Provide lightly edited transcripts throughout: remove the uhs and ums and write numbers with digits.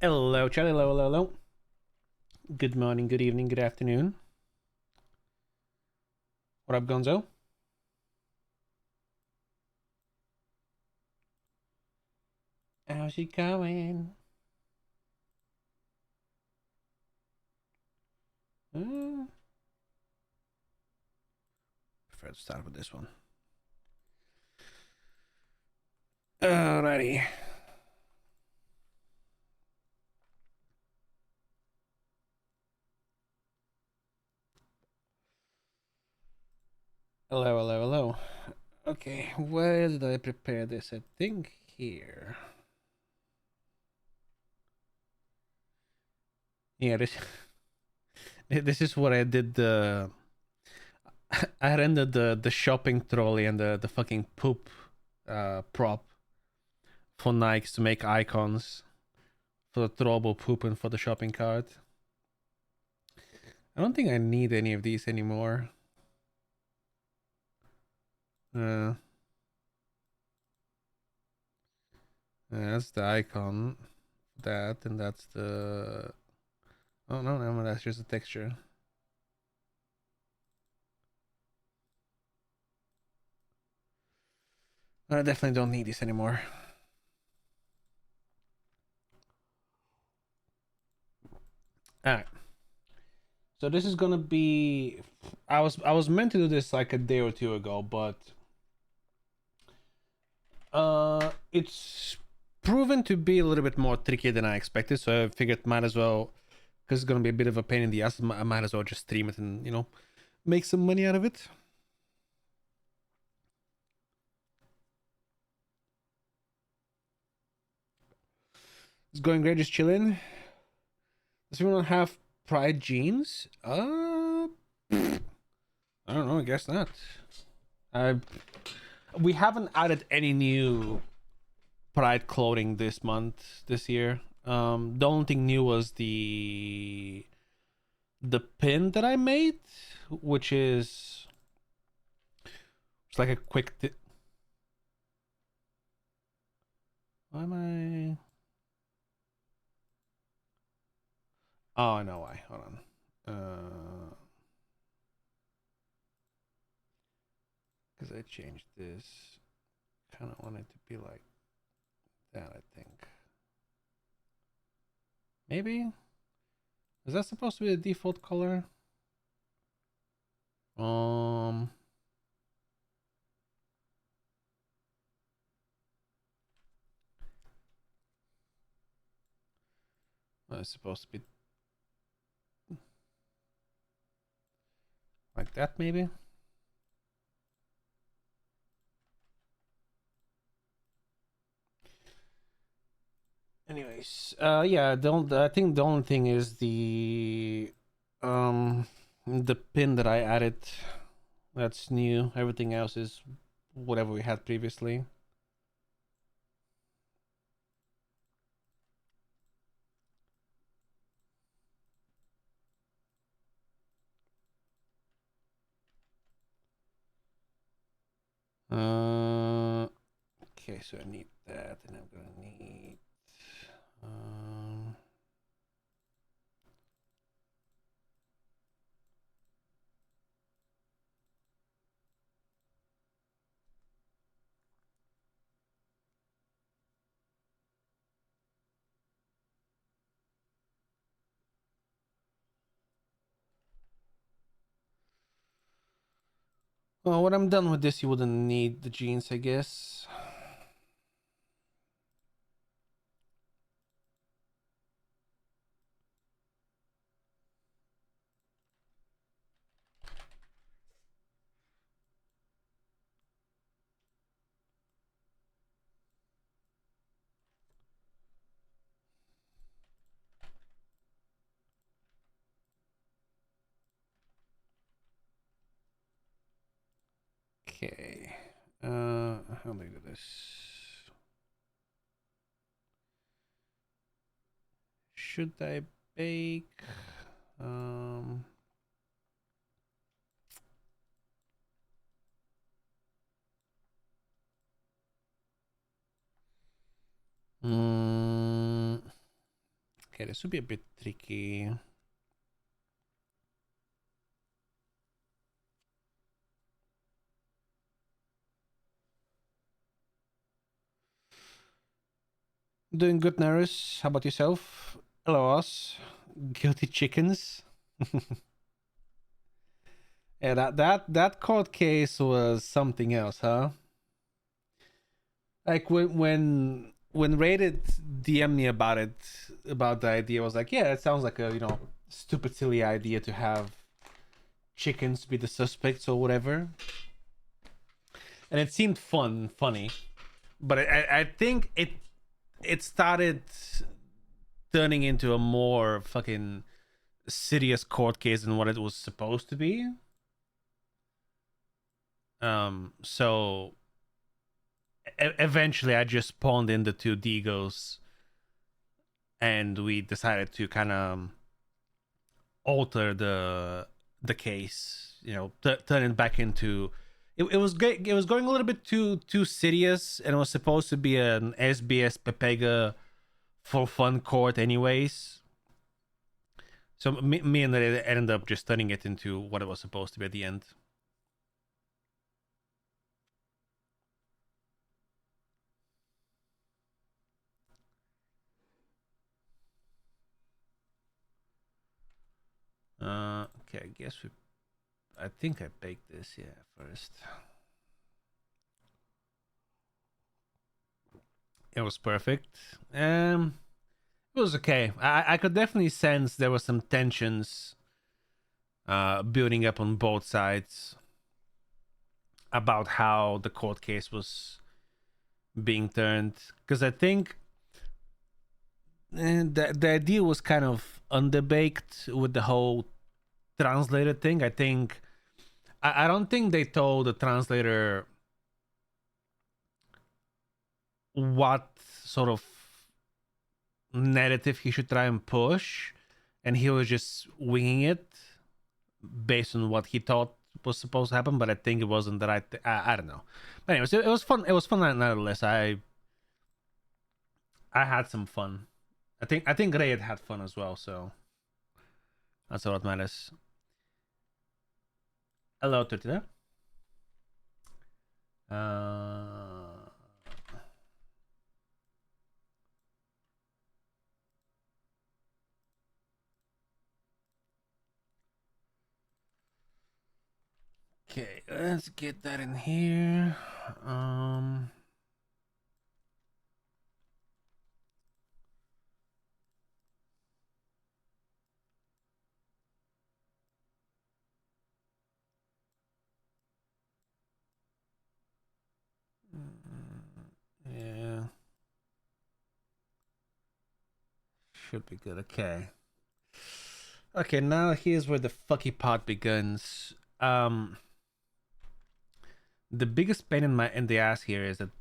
Hello, Charlie. Hello, hello, hello. Good morning, good evening, good afternoon. What up, Gonzo? How's it going? Uh, Prefer to start with this one. Alrighty. Hello, hello, hello. Okay, where did I prepare this? I think here. Yeah, this this is what I did. I rendered the shopping trolley and the fucking poop prop for Nikes to make icons for the trouble poop and for the shopping cart. I don't think I need any of these anymore. Uh, that's the icon. That and that's the. Oh no, that's just a texture. I definitely don't need this anymore. All right. So this is gonna be. I was meant to do this like a day or two ago, but it's proven to be a little bit more tricky than I expected. So I figured might as well, because it's gonna be a bit of a pain in the ass. I might as well just stream it and make some money out of it. It's going great, just chilling. Does everyone have pride jeans? I don't know. I guess not. I We haven't added any new pride clothing this year. The only thing new was the pin that I made, which is it's like a quick. Why am I? Oh, I know why. Hold on. Because I changed this. Kind of want it to be like that. I think maybe is that supposed to be the default color? Um, it's supposed to be like that, maybe. Anyways, yeah, I think the only thing is the pin that I added. That's new. Everything else is whatever we had previously. Uh, okay, so I need that, and I'm gonna need. Um, well, when I'm done with this, you wouldn't need the jeans, I guess. Okay. How do I do this? Should I bake? Um. Mm, this would be a bit tricky. Doing good, Naris. How about yourself? Hello, us. Guilty chickens. Yeah, that court case was something else, huh? Like when Rated DM me about it, about the idea, I was like, yeah, it sounds like a stupid silly idea to have chickens be the suspects or whatever, and it seemed funny, but I think it started turning into a more fucking serious court case than what it was supposed to be. So eventually I just spawned in the two Digos and we decided to kind of alter the case, turn it back into it was it was going a little bit too serious, and it was supposed to be an SBS Pepega for fun court anyways. So me and they ended up just turning it into what it was supposed to be at the end. Okay, I guess I think I baked this, first. It was perfect. It was okay. I could definitely sense there were some tensions building up on both sides about how the court case was being turned, because I think the idea was kind of underbaked with the whole translator thing. I think I don't think they told the translator what sort of narrative he should try and push, and he was just winging it based on what he thought was supposed to happen. But I think it wasn't the right I don't know. But anyways, it was fun. It was fun nonetheless. I had some fun. I think Ray had fun as well, so that's all that matters. Hello, Tortilla. Okay, let's get that in here. Yeah. Should be good. Okay. Okay, now here's where the fucky part begins. The biggest pain in the ass here is that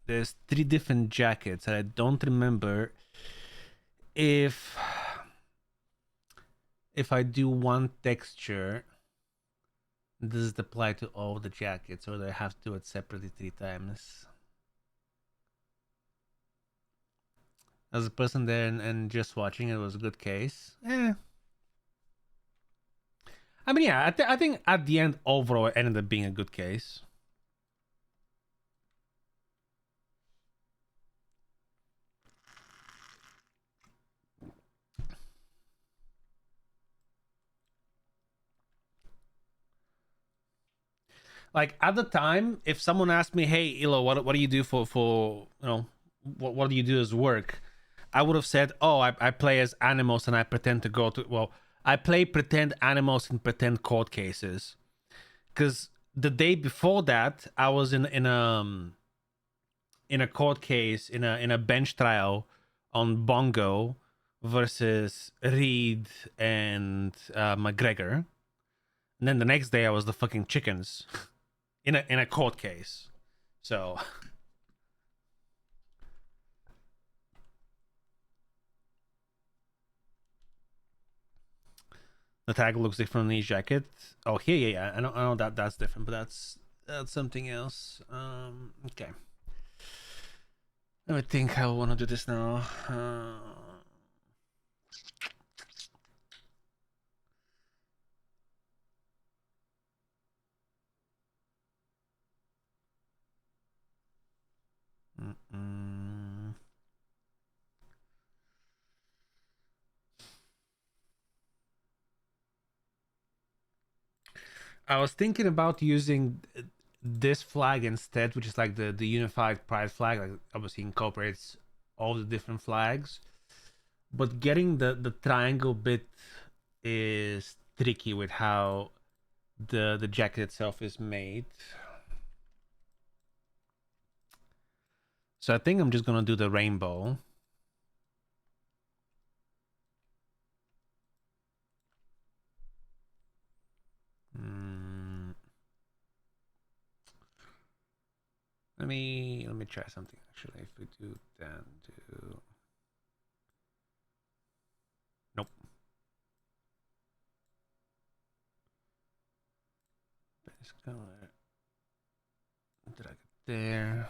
there's 3 different jackets, and I don't remember if I do one texture, does it apply to all the jackets, or do I have to do it separately 3 times? As a person there and just watching, it was a good case. I mean, yeah, I think at the end, overall, it ended up being a good case. Like at the time, if someone asked me, "Hey, Elo, what do you do for what do you do as work?" I would have said, "Oh, I play as animals and I pretend to go to I play pretend animals in pretend court cases." Because the day before that, I was in a court case in a bench trial on Bongo versus Reed and McGregor. And then the next day I was the fucking chickens in a court case. So the tag looks different on each jacket. Oh, here, yeah. I know that's different, but that's something else. Okay. Let me think how I want to do this now. Mm. I was thinking about using this flag instead, which is like the unified pride flag. Like obviously incorporates all the different flags, but getting the triangle bit is tricky with how the jacket itself is made. So I think I'm just gonna do the rainbow. Mm, let me try something actually. If we do then do nope. Base color. Drag it there.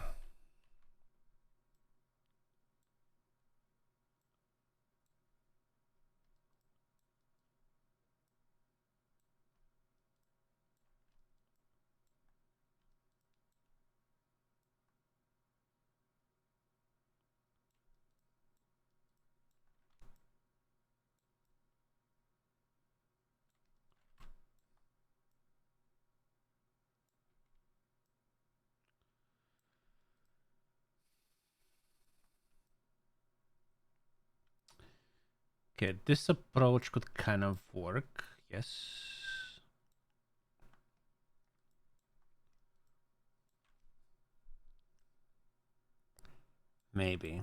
Okay, this approach could kind of work. Yes. Maybe.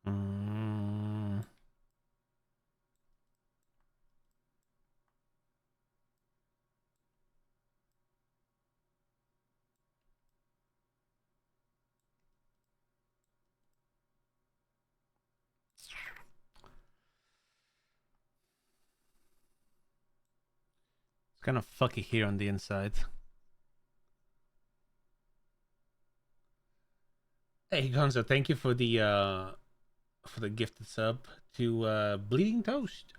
Mm, it's kind of fucky here on the inside. Hey Gonzo, thank you for the gifted sub to Bleeding Toast.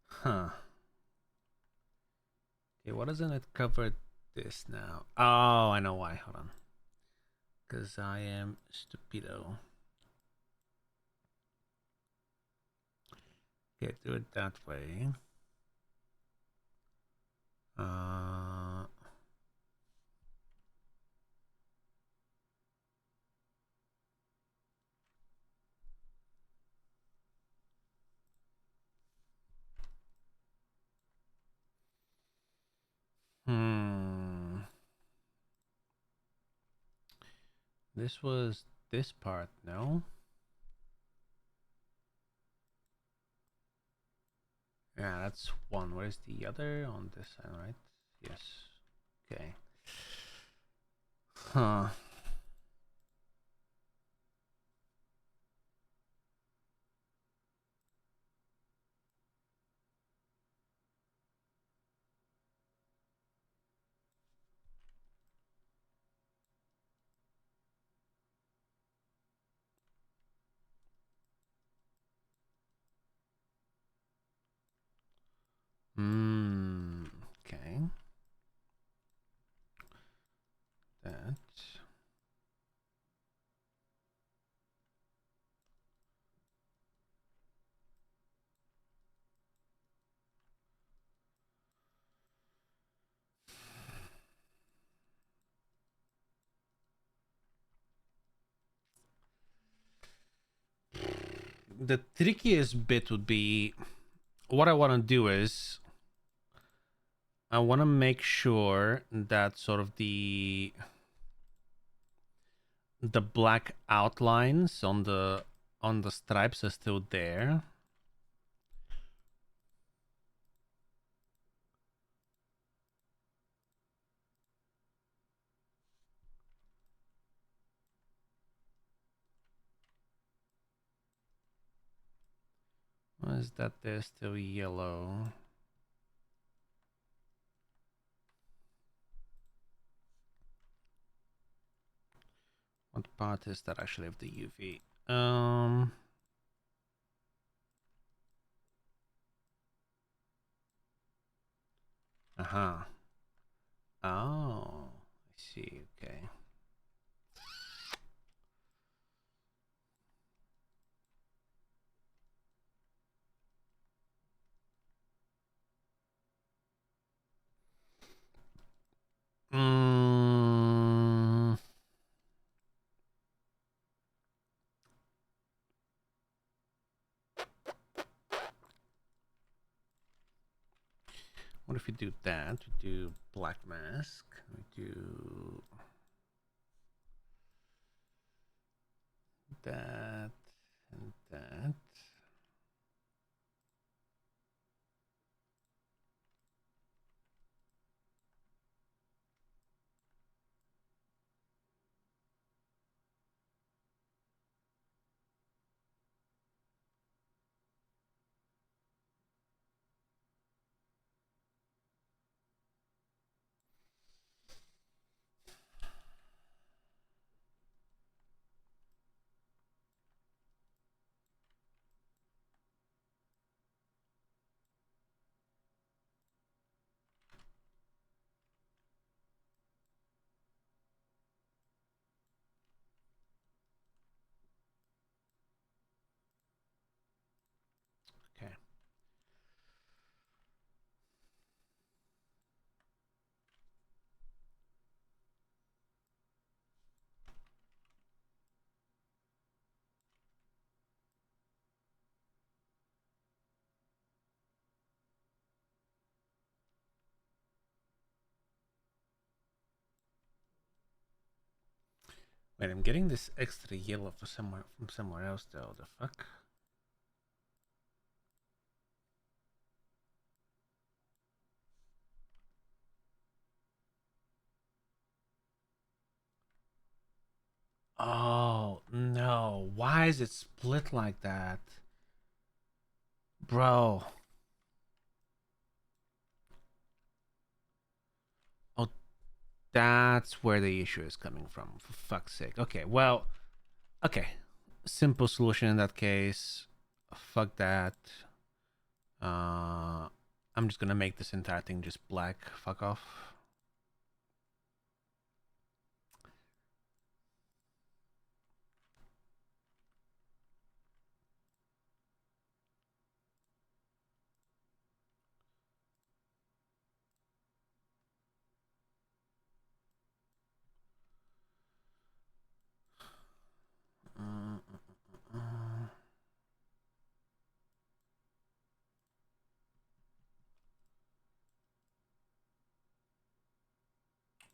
Huh. Okay, why doesn't it cover this now? Oh, I know why. Hold on. Because I am stupido. Okay, do it that way. Uh, hmm. This was this part, no? Yeah, that's one. Where's the other? On this side, right? Yes. Okay. Huh. Okay. That. The trickiest bit would be what I want to do is I want to make sure that sort of the black outlines on the stripes are still there. Why is that they're still yellow? What part is that actually of the UV? Uh-huh. Oh, I see. Okay. Mm, what if we do that? We do black mask. We do that and that. Okay. Wait, I'm getting this extra yellow for from somewhere else though. The fuck? Oh no! Why is it split like that, bro? Oh, that's where the issue is coming from. For fuck's sake. Okay, well, okay. Simple solution in that case. Fuck that. I'm just gonna make this entire thing just black. Fuck off.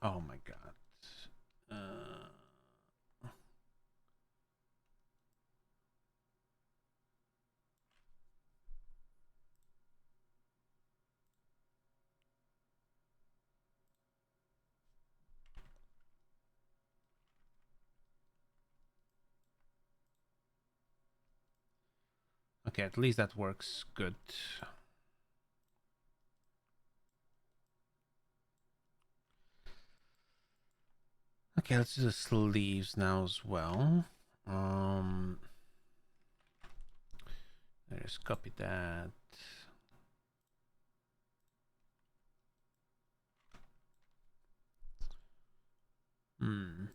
Oh my god. Okay, at least that works good. Okay, let's do the sleeves now as well. Just copy that. Hmm.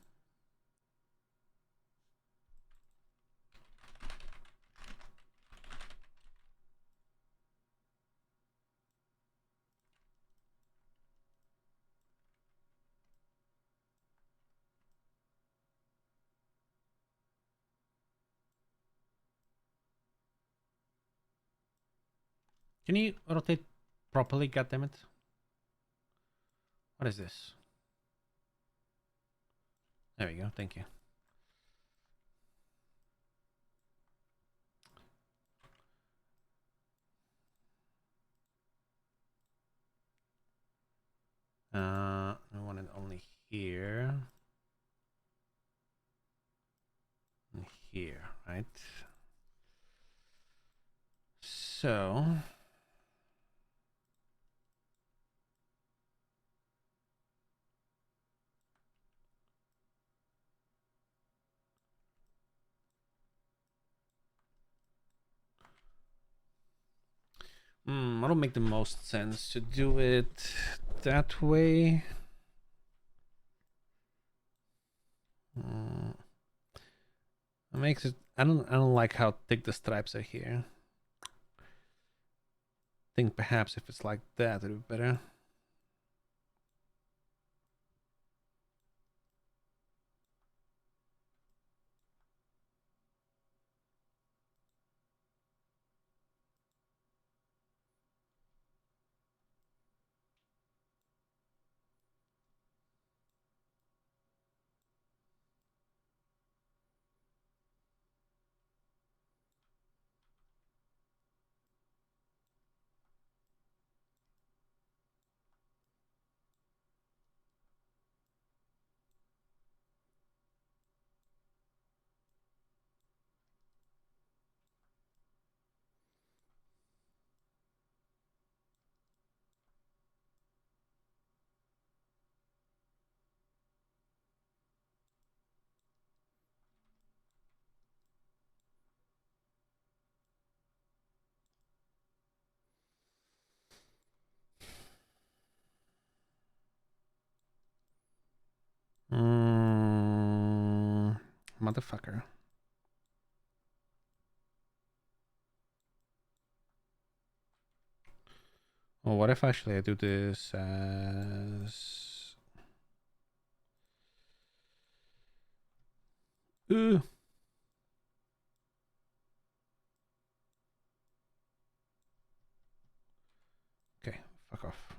Can you rotate properly, goddammit? What is this? There we go, thank you. I want it only here. And here, right? So... I don't make the most sense to do it that way. It makes it. I don't like how thick the stripes are here. Think perhaps if it's like that, it'd be better. Motherfucker. Well, what if actually I do this as... Ooh. Okay, fuck off.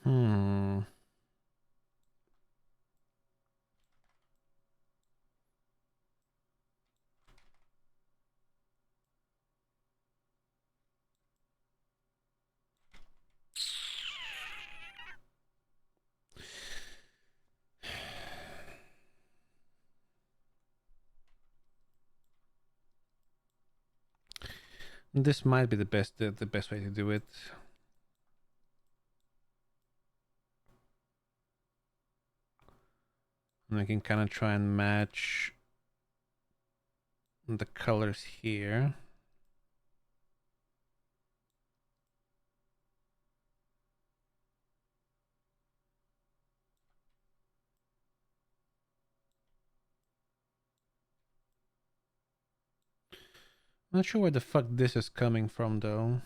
Hmm. This might be the best way to do it. And I can kind of try and match the colors here. Not sure where the fuck this is coming from though.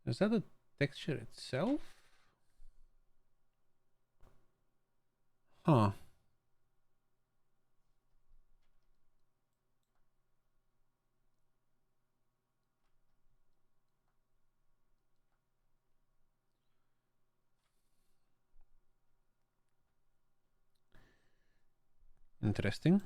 Is that the texture itself? Huh. Interesting.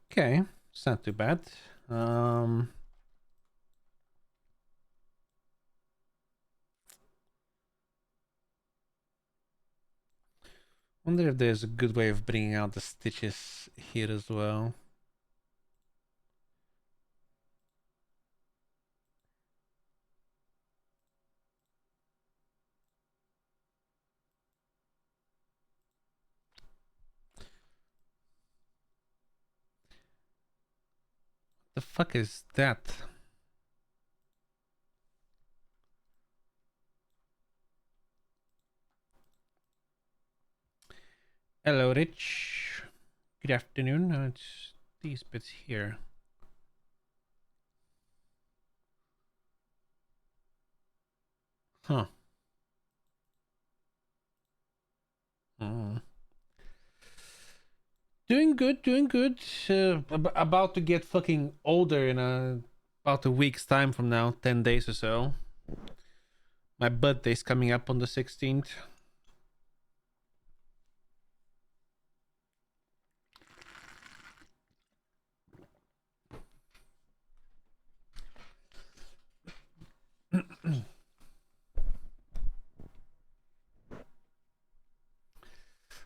Okay, it's not too bad. Wonder if there's a good way of bringing out the stitches here as well. The fuck is that? Hello, Rich. Good afternoon. It's these bits here. Huh. Mm. Doing good, doing good. About to get fucking older in about a week's time from now, 10 days or so. My birthday's coming up on the 16th.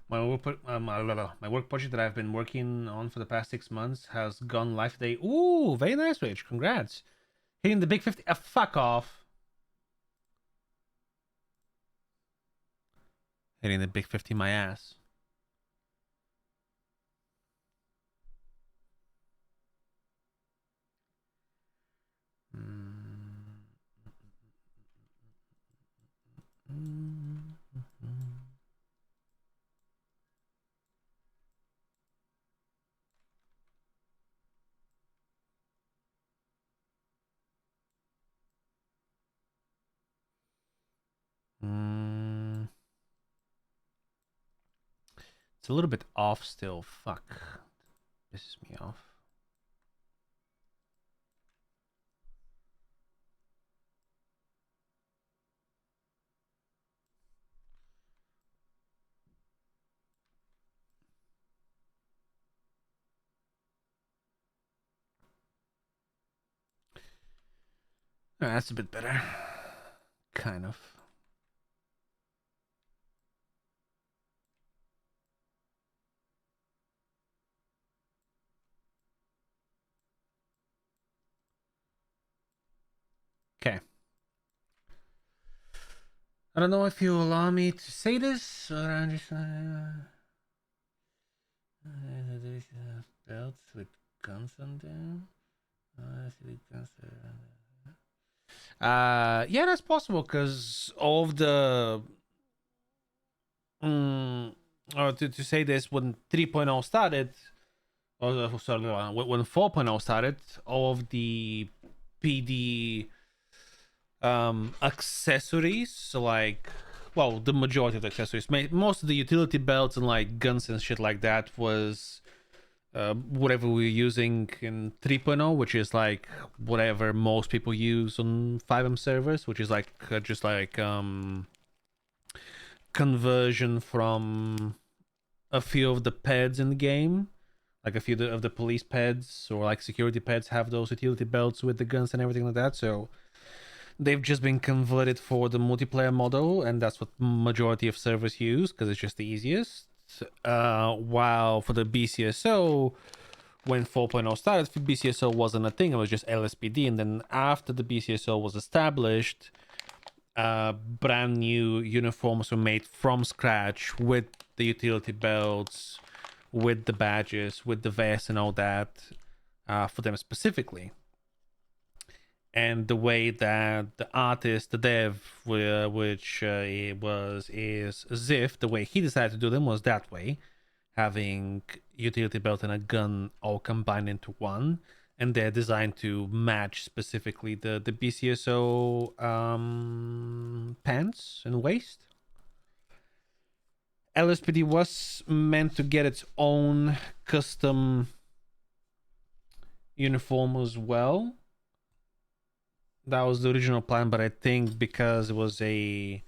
My work project that I've been working on for the past 6 months has gone live today. Ooh, very nice, Rich. Congrats. Hitting the big 50. Fuck off. Hitting the big 50 my ass. It's a little bit off still. Fuck. Pisses me off. That's a bit better. Kind of. Okay. I don't know if you allow me to say this, or I'm just belts with guns on them. Yeah, that's possible because all of the or to say this, when 3.0 started, or sorry, when 4.0 started, all of the PD accessories, so like, well, the majority of the accessories, most of the utility belts and like guns and shit like that was whatever we were using in 3.0, which is like whatever most people use on 5M servers, which is like just like conversion from a few of the pads in the game. Like a few of the police pads or like security pads have those utility belts with the guns and everything like that. So they've just been converted for the multiplayer model, and that's what majority of servers use because it's just the easiest. While for the BCSO, when 4.0 started, BCSO wasn't a thing. It was just LSPD. And then after the BCSO was established, brand new uniforms were made from scratch with the utility belts, with the badges, with the vest and all that, for them specifically. And the way that the artist, the dev, which is Ziff, the way he decided to do them was that way, having utility belt and a gun all combined into one, and they're designed to match specifically the BCSO pants and waist. LSPD was meant to get its own custom uniform as well. That was the original plan, but I think because they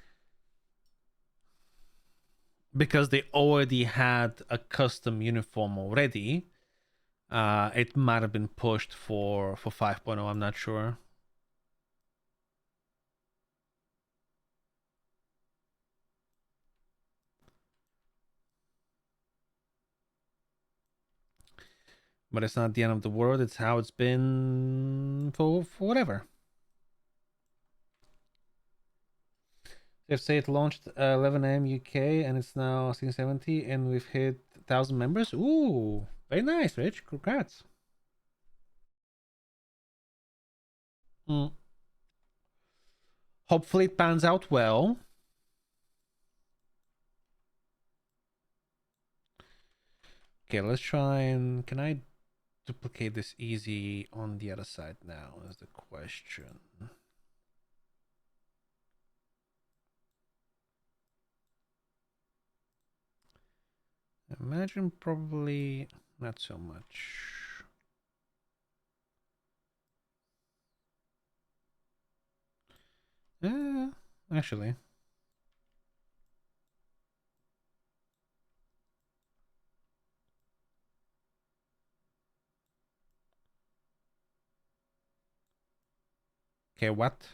already had a custom uniform already, it might have been pushed for 5.0. I'm not sure. But it's not the end of the world. It's how it's been for whatever. If say it launched 11 a.m. UK and it's now 1670 and we've hit 1,000 members. Ooh, very nice, Rich. Congrats. Mm. Hopefully it pans out well. Okay, let's try and can I duplicate this easy on the other side now is the question. Imagine probably not so much. Actually. Okay, what?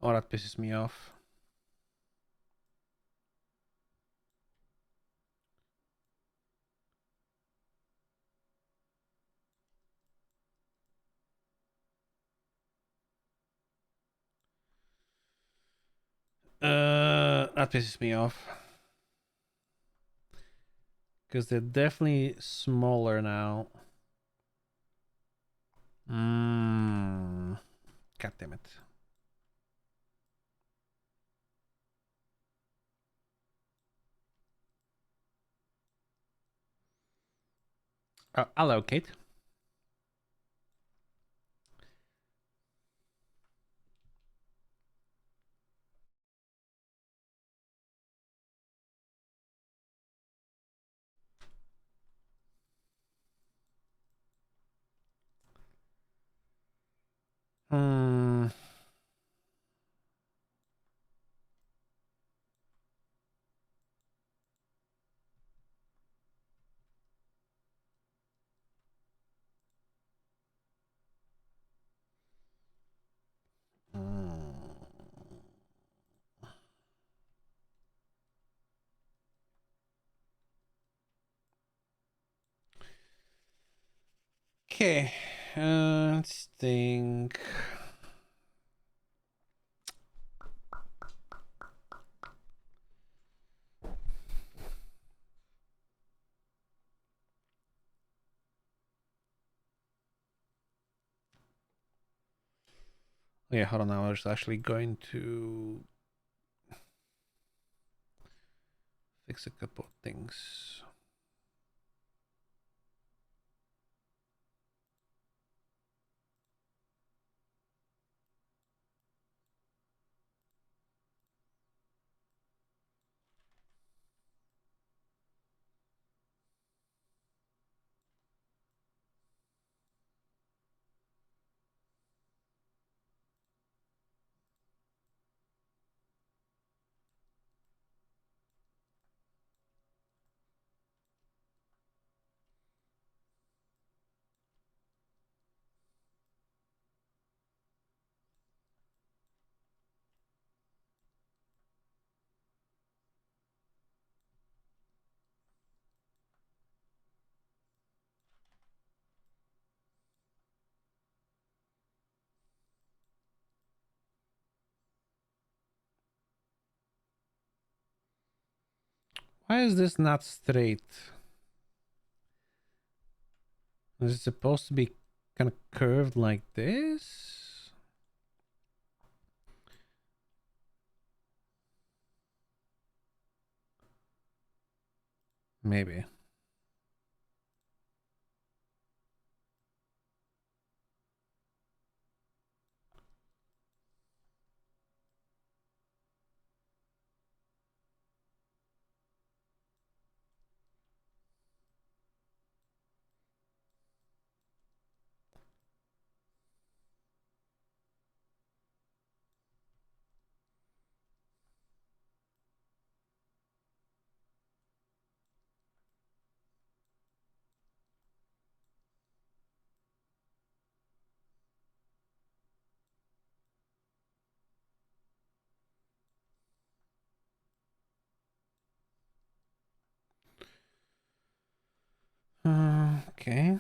Oh, that pisses me off. That pisses me off. Because they're definitely smaller now. God damn it. Allocate. Hmm. Okay. Let's think. Yeah, hold on now. I was actually going to fix a couple of things. Why is this not straight? Is it supposed to be kind of curved like this? Maybe. Okay.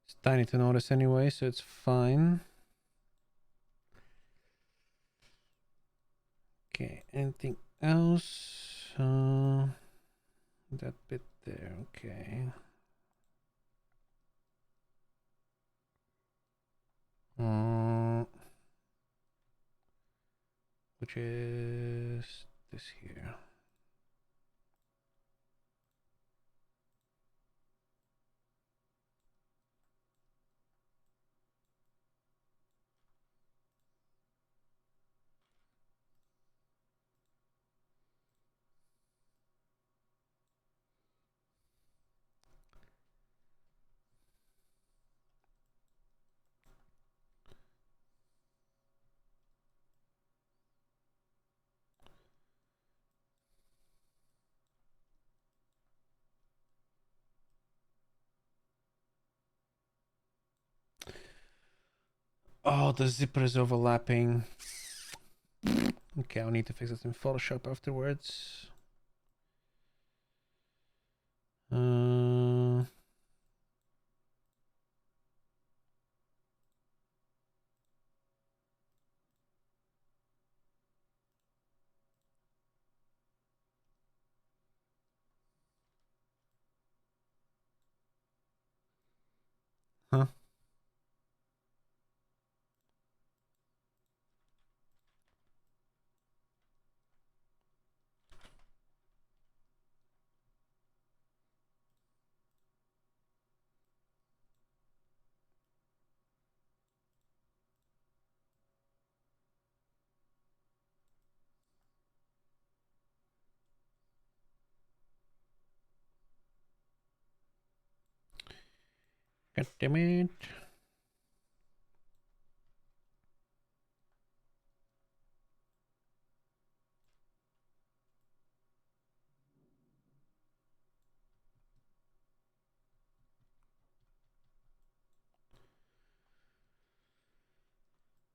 It's tiny to notice anyway, so it's fine. Okay, anything else? That bit there, okay. Which is this here. Oh, the zipper is overlapping. Okay, I'll need to fix this in Photoshop afterwards. Uh, huh? God damn it.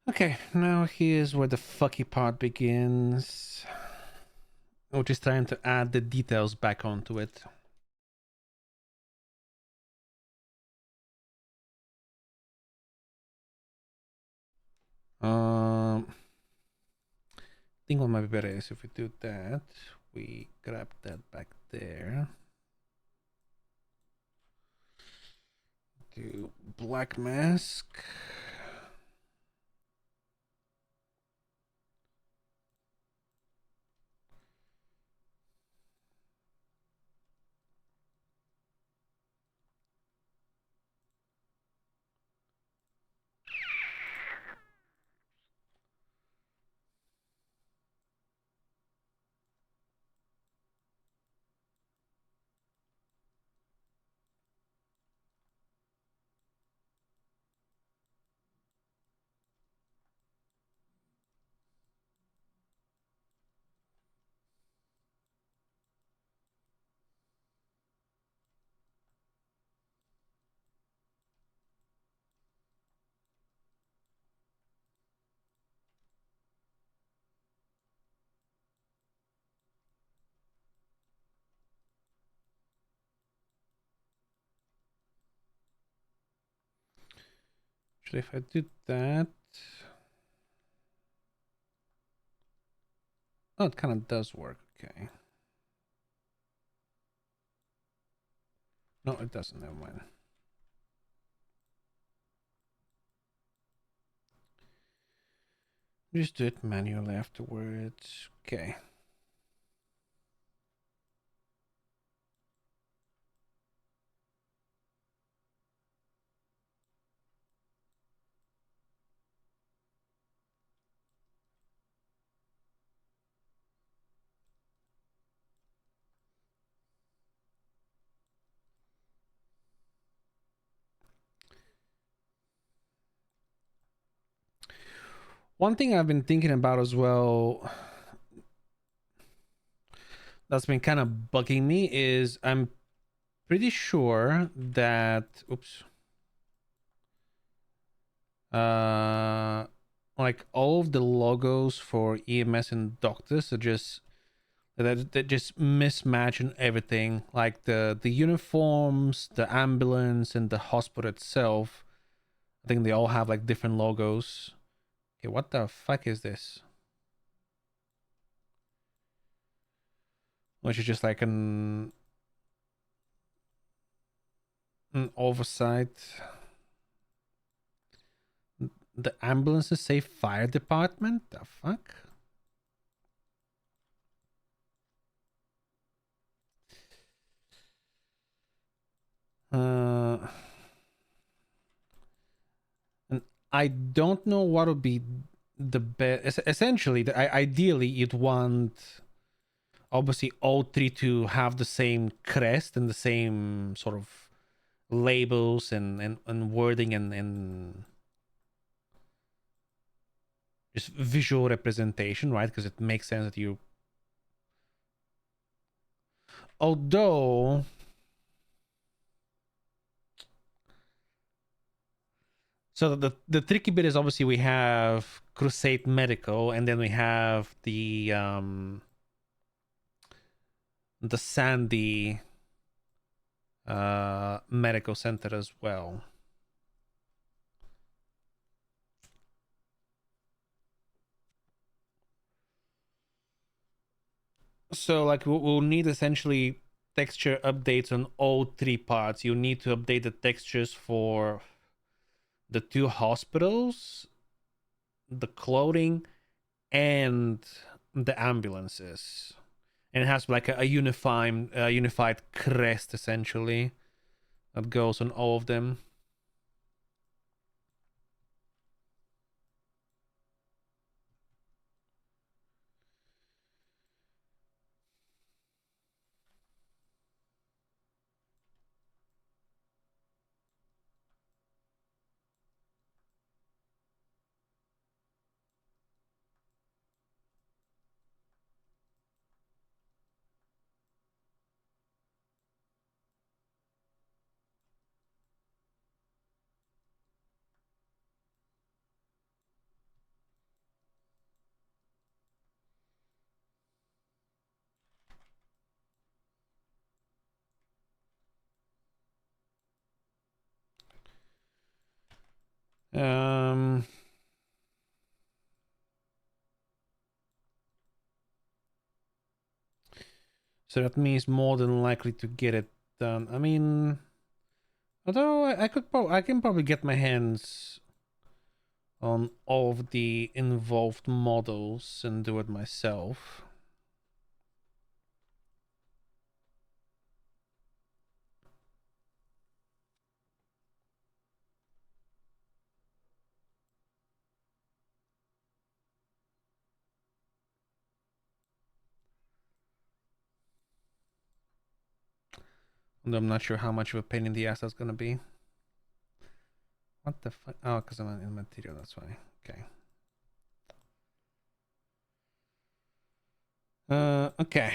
Okay, now here's where the fucky part begins. Which is trying to add the details back onto it. I think what might be better is if we do that, we grab that back there. Do black mask. So if I do that, oh, it kind of does work. Okay. No, it doesn't. Never mind. Just do it manually afterwards. Okay. One thing I've been thinking about as well that's been kind of bugging me is I'm pretty sure that uh like all of the logos for EMS and doctors are just that just mismatch and everything. Like the uniforms, the ambulance, and the hospital itself. I think they all have like different logos. Okay, what the fuck is this? Which is just like an oversight. The ambulances say fire department. The fuck? And I don't know what would be the best. Essentially, ideally, you'd want obviously all three to have the same crest and the same sort of labels and wording and just visual representation, right? Because it makes sense that you. Although. So the tricky bit is obviously we have Crusade Medical, and then we have the Sandy medical center as well. So like we'll need essentially texture updates on all three parts. You need to update the textures for the two hospitals, the clothing, and the ambulances. And it has like a unified crest essentially that goes on all of them. Um, so that means more than likely to get it done. I mean, although I can probably get my hands on all of the involved models and do it myself. Although I'm not sure how much of a pain in the ass that's gonna be. What the fuck? Oh, because I'm in material, that's why. Okay. Okay.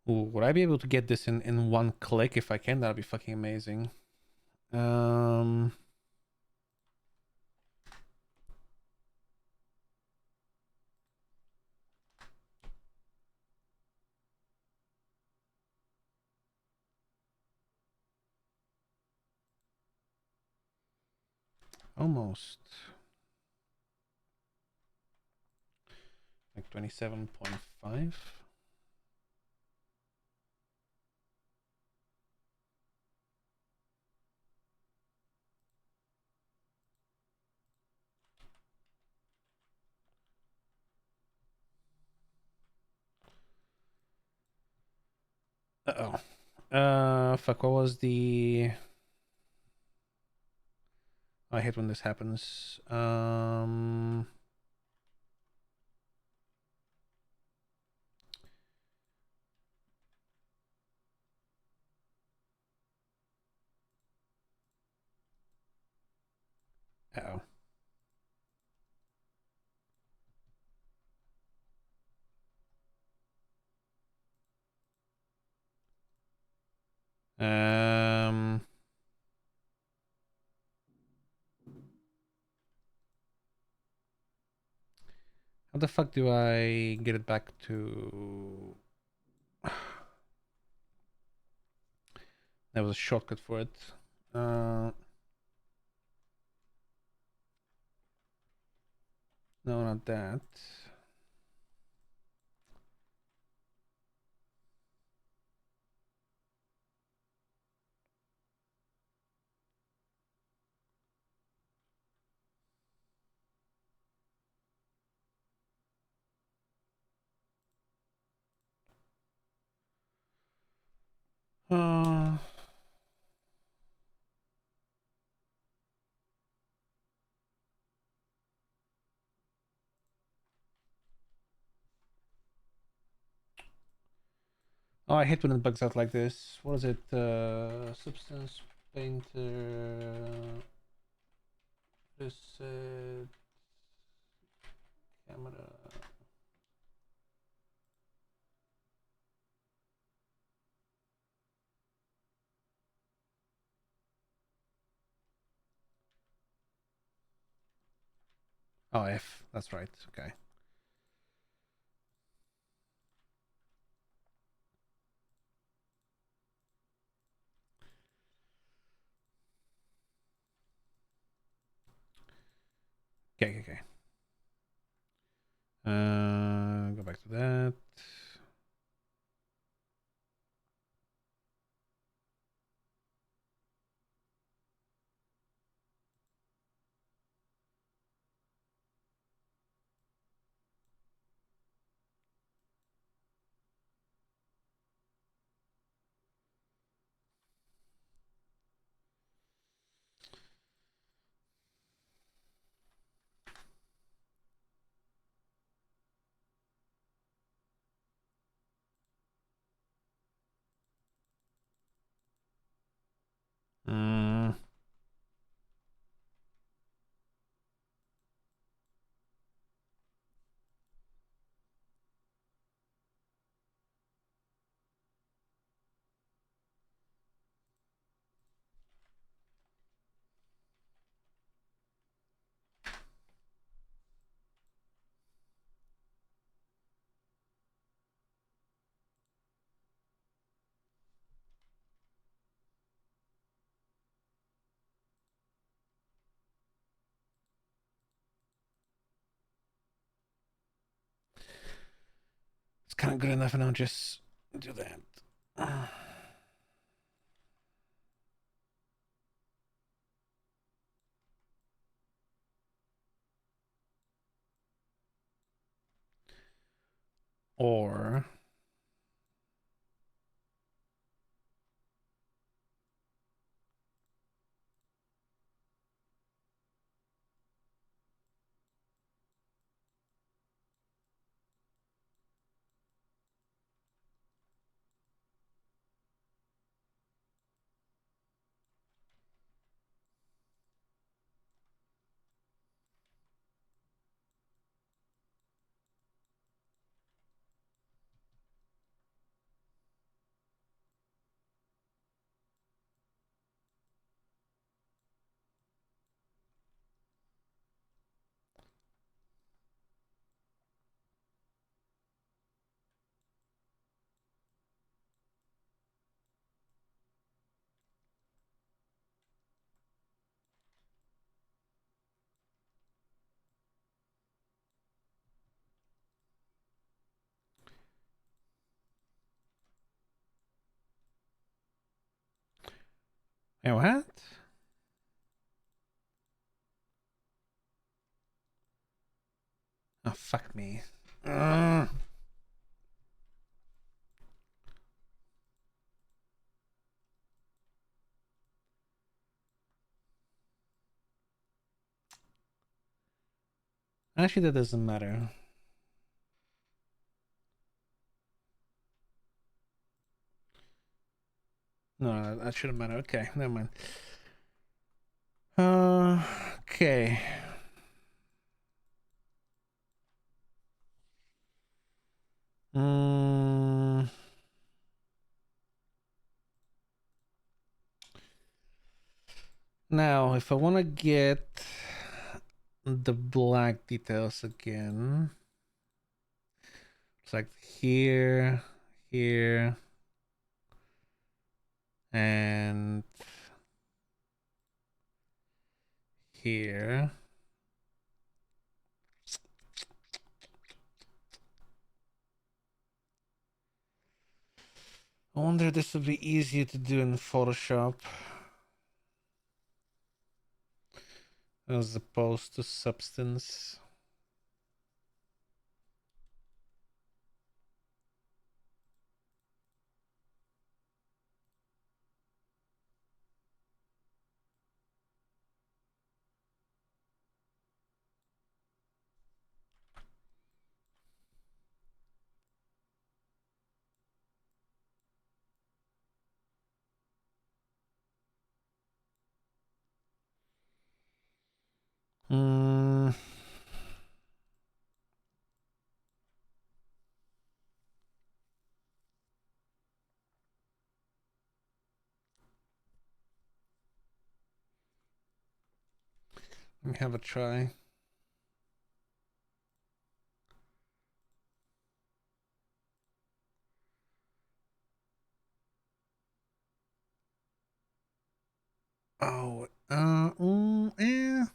Ooh, would I be able to get this in one click? If I can, that'd be fucking amazing. Um, almost. Like 27.5. Uh-oh. Fuck, what was the... I hate when this happens. Uh-oh. Um, how the fuck do I get it back to... There was a shortcut for it. No, not that. Uh, oh, I hate when it bugs out like this. What is it? Substance Painter... Preset... Camera... Oh, F. That's right. Okay. Okay. Go back to that. Mm. It's kind of good enough, and I'll just do that. Or Hey, what? Oh, fuck me. Actually, that doesn't matter. No, that shouldn't matter. Okay, never mind. Okay. Mm, now, if I want to get the black details again, it's like here, here, and here. I wonder if this would be easier to do in Photoshop as opposed to Substance. Mm, let me have a try. Oh, eh.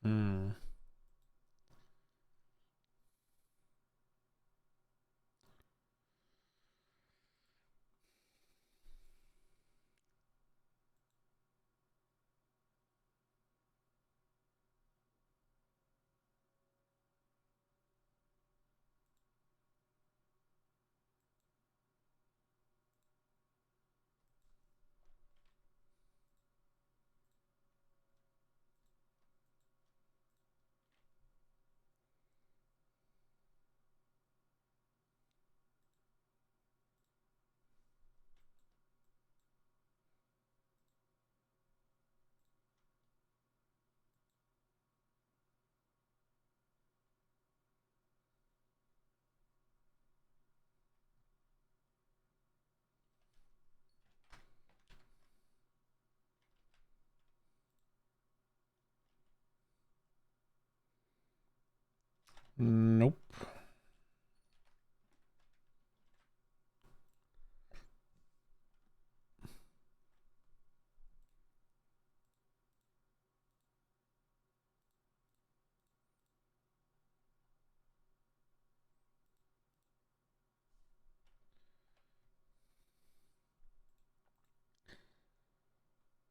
Hmm. Nope.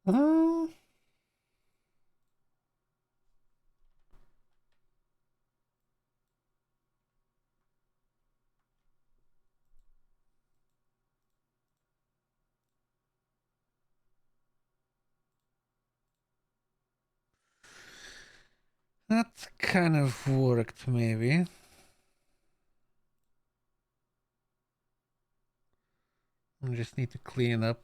Uh, that kind of worked, maybe. I just need to clean up.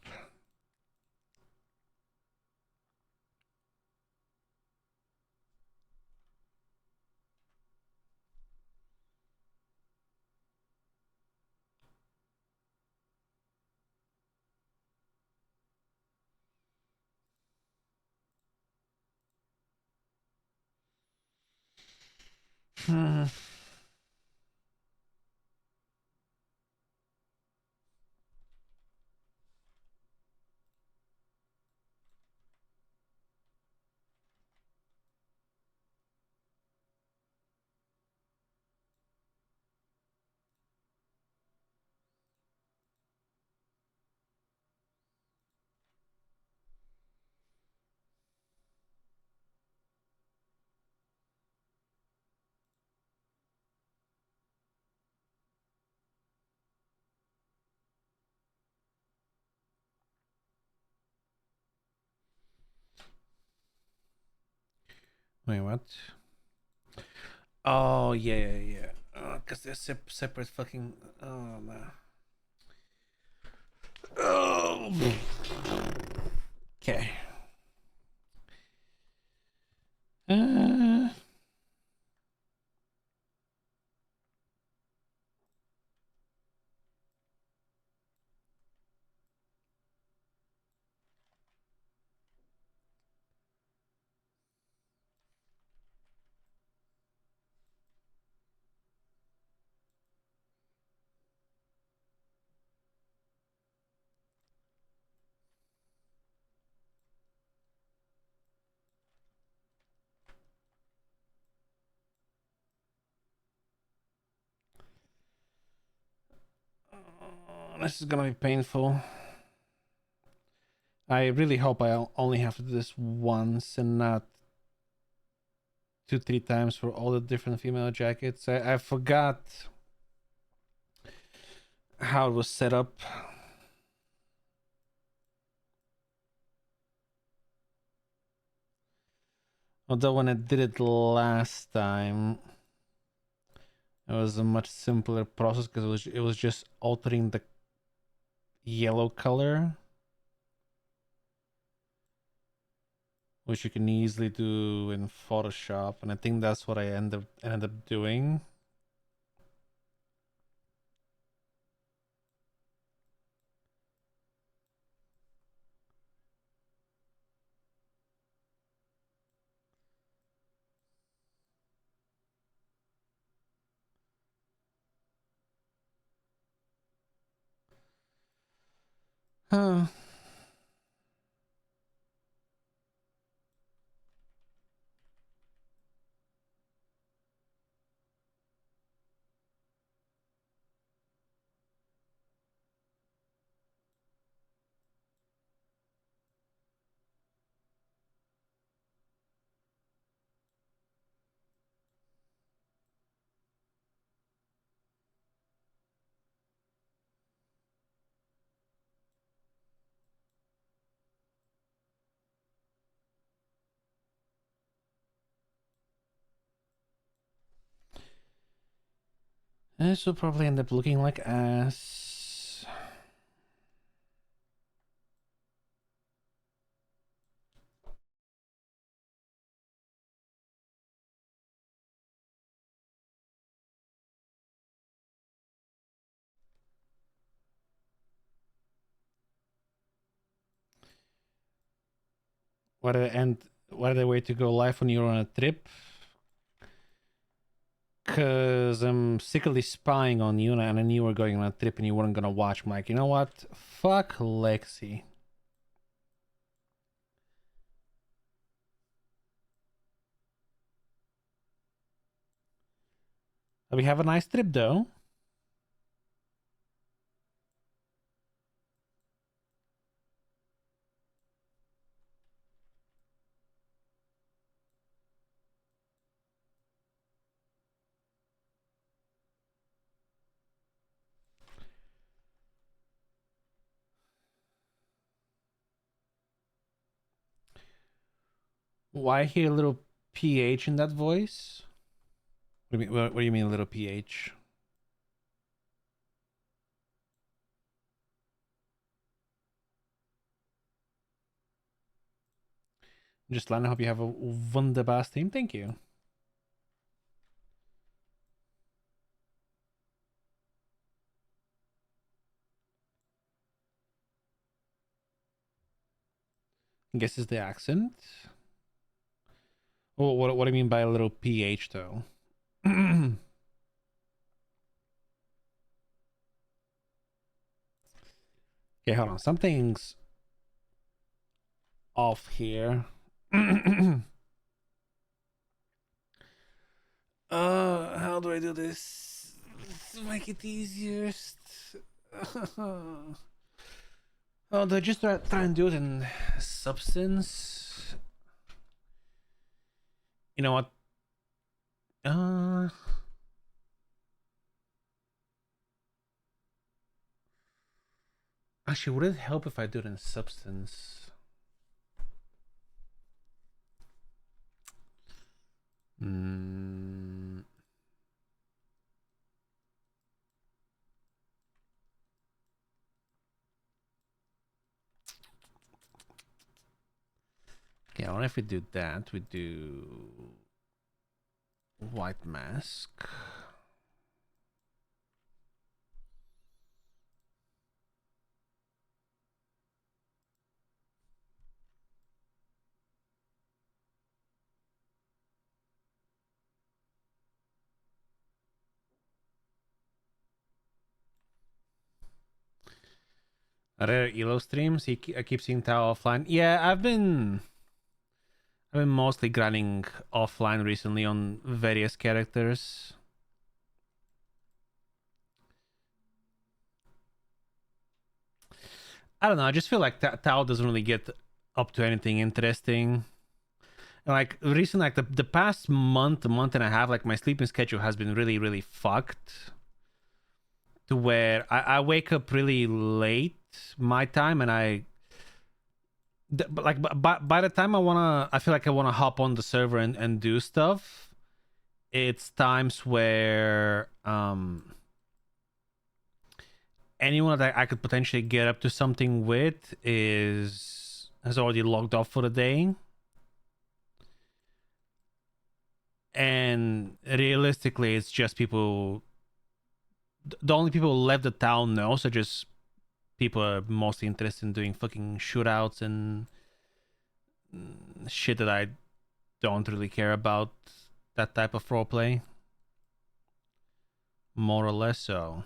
Hmm. Wait, what? Oh, yeah. Because they're separate fucking. Oh, man. Oh. Okay. Uh, this is gonna be painful. I really hope I only have to do this once and not 2, 3 times for all the different female jackets. I forgot how it was set up. Although when I did it last time, it was a much simpler process because it was just altering the yellow color, which you can easily do in Photoshop, and I think that's what I ended up doing. Huh. This will probably end up looking like ass. What a way to go live when you're on a trip. Cause I'm secretly spying on you, and I knew you were going on a trip and you weren't gonna watch. I'm like, you know what? Fuck Lexi. We have a nice trip though. Why I hear a little PH in that voice? What do you mean, a little PH? Just Lana, I hope you have a wunderbar stream. Thank you. I guess it's the accent. Oh, what do I mean by a little PH though? Okay, hold on. Something's off here. How do I do this to make it easier? Oh, do I just try and do it in Substance? You know what? Actually, would it help if I do it in Substance? Yeah, what if we do that? We do white mask. Are there Elo streams? I keep seeing Tao offline. Yeah, I've been mostly grinding offline recently on various characters. I don't know. I just feel like Tao doesn't really get up to anything interesting. Like recently, like the past month and a half, like my sleeping schedule has been really, really fucked. To where I wake up really late my time, and like by the time I feel like I wanna hop on the server and do stuff. It's times where anyone that I could potentially get up to something with has already logged off for the day. And realistically, it's just people. The only people left the town now, so just people are mostly interested in doing fucking shootouts and shit that I don't really care about. That type of roleplay, more or less so.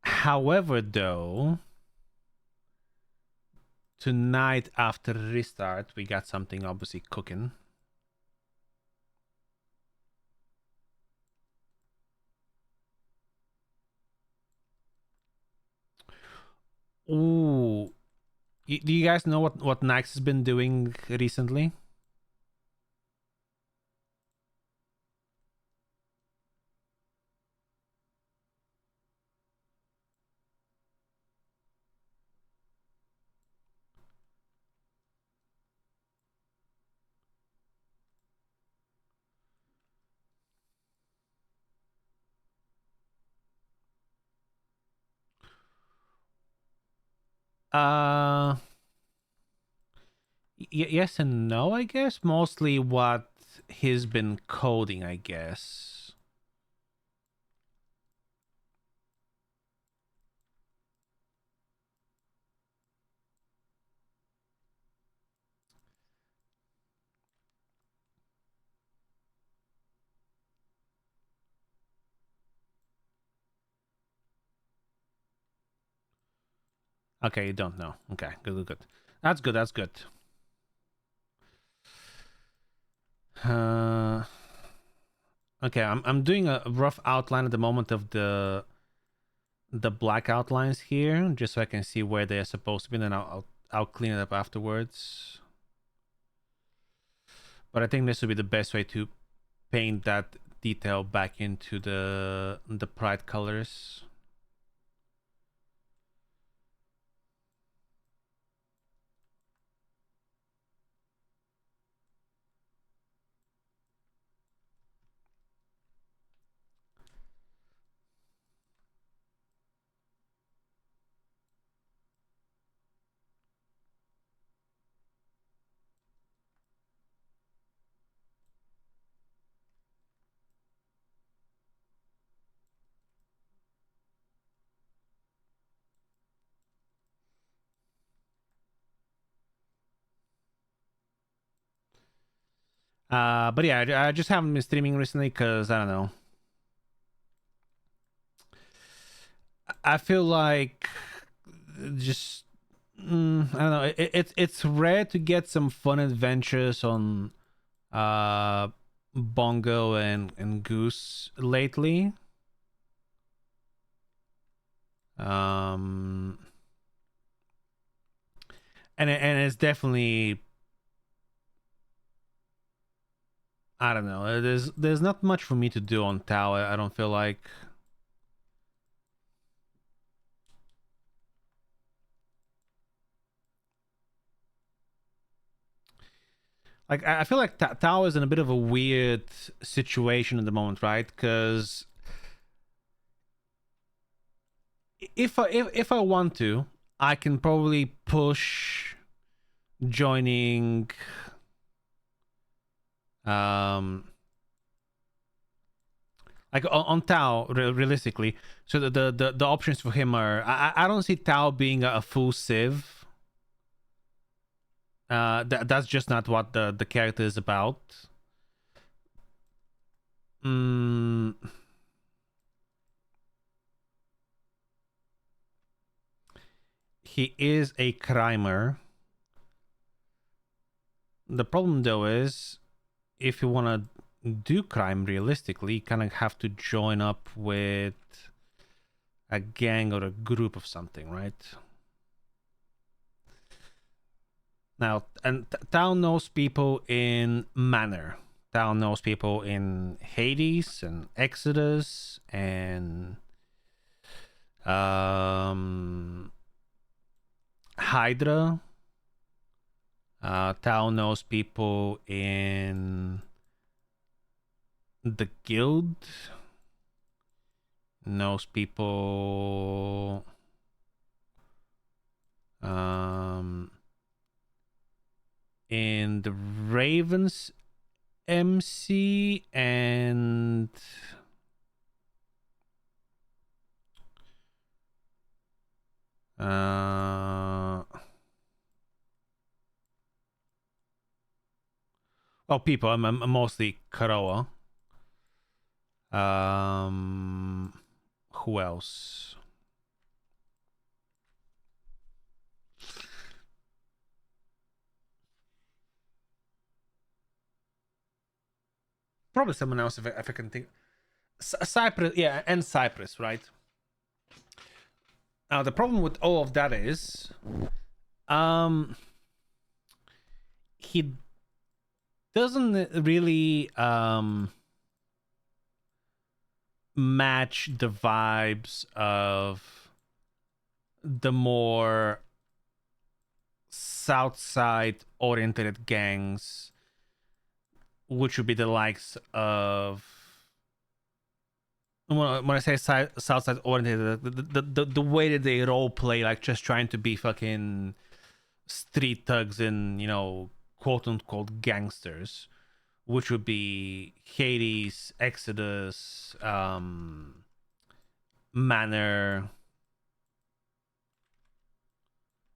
However, though, tonight after restart, we got something obviously cooking. Ooh, do you guys know what Nax has been doing recently? Uh, yes and no, I guess. Mostly what he's been coding, I guess. Okay, you don't know. Okay, good. That's good. That's good. Uh, okay, I'm doing a rough outline at the moment of the black outlines here, just so I can see where they're supposed to be. And then I'll clean it up afterwards. But I think this would be the best way to paint that detail back into the pride colors. But yeah, I just haven't been streaming recently because I don't know. I feel like just I don't know. It's rare to get some fun adventures on Bongo and Goose lately. And it's definitely, I don't know. There's not much for me to do on Tau. I don't feel like. Like I feel like Tao is in a bit of a weird situation at the moment, right? Because if I want to, I can probably push joining um like on Tao realistically. So the options for him are I don't see Tao being a full civ. That's just not what the character is about. Mm, he is a crimer. The problem though is if you want to do crime realistically, you kind of have to join up with a gang or a group of something, right? Now, and Tao knows people in Manor. Tao knows people in Hades and Exodus and Hydra. Tao knows people in the guild. Knows people in the Ravens MC and people. I'm mostly Karoa. Who else? Probably someone else if I can think. Cyprus, yeah, and Cyprus, right? Now the problem with all of that is, he doesn't really match the vibes of the more south side oriented gangs, which would be the likes of, when I say south side oriented, the way that they role play, like just trying to be fucking street thugs and, you know, quote unquote gangsters, which would be Hades, Exodus, Manor,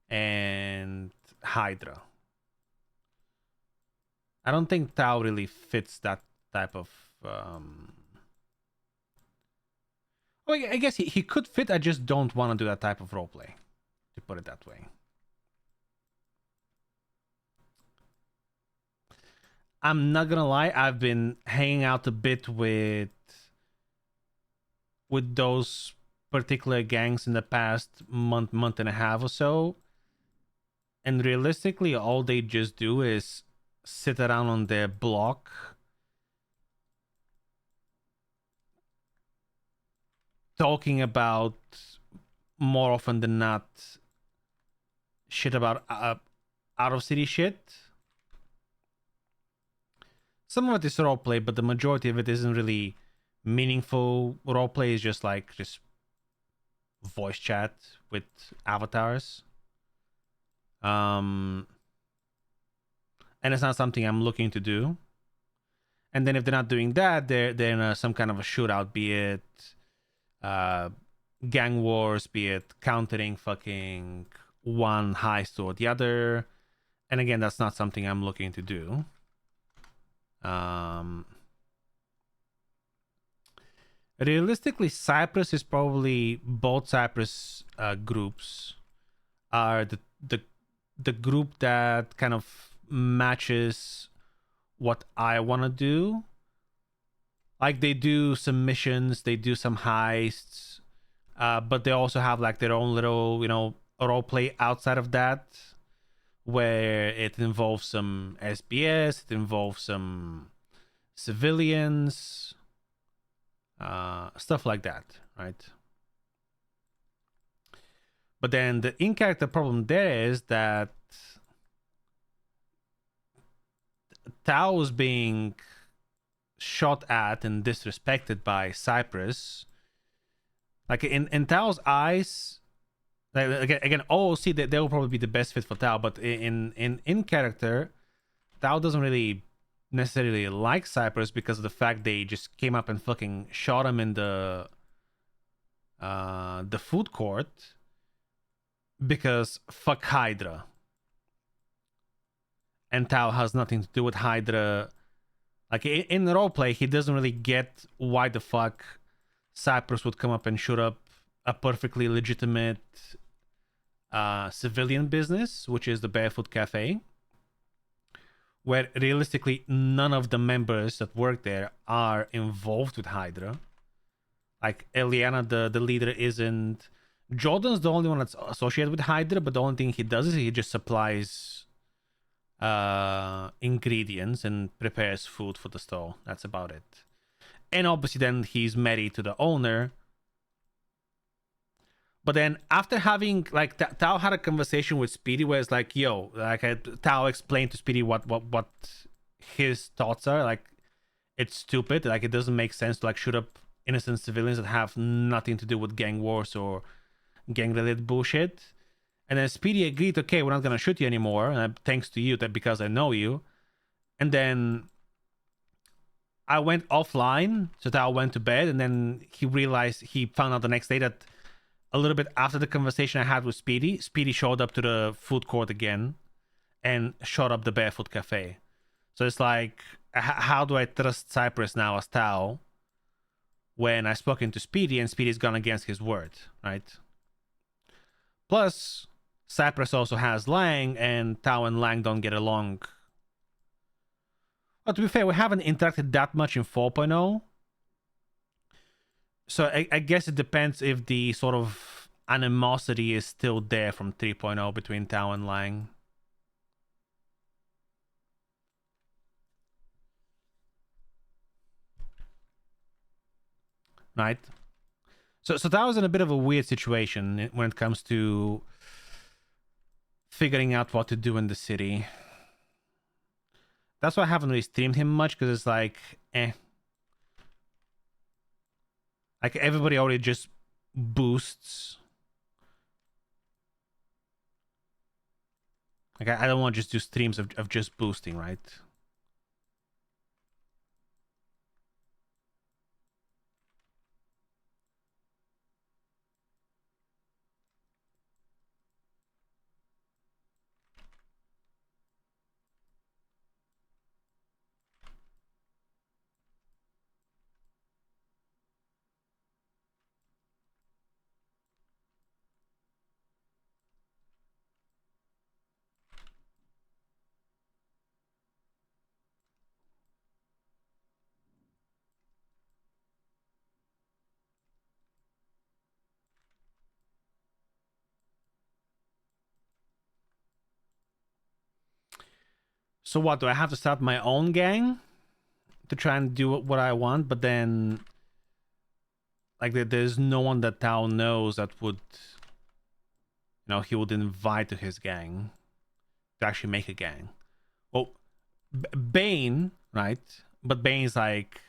and Hydra. I don't think Tao really fits that type of. Well, I guess he could fit. I just don't want to do that type of roleplay, to put it that way. I'm not gonna lie, I've been hanging out a bit with those particular gangs in the past month and a half or so, and realistically all they just do is sit around on their block talking about, more often than not, shit about out of city shit. Some of it is roleplay, but the majority of it isn't really meaningful roleplay. Is just voice chat with avatars. And it's not something I'm looking to do. And then if they're not doing that, they're in some kind of a shootout, be it gang wars, be it countering fucking one heist or the other. And again, that's not something I'm looking to do. Realistically, Cyprus is probably, both Cyprus groups are the group that kind of matches what I want to do. Like, they do some missions, they do some heists, but they also have like their own little, role play outside of that, where it involves some SBS, it involves some civilians, stuff like that, right? But then the in-character problem there is that Tao was being shot at and disrespected by Cyprus. Like, in Tao's eyes, like, again, OOC, they will probably be the best fit for Tao, but in character, Tao doesn't really necessarily like Cyprus because of the fact they just came up and fucking shot him in the food court, because fuck Hydra. And Tao has nothing to do with Hydra. Like, in the roleplay, he doesn't really get why the fuck Cyprus would come up and shoot up a perfectly legitimate civilian business, which is the Barefoot Cafe, where realistically none of the members that work there are involved with Hydra. Like, Eliana, the leader, isn't. Jordan's the only one that's associated with Hydra, but the only thing he does is he just supplies ingredients and prepares food for the store. That's about it. And obviously then he's married to the owner. But then after having, like, Tao had a conversation with Speedy where it's like, yo, like, Tao explained to Speedy what his thoughts are. Like, it's stupid. Like, it doesn't make sense to, like, shoot up innocent civilians that have nothing to do with gang wars or gang related bullshit. And then Speedy agreed, okay, we're not gonna shoot you anymore, thanks to you, that because I know you. And then I went offline, so Tao went to bed, and then he found out the next day that a little bit after the conversation I had with Speedy showed up to the food court again and shot up the Barefoot Cafe. So it's like, how do I trust Cyprus now as Tao when I've spoken to Speedy and Speedy's gone against his word, right? Plus, Cyprus also has Lang, and Tao and Lang don't get along. But to be fair, we haven't interacted that much in 4.0. So I guess it depends if the sort of animosity is still there from 3.0 between Tao and Lang. Right? So Tao is in a bit of a weird situation when it comes to figuring out what to do in the city. That's why I haven't really streamed him much, because it's like, Like, everybody already just boosts. Like, I don't want to just do streams of just boosting, right? So what, do I have to start my own gang to try and do what I want? But then, like, there's no one that Tao knows that would, he would invite to his gang to actually make a gang. Well, Bane, right? But Bane's like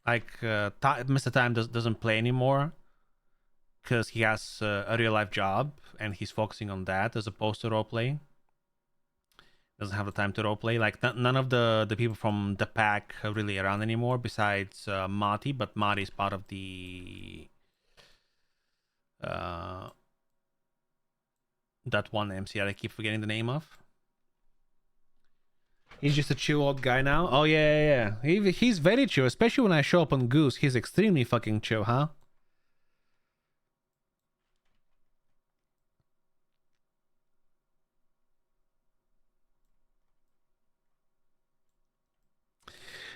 Mr. Time doesn't play anymore because he has a real life job and he's focusing on that as opposed to roleplay. Doesn't have the time to roleplay. Like none of the people from the pack are really around anymore besides Marty, but Marty is part of the that one MC that I keep forgetting the name of. He's just a chill old guy now. Oh yeah. He's very chill, especially when I show up on Goose. He's extremely fucking chill, huh?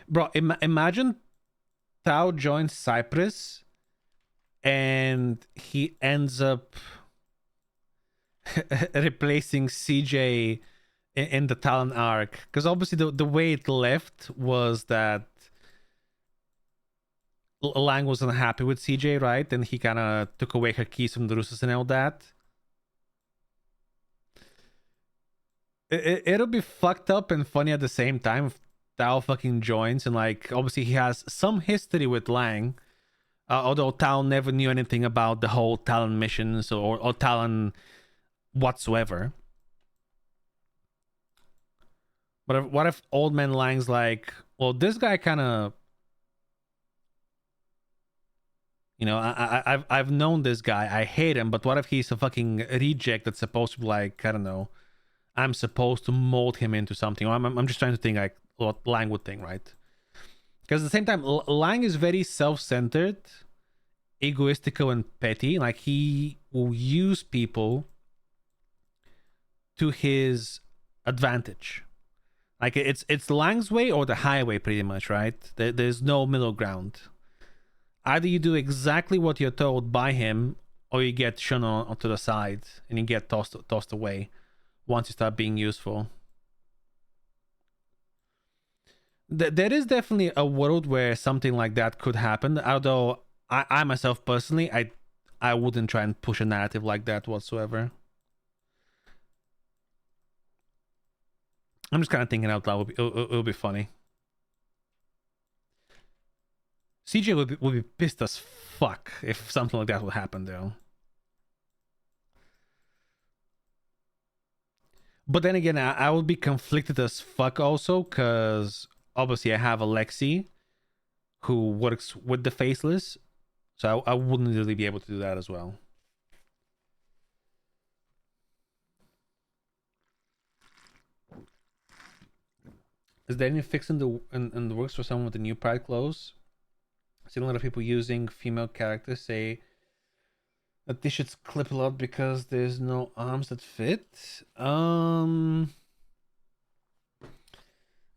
Bro, imagine Tao joins Cyprus and he ends up replacing CJ in the Talon arc. Because obviously the way it left was that Lang was unhappy with CJ, right? And he kind of took away her keys from the Russos and all that. It'll be fucked up and funny at the same time if Tao fucking joins. And like, obviously he has some history with Lang. Although Tao never knew anything about the whole Talon missions or Talon whatsoever. But what if Old Man Lang's like, well, this guy kind of, I've known this guy. I hate him. But what if he's a fucking reject that's supposed to be like, I don't know, I'm supposed to mold him into something. I'm just trying to think like what Lang would think, right? Because at the same time, Lang is very self-centered, egoistical, and petty. Like he will use people to his advantage. Like it's Lang's way or the highway, pretty much, right? There's no middle ground. Either you do exactly what you're told by him, or you get shown onto the side and you get tossed away once you start being useful. There is definitely a world where something like that could happen. Although I myself personally, I wouldn't try and push a narrative like that whatsoever. I'm just kind of thinking out loud. It'll be funny. CJ would be pissed as fuck if something like that would happen, though. But then again, I would be conflicted as fuck also, because obviously I have Alexi, who works with the Faceless, so I wouldn't really be able to do that as well. Is there any fix in the works for someone with the new Pride clothes? I've seen a lot of people using female characters say that they should clip a lot because there's no arms that fit. I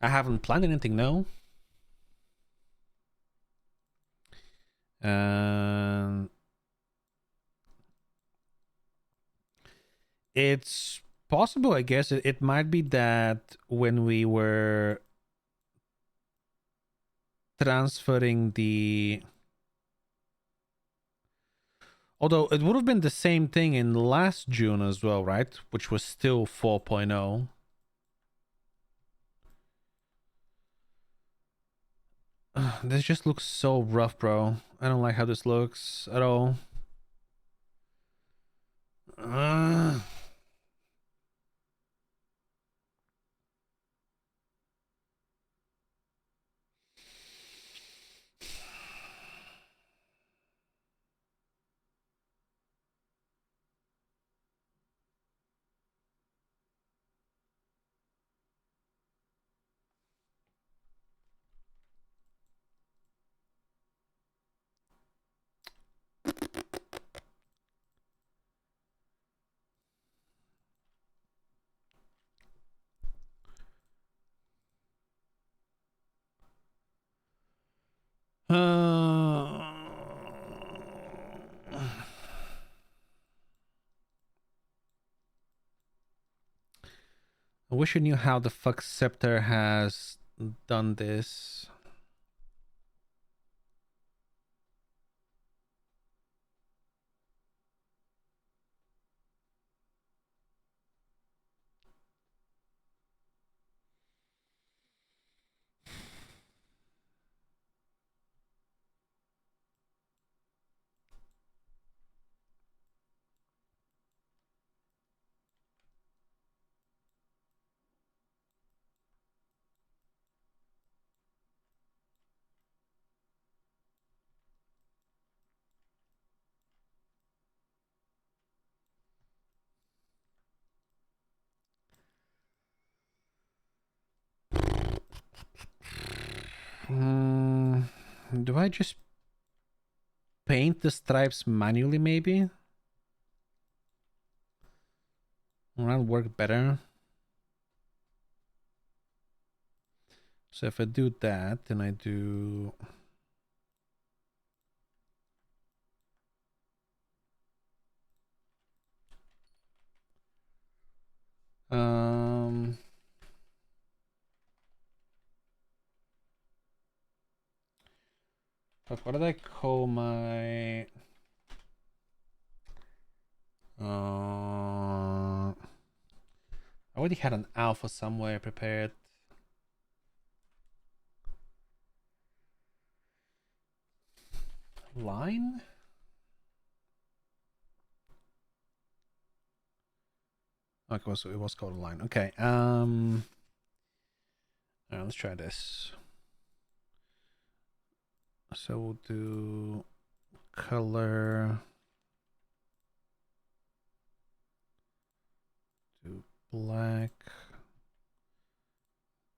haven't planned anything, no. It's possible, I guess. It might be that when we were transferring the... Although it would have been the same thing in last June as well, right? Which was still 4.0. This just looks so rough, bro. I don't like how this looks at all. I wish I knew how the fuck Scepter has done this. Do I just paint the stripes manually, maybe? Will that work better? So if I do that, then I do... what did I call my... I already had an alpha somewhere prepared. Line? Okay, so it was called a line. Okay. Let's try this. So we'll do color. Do black.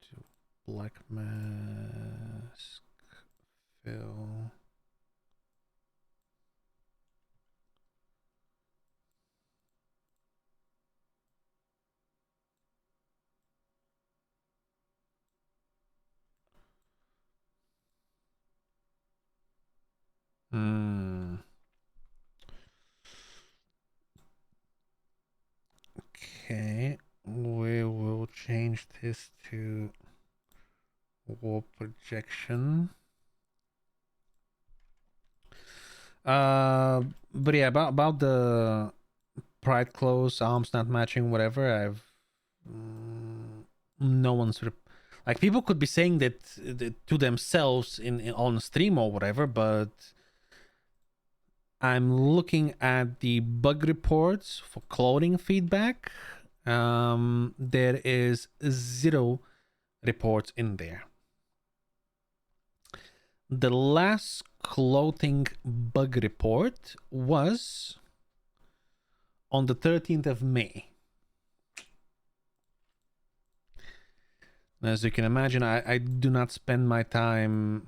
Do black mask. Fill. Okay, we will change this to wall projection. But yeah, about the pride clothes, arms not matching, whatever. I've no one's like people could be saying that to themselves in on stream or whatever, but I'm looking at the bug reports for clothing feedback. There is 0 reports in there. The last clothing bug report was on the 13th of May. As you can imagine, I do not spend my time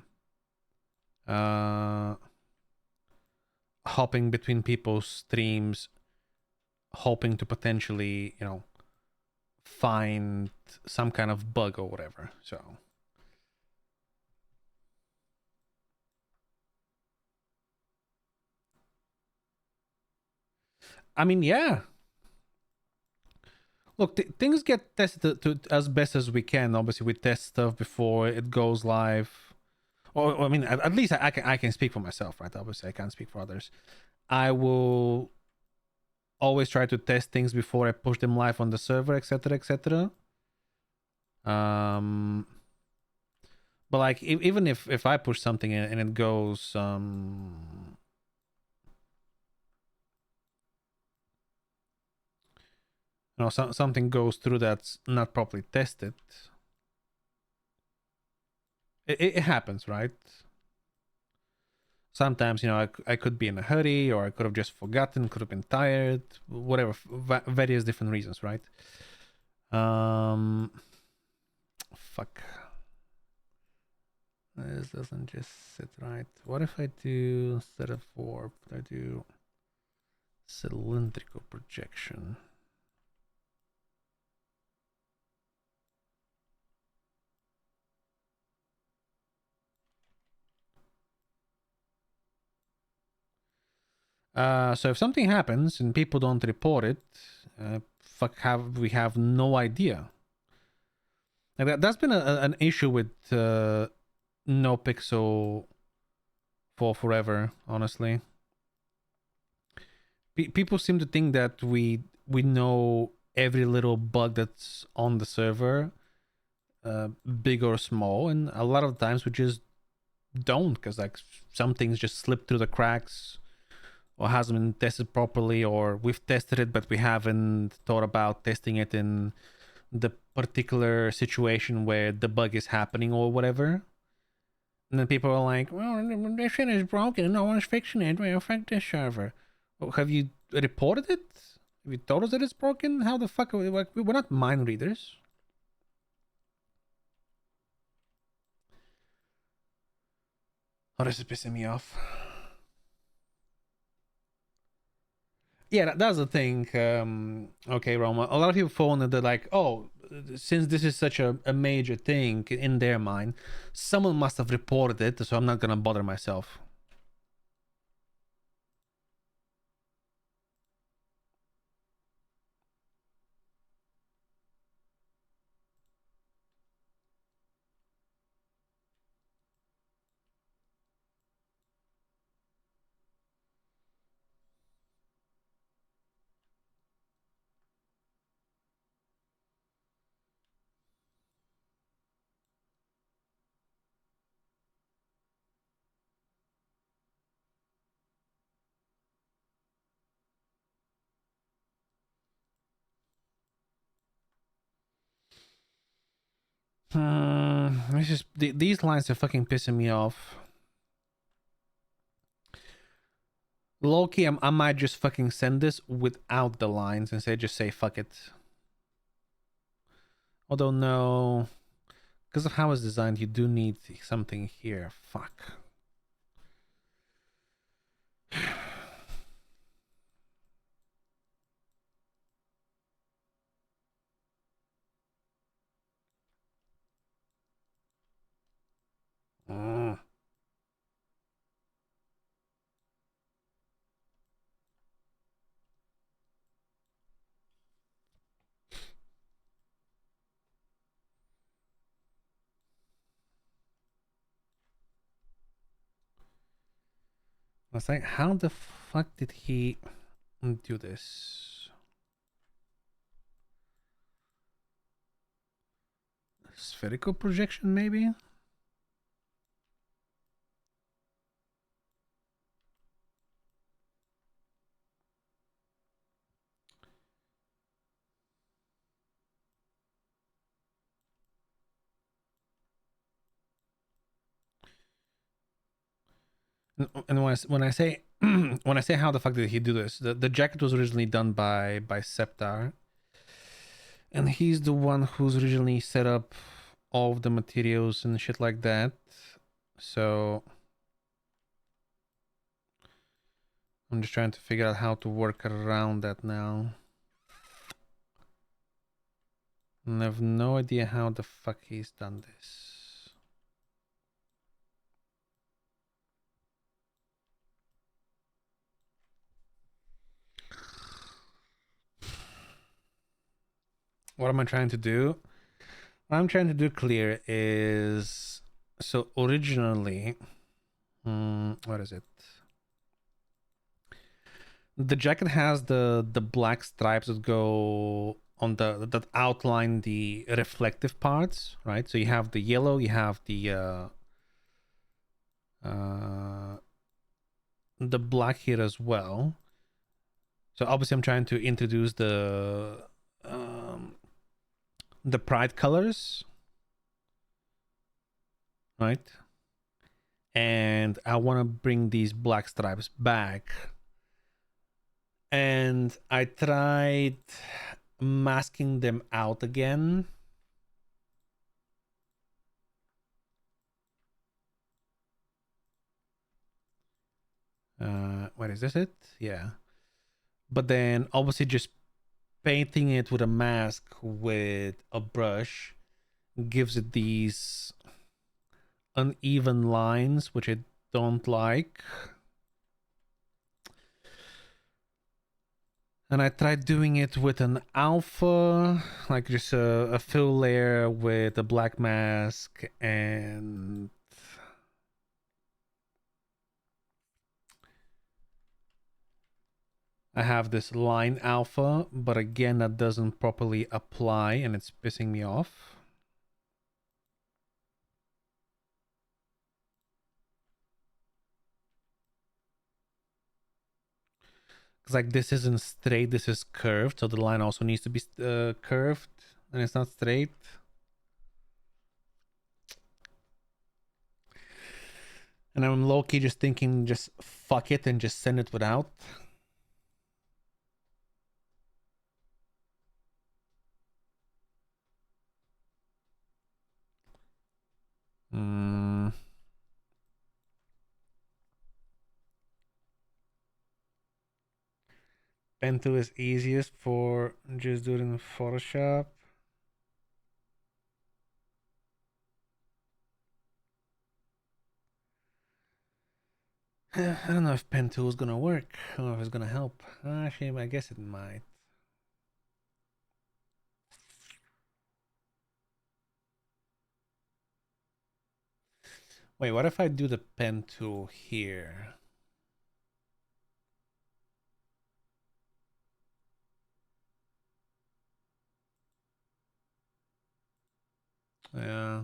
hopping between people's streams, hoping to potentially, find some kind of bug or whatever. So, I mean, yeah. Look, things get tested to as best as we can. Obviously, we test stuff before it goes live. Or I mean, at least I can speak for myself, right? Obviously, I can't speak for others. I will always try to test things before I push them live on the server, etc., etc. But like even if I push something and it goes something goes through that's not properly tested, it happens, right? Sometimes I could be in a hurry, or I could have just forgotten, could have been tired, whatever, various different reasons, right? Fuck, this doesn't just sit right. What if I do, instead of warp, I do cylindrical projection? So if something happens and people don't report it, we have no idea. Like that's been an issue with NoPixel for forever, honestly. People seem to think that we know every little bug that's on the server, big or small, and a lot of times we just don't, because like some things just slip through the cracks or hasn't been tested properly, or we've tested it but we haven't thought about testing it in the particular situation where the bug is happening or whatever. And then people are like, well, this shit is broken, no one's fixing it, we affect this server. Well, have you reported it? Have you told us that it's broken? How the fuck are we, like, we're not mind readers. Oh, this is pissing me off. Yeah, that's the thing. Okay, Roma. A lot of people fall into the like, oh, since this is such a major thing in their mind, someone must have reported it, so I'm not gonna bother myself. It's just these lines are fucking pissing me off. Low-key, I might just fucking send this without the lines and just say fuck it. Although no, because of how it's designed, you do need something here. Fuck. Mm. I was like, how the fuck did he do this? Spherical projection, maybe? And when I say when I say how the fuck did he do this, the jacket was originally done by Septar, and he's the one who's originally set up all of the materials and shit like that. So I'm just trying to figure out how to work around that now. And I have no idea how the fuck he's done this. What am I trying to do? What I'm trying to do clear is, so originally, what is it? The jacket has the black stripes that go on that outline the reflective parts, right? So you have the yellow, you have the black here as well. So obviously I'm trying to introduce the pride colors, right? And I want to bring these black stripes back. And I tried masking them out again. What is this? It? Yeah. But then obviously just painting it with a mask with a brush gives it these uneven lines, which I don't like. And I tried doing it with an alpha, like just a fill layer with a black mask, and I have this line alpha, but again, that doesn't properly apply and it's pissing me off. Because like this isn't straight, this is curved, so the line also needs to be curved, and it's not straight. And I'm low-key just thinking, just fuck it and just send it without. Pen tool is easiest for just doing in Photoshop. I don't know if pen tool is gonna work. I don't know if it's gonna help. Actually, I guess it might. Wait, what if I do the pen tool here? Yeah.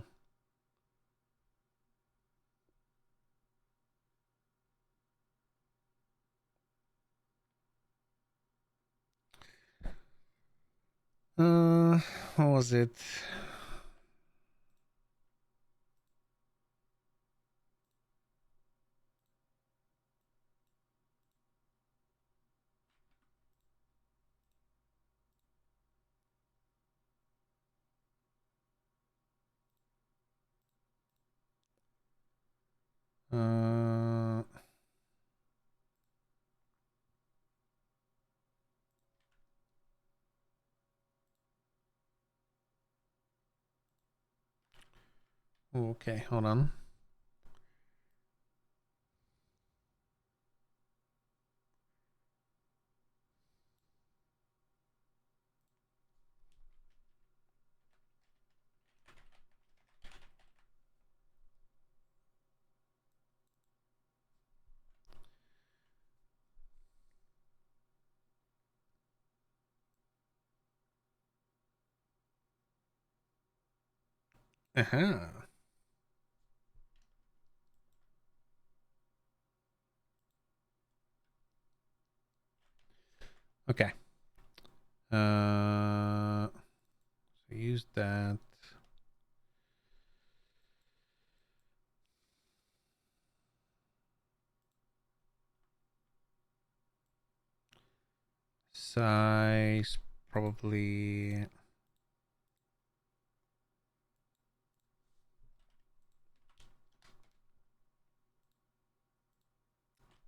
What was it? Uh, okay, hold on. Uh-huh. Okay. So use that. Size probably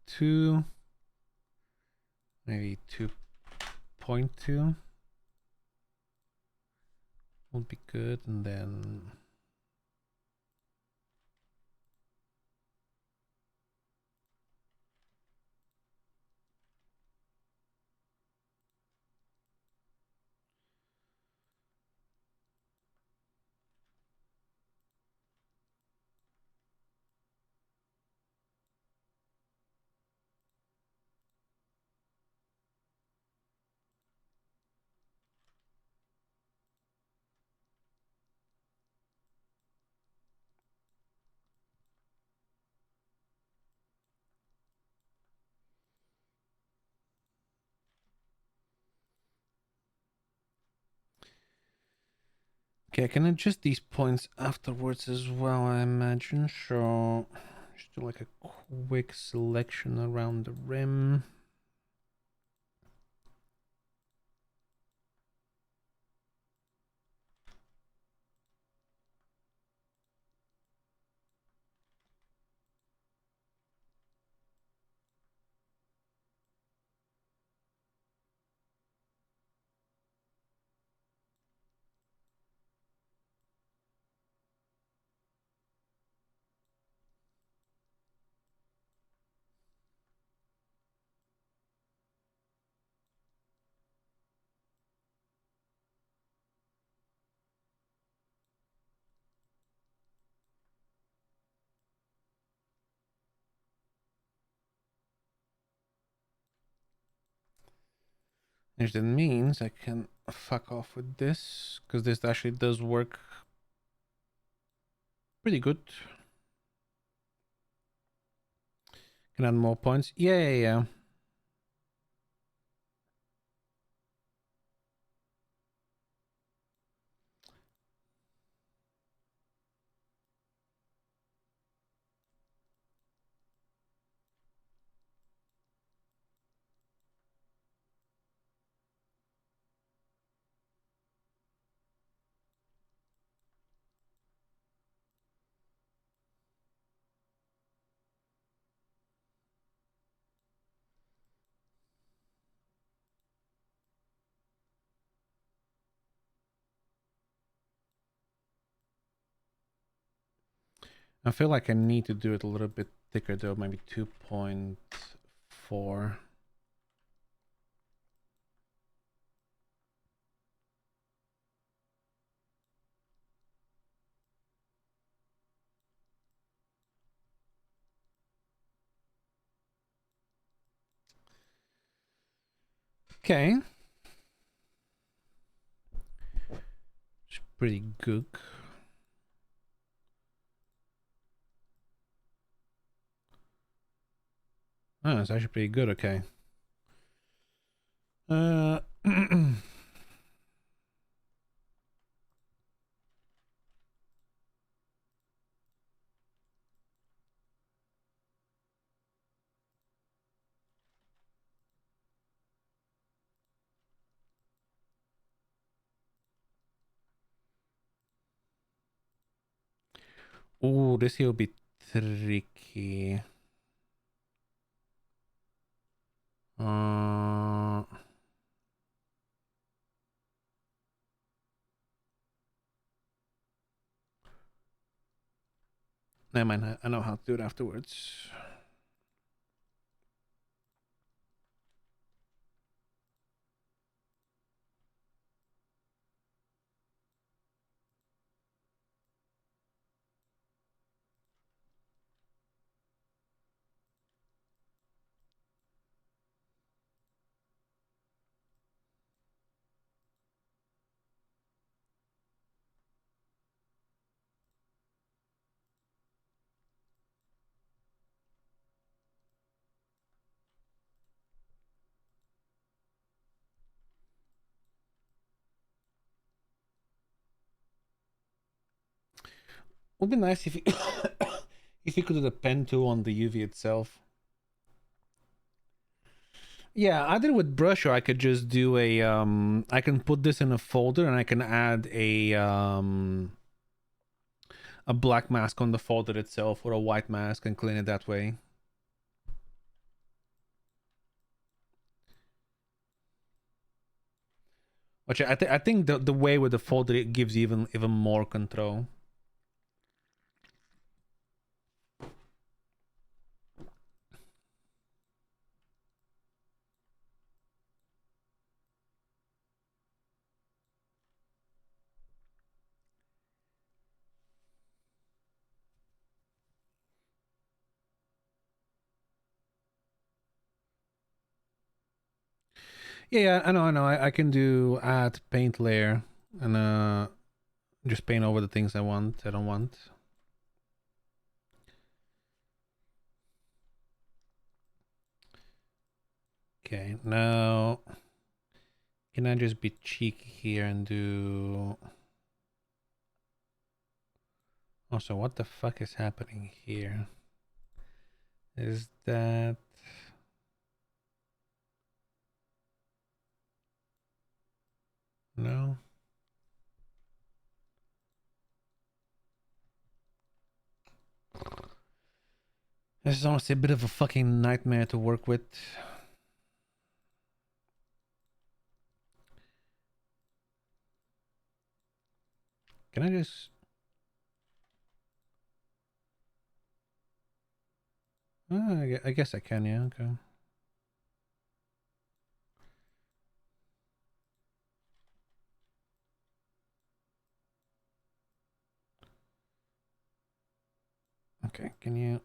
2, maybe 2.2 would be good, and then okay, I can adjust these points afterwards as well, I imagine. So just do like a quick selection around the rim. Which then means I can fuck off with this, because this actually does work pretty good. Can add more points. Yeah. I feel like I need to do it a little bit thicker though, maybe 2.4. Okay. It's pretty good. Oh, it's actually pretty good, okay. Oh, this here will be tricky. Never mind, I know how to do it afterwards. Would be nice if you if you could do the pen tool on the UV itself. Yeah, either with brush or I could just do I can put this in a folder and I can add a black mask on the folder itself or a white mask and clean it that way. Which I think the way with the folder it gives even more control. Yeah, I know. I can do add paint layer and just paint over the things I don't want. Okay, now can I just be cheeky here and do? Also, what the fuck is happening here? Is that? No. This is honestly a bit of a fucking nightmare to work with. Can I just? I guess I can. Yeah. Okay. Okay. Can you?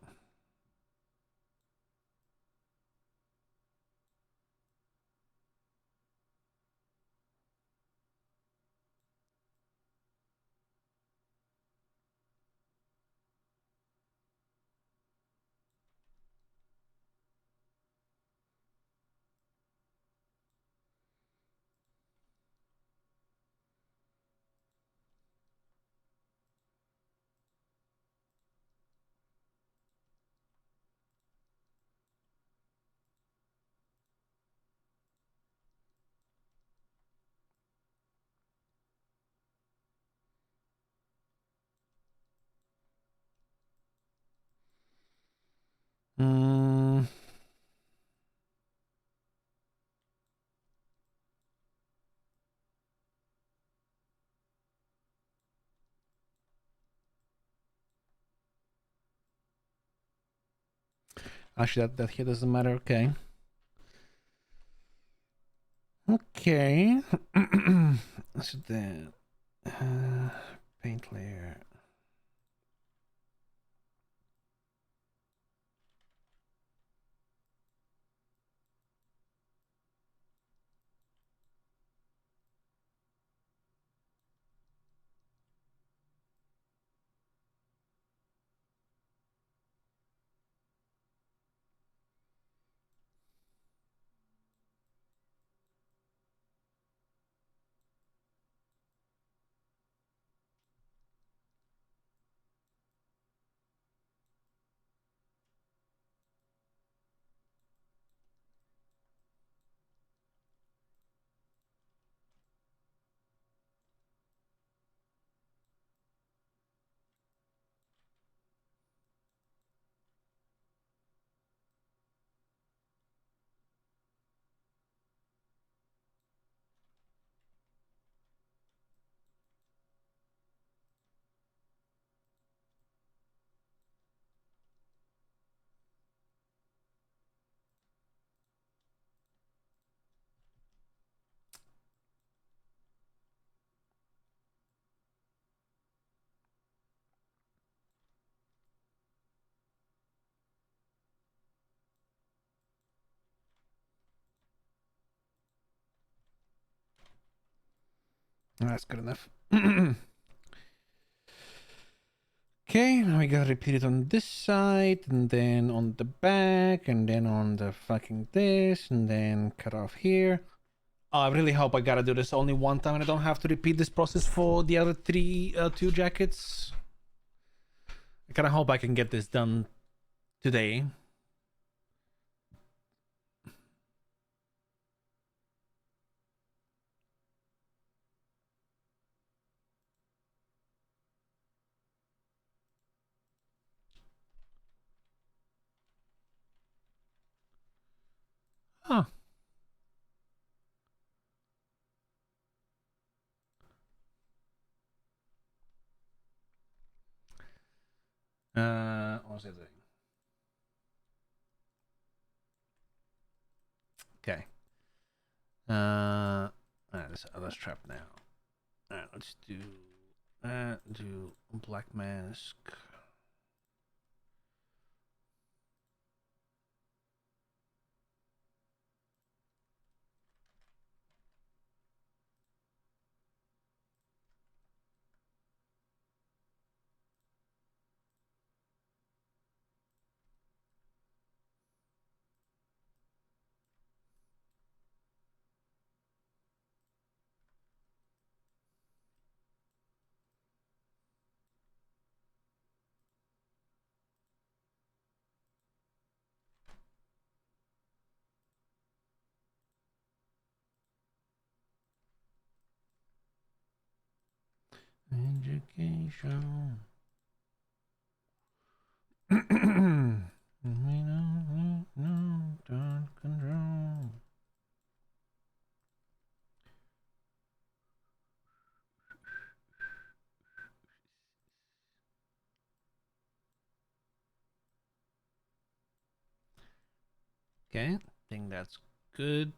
Mm, actually, that here doesn't matter. Okay. Okay. So then, paint layer. That's good enough. Okay, now we gotta repeat it on this side, and then on the back, and then on the fucking this, and then cut off here. Oh, I really hope I gotta do this only one time and I don't have to repeat this process for the other two jackets. I kinda hope I can get this done today. Huh. What was I doing? Okay. Let's trap now. Alright, let's do black mask. Education. Don't control. Okay, I think that's good.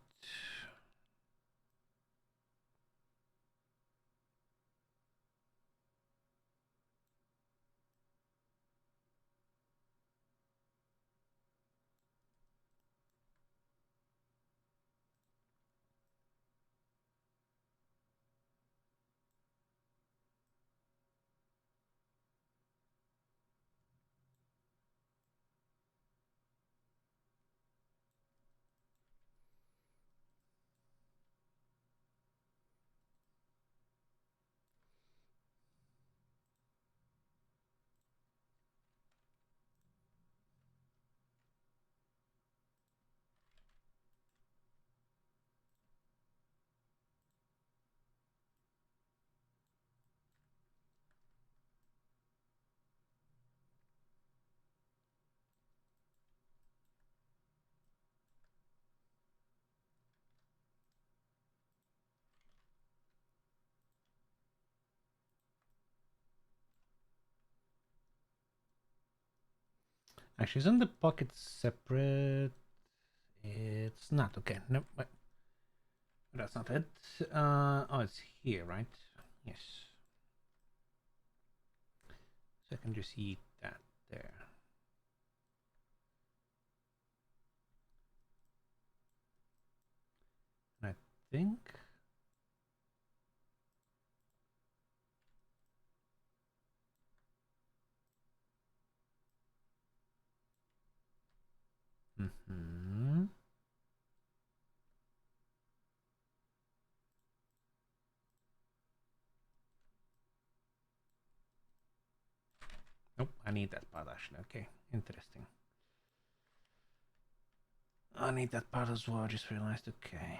Actually, isn't the pocket separate? It's not. Okay, no, wait. That's not it. Oh, it's here, right? Yes. So I can just eat that there. I think. Mm-hmm. Nope, I need that part actually. Okay, interesting. I need that part as well. I just realized. Okay.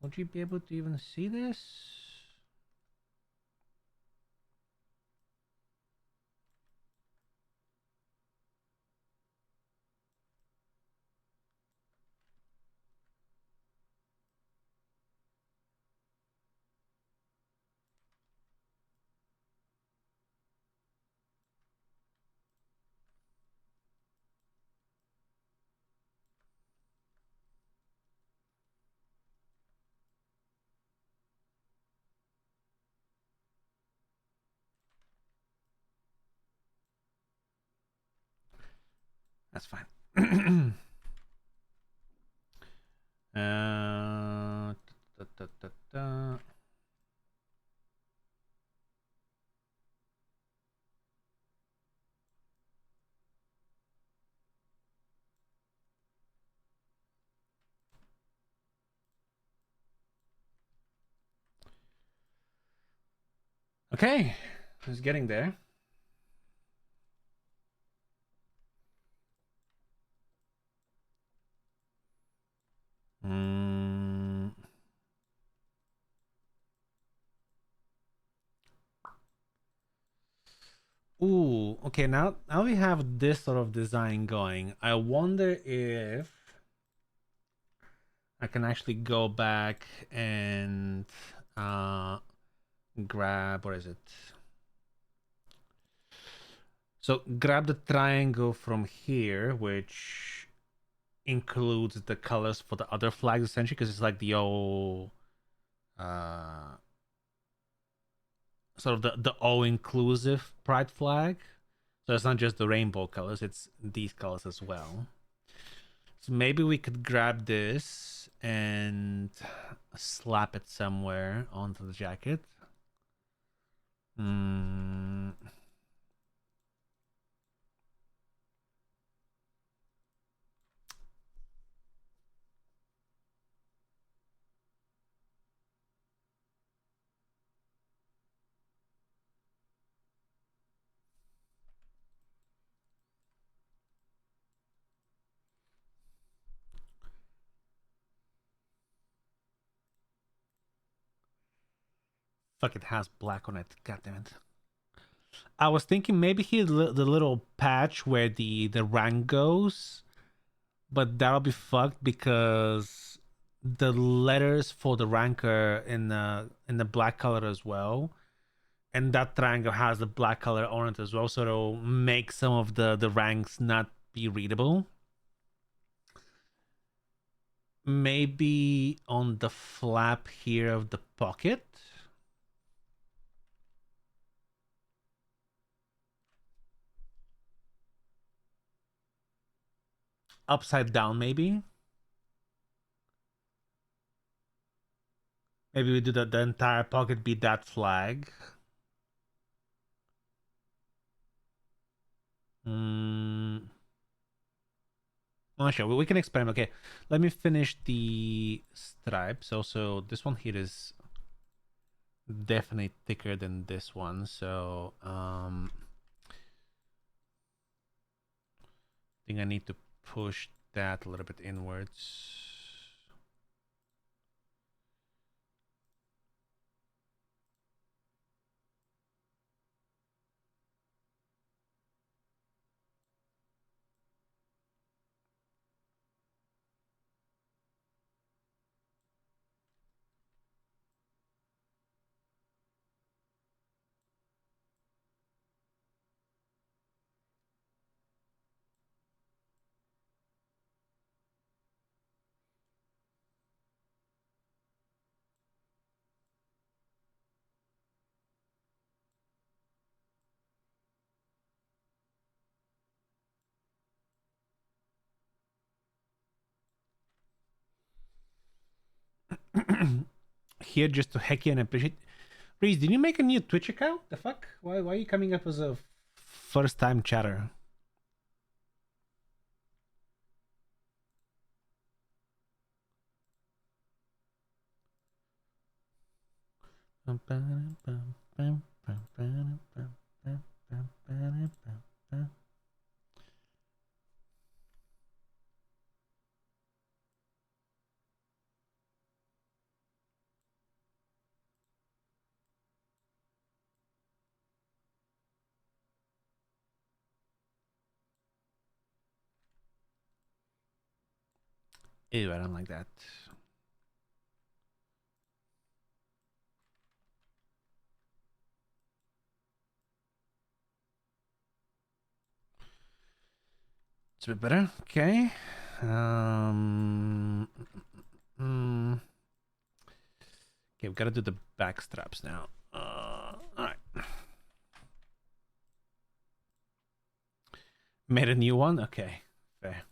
Would you be able to even see this? That's fine. uh, da, da, da, da. Okay, it's getting there. Mm. Ooh, okay. Now we have this sort of design going. I wonder if I can actually go back and grab, what is it? So grab the triangle from here, which includes the colors for the other flags essentially, because it's like the old uh sort of the all inclusive pride flag. So it's not just the rainbow colors, it's these colors as well. So maybe we could grab this and slap it somewhere onto the jacket. Mm. Fuck, it has black on it. God damn it. I was thinking maybe here the little patch where the rank goes, but that'll be fucked because the letters for the ranker in the black color as well, and that triangle has the black color on it as well, so it'll make some of the ranks not be readable. Maybe on the flap here of the pocket. Upside down, maybe. Maybe we do the entire pocket be that flag. Mm. Oh, sure, we can experiment. Okay, let me finish the stripes. Also, this one here is definitely thicker than this one, so I think I need to push that a little bit inwards. here just to heck you and appreciate. Reese, did you make a new Twitch account? The fuck? Why are you coming up as a first time chatter? Ew, I don't like that. It's a bit better. Okay. Okay, we've got to do the back straps now. All right. Made a new one? Okay. Fair.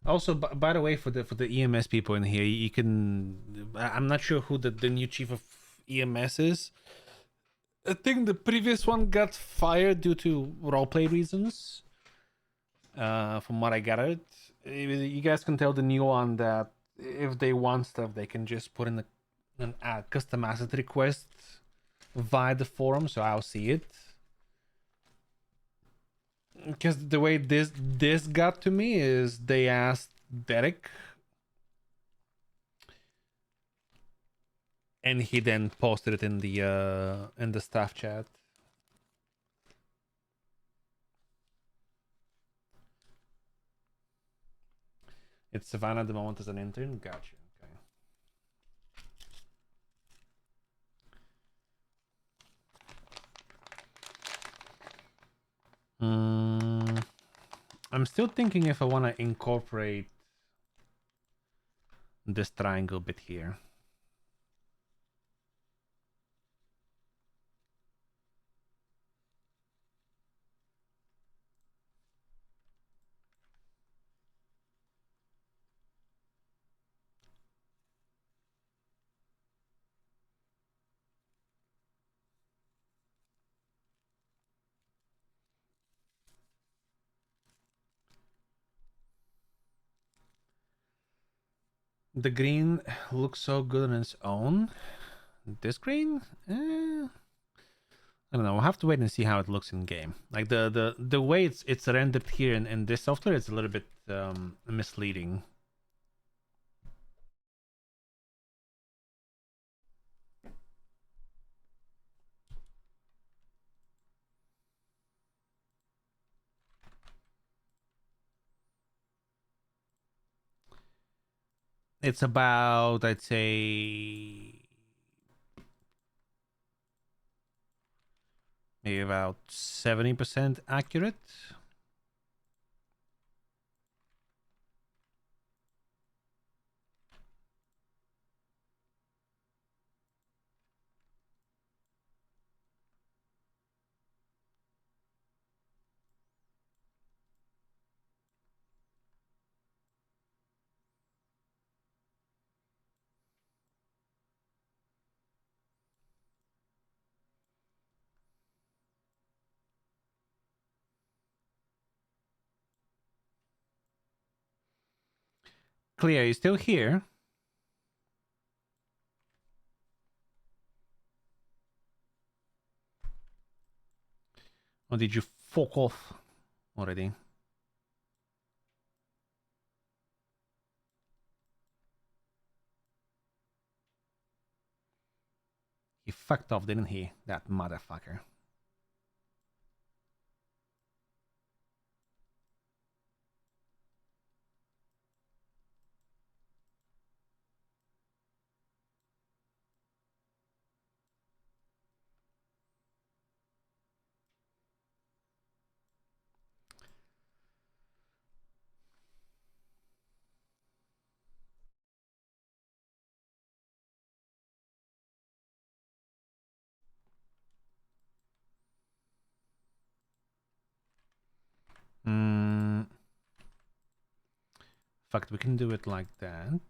Also, by the way, for the EMS people in here, you can. I'm not sure who the new chief of EMS is. I think the previous one got fired due to roleplay reasons. From what I gathered, you guys can tell the new one that if they want stuff, they can just put in a custom asset request via the forum, so I'll see it. Because the way this got to me is they asked Derek, and he then posted it in the staff chat. It's Savannah at the moment as an intern. Gotcha. Okay. I'm still thinking if I want to incorporate this triangle bit here. The green looks so good on its own. This green? I don't know. We'll have to wait and see how it looks in game. Like the way it's rendered here in this software, it's a little bit misleading. It's about, I'd say, maybe about 70% accurate. Clea, are you still here? Or did you fuck off already? He fucked off, didn't he? That motherfucker. In fact, we can do it like that.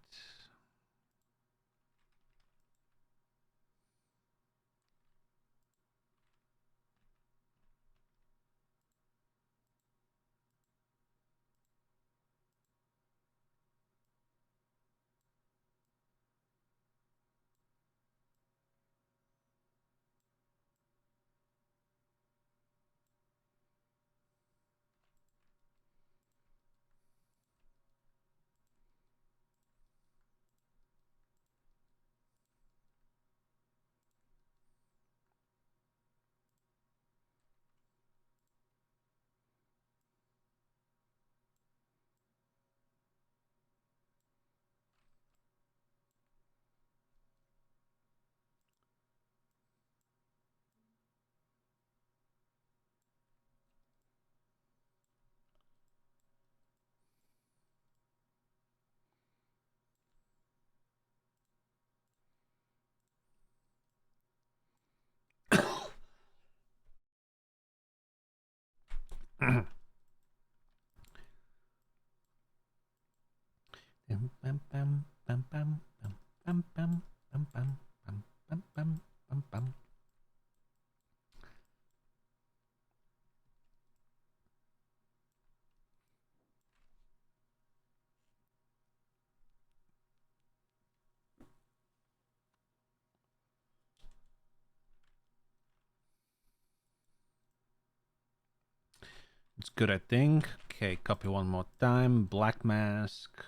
It's good, I think. Okay, copy one more time. Black mask.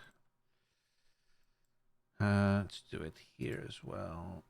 Let's do it here as well.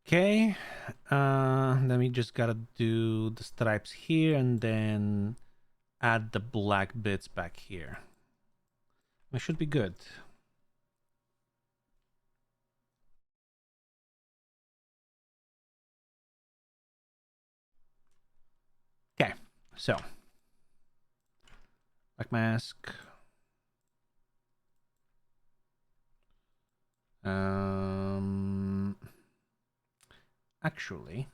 Okay, then we just gotta do the stripes here and then add the black bits back here. We should be good. Okay, so black mask. Actually,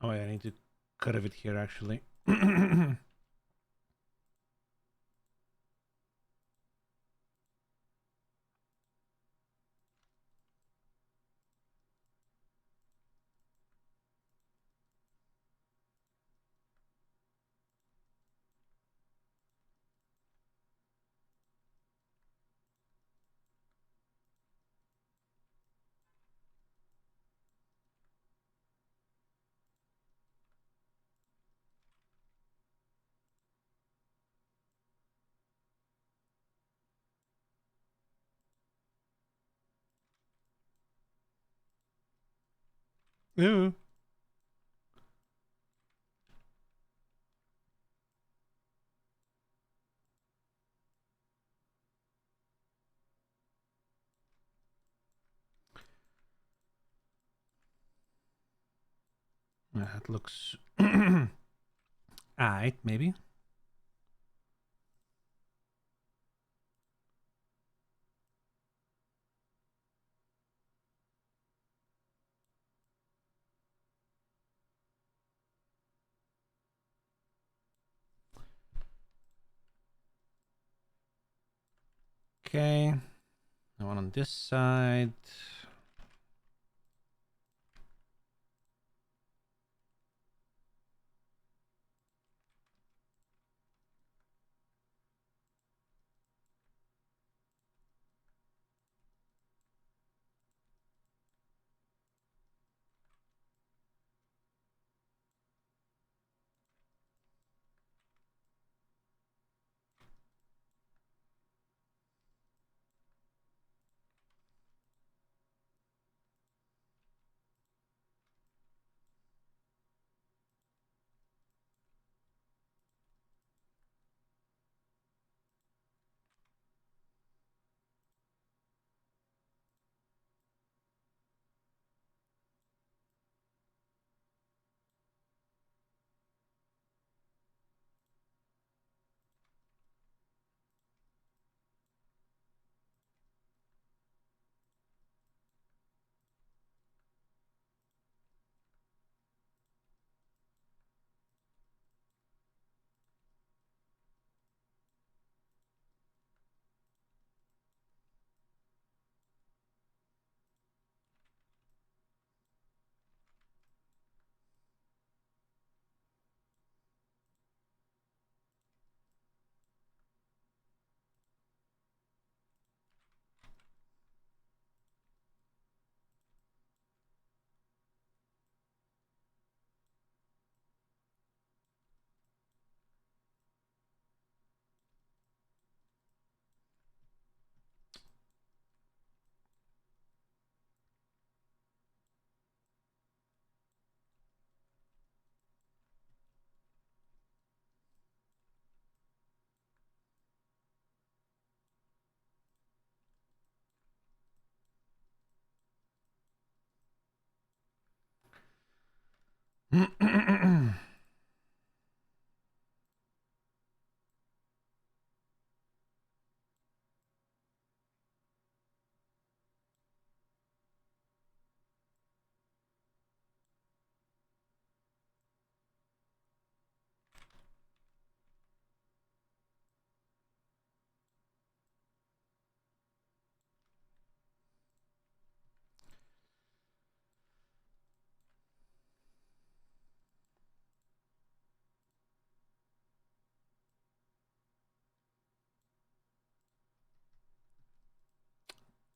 Oh, yeah, I need to curve it here actually. Ooh. That looks alright, maybe. Okay. The one on this side.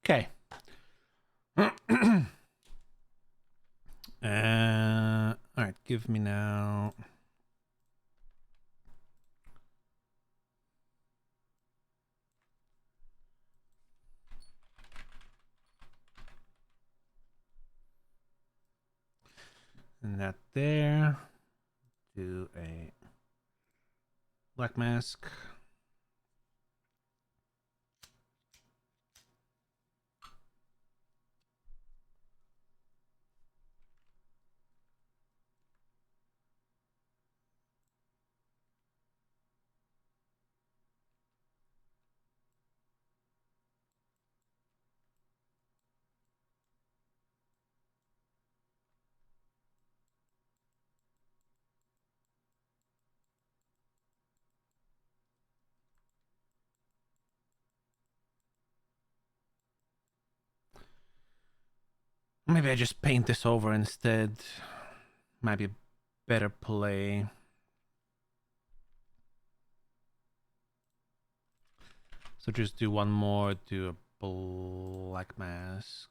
Okay. All right, give me now. And that there. Do a black mask. Maybe I just paint this over instead. Might be a better play. So just do one more, do a black mask.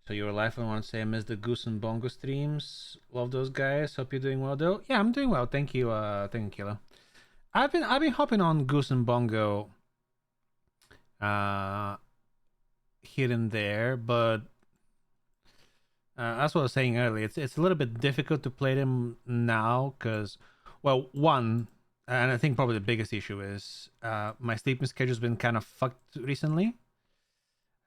So you're live. I want to say I missed the Goose and Bongo streams. Love those guys. Hope you're doing well though. Yeah, I'm doing well. Thank you, thank you, Kilo. I've been hopping on Goose and Bongo uh here and there, but that's what I was saying earlier. It's a little bit difficult to play them now because, well, one, and I think probably the biggest issue is my sleeping schedule's been kind of fucked recently.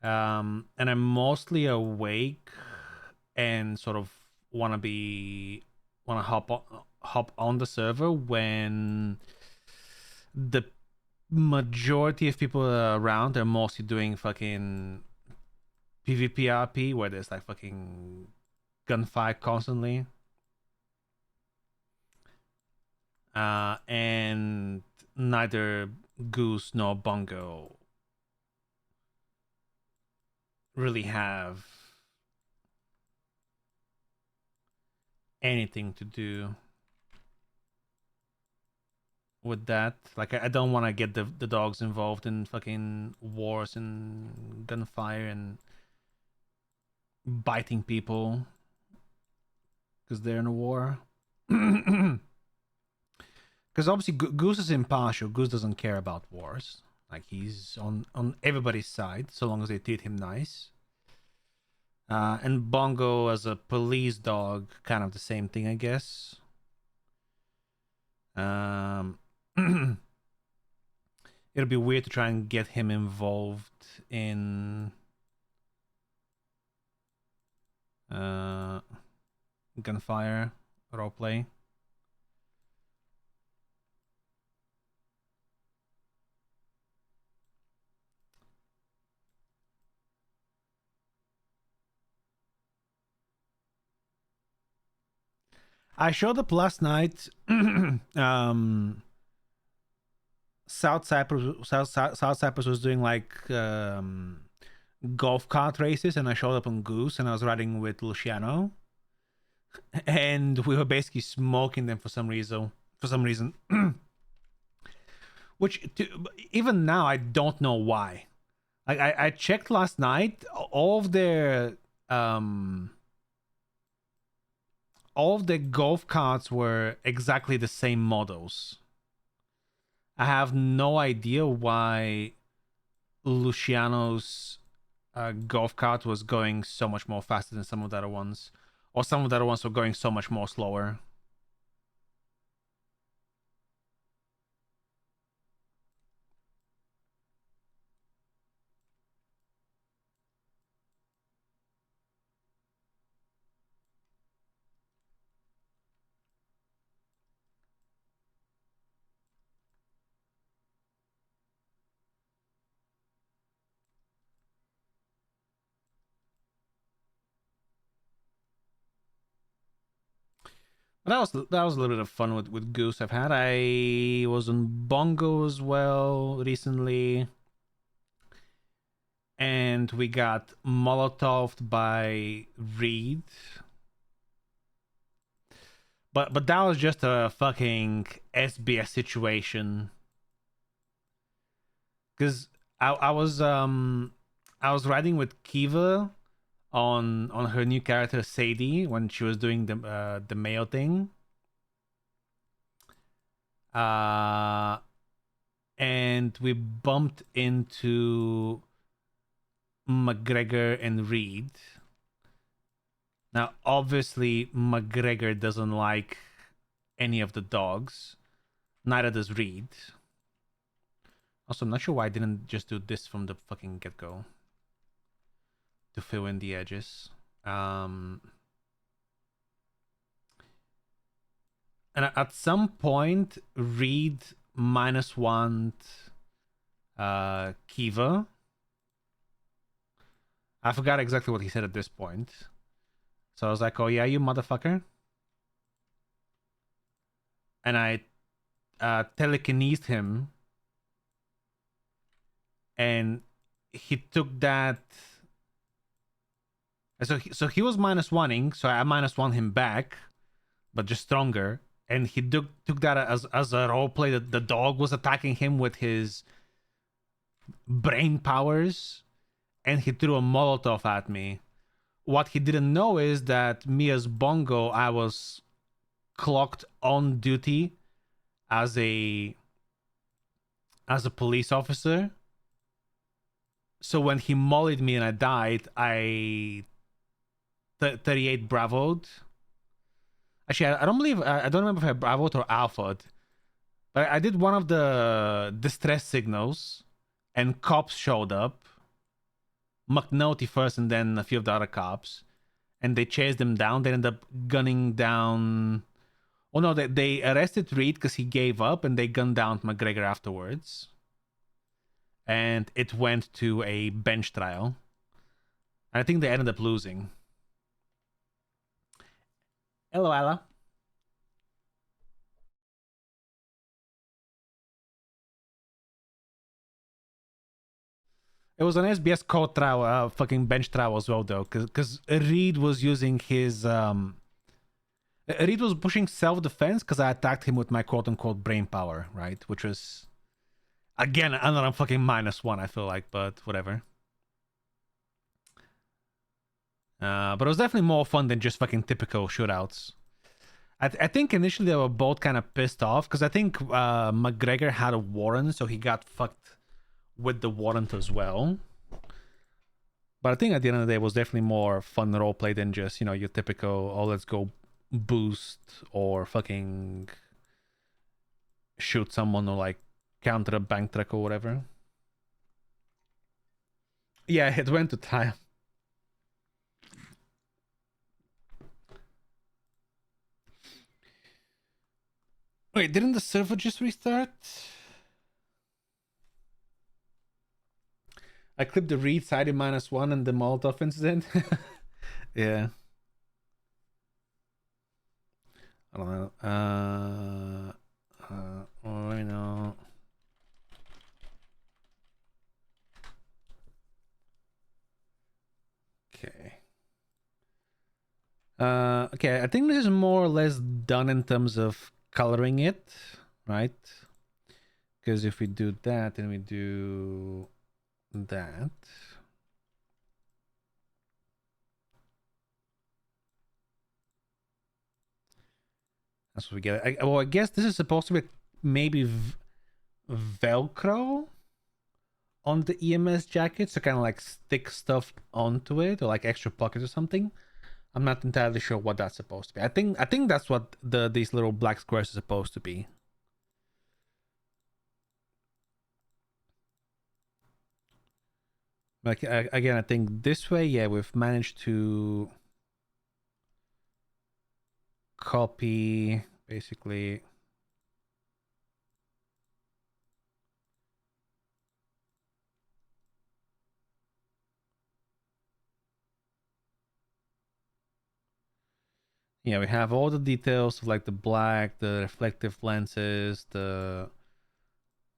And I'm mostly awake and sort of wanna hop on the server when the majority of people are around. They're mostly doing fucking PvP where there's like fucking gunfight constantly. And neither Goose nor Bongo really have anything to do with that. Like, I don't want to get the dogs involved in fucking wars and gunfire and biting people because they're in a war. Because obviously Goose is impartial. Goose doesn't care about wars. Like, he's on everybody's side so long as they treat him nice. And Bongo as a police dog, kind of the same thing, I guess. It'll be weird to try and get him involved in gunfire roleplay. I showed up last night. South Cyprus was doing like golf cart races, and I showed up on Goose, and I was riding with Luciano, and we were basically smoking them for some reason. Which even now I don't know why. Like, I checked last night, all of the golf carts were exactly the same models. I have no idea why Luciano's golf cart was going so much more faster than some of the other ones, or some of the other ones were going so much more slower. But that was a little bit of fun with Goose I've had. I was on Bongo as well recently, and we got molotoved by Reed. But that was just a fucking SBS situation. Because I was riding with Kiva on her new character Sadie when she was doing the male thing. And we bumped into McGregor and Reed. Now, obviously, McGregor doesn't like any of the dogs. Neither does Reed. Also, I'm not sure why I didn't just do this from the fucking get-go to fill in the edges. And at some point, Reed -1 Kiva. I forgot exactly what he said at this point. So I was like, oh yeah, you motherfucker. And telekinesed him, and he took that. So he was minus oneing, so I minus one him back, but just stronger. And he took that as a role play that the dog was attacking him with his brain powers, and he threw a Molotov at me. What he didn't know is that me as Bongo, I was clocked on duty as a police officer. So when he mollied me and I died, I 38 bravoed. Actually, I don't believe I don't remember if I bravoed or alphaed, but I did one of the distress signals, and cops showed up. McNulty first, and then a few of the other cops, and they chased him down. They ended up gunning down. Oh no, they arrested Reed because he gave up, and they gunned down McGregor afterwards. And it went to a bench trial. I think they ended up losing. Hello, Ella. It was an SBS court trial, fucking bench trial as well, though, because Reed was using his Reed was pushing self-defense because I attacked him with my quote-unquote brain power, right? Which was again another fucking minus one, I feel like, but whatever. But it was definitely more fun than just fucking typical shootouts. I think initially they were both kind of pissed off because I think McGregor had a warrant, so he got fucked with the warrant as well. But I think at the end of the day, it was definitely more fun roleplay than just, your typical, oh, let's go boost or fucking shoot someone or like counter a bank truck or whatever. Yeah, it went to time. Wait, didn't the server just restart? I clipped the read side in -1 and the Molotov incident. Yeah. I don't know. Let me know. Okay. Okay, I think this is more or less done in terms of coloring it, right? Because if we do that and we do that. That's what we get. I guess this is supposed to be maybe Velcro on the EMS jacket, so kind of like stick stuff onto it, or like extra pockets or something. I'm not entirely sure what that's supposed to be. I think that's what these little black squares are supposed to be. Like again, I think this way, yeah, we've managed to copy basically. Yeah, we have all the details of like the black, the reflective lenses, the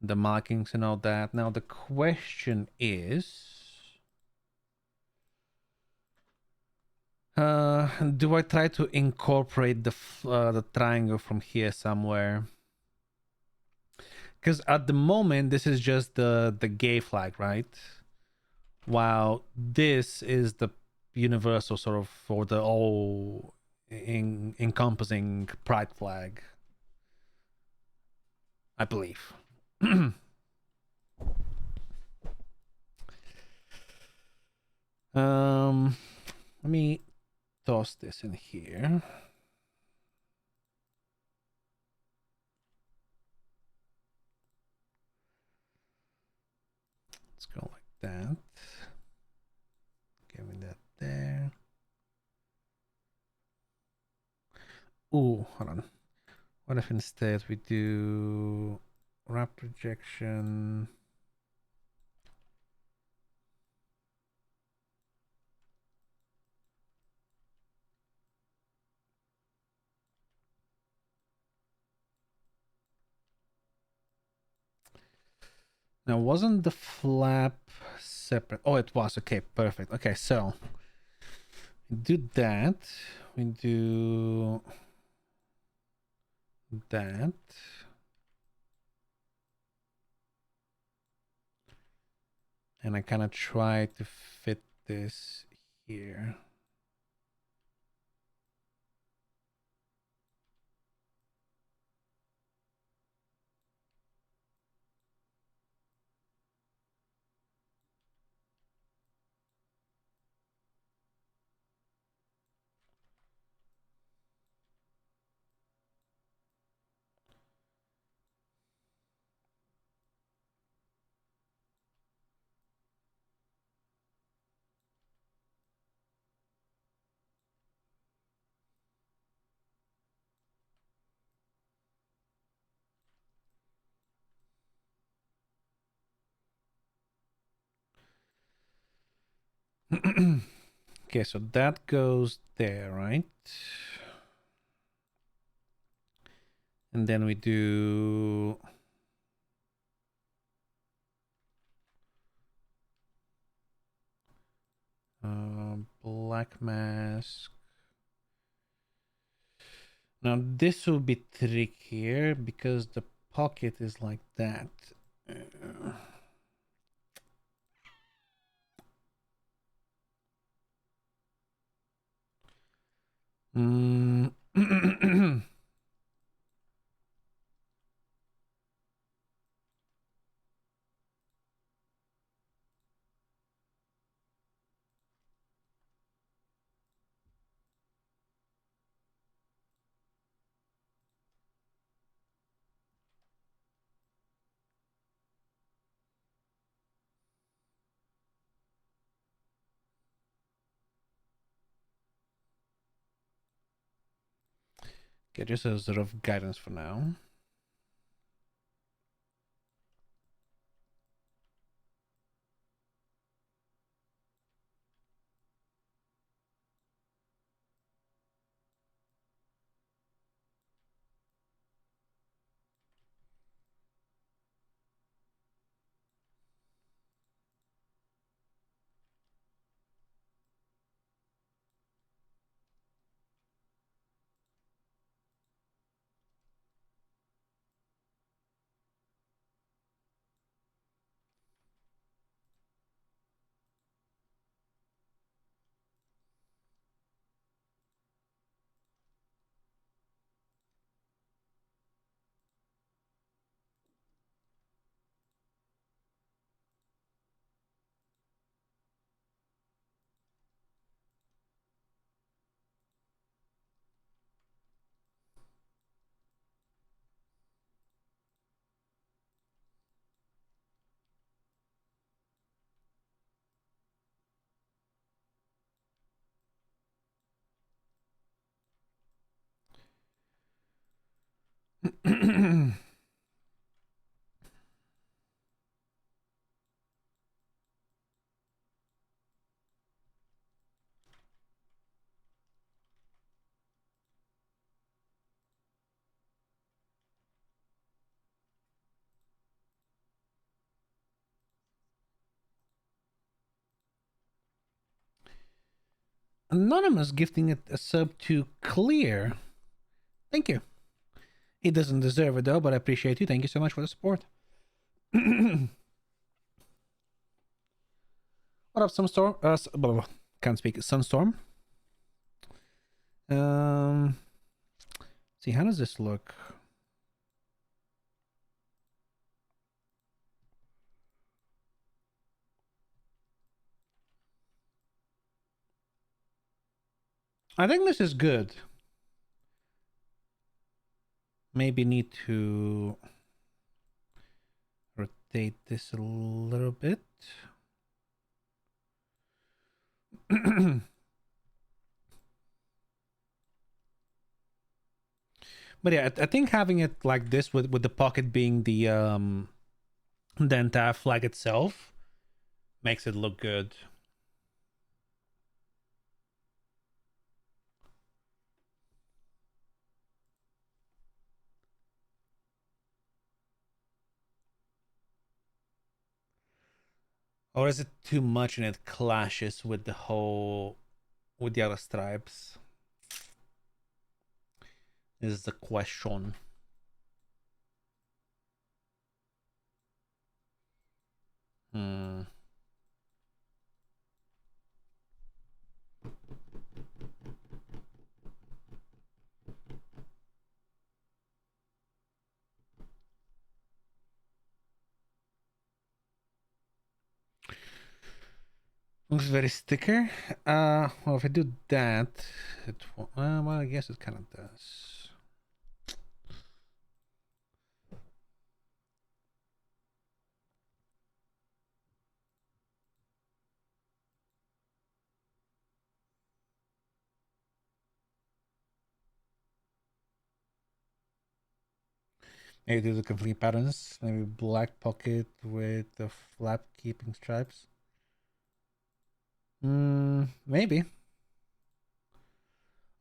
markings and all that. Now the question is, do I try to incorporate the triangle from here somewhere? Because at the moment this is just the gay flag, right? While this is the universal sort of, for the all encompassing pride flag, I believe. Let me toss this in here. Let's go like that. Give me that there. Ooh, hold on. What if instead we do wrap projection? Now, wasn't the flap separate? Oh, it was. Okay, perfect. Okay, so we do that. We do that. And I kind of try to fit this here. Okay, so that goes there, right? And then we do black mask. Now this will be trickier because the pocket is like that. Mm. Okay, just a sort of guidance for now. Anonymous gifting it a sub to Clear. Thank you. He doesn't deserve it though, but I appreciate you. Thank you so much for the support. What up, Sunstorm? Blah, blah, can't speak. Sunstorm. See, how does this look? I think this is good. Maybe need to rotate this a little bit. But yeah, I think having it like this with the pocket being the entire flag itself makes it look good. Or is it too much and it clashes with the whole with the other stripes? Is the question. Hmm. Looks very sticker. Well, if I do that, it well, I guess it kind of does. Maybe do the complete patterns. Maybe black pocket with the flap keeping stripes. Maybe.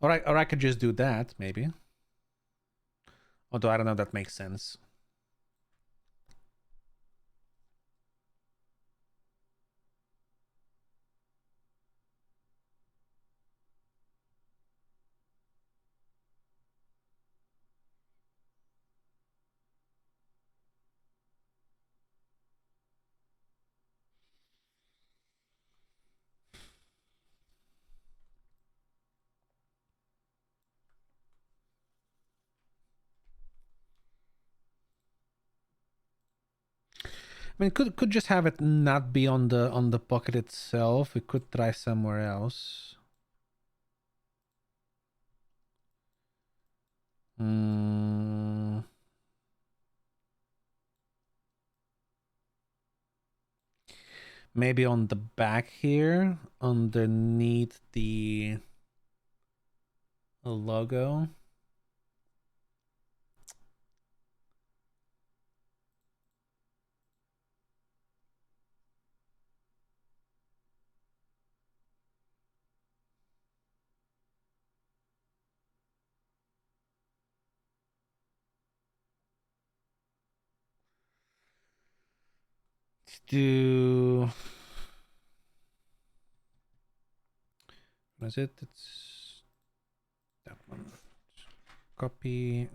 Or I could just do that, maybe. Although I don't know if that makes sense. I mean, could just have it not be on the pocket itself. We could try somewhere else. Maybe on the back here, underneath the logo. Let's do. What is it? It's that one. Copy.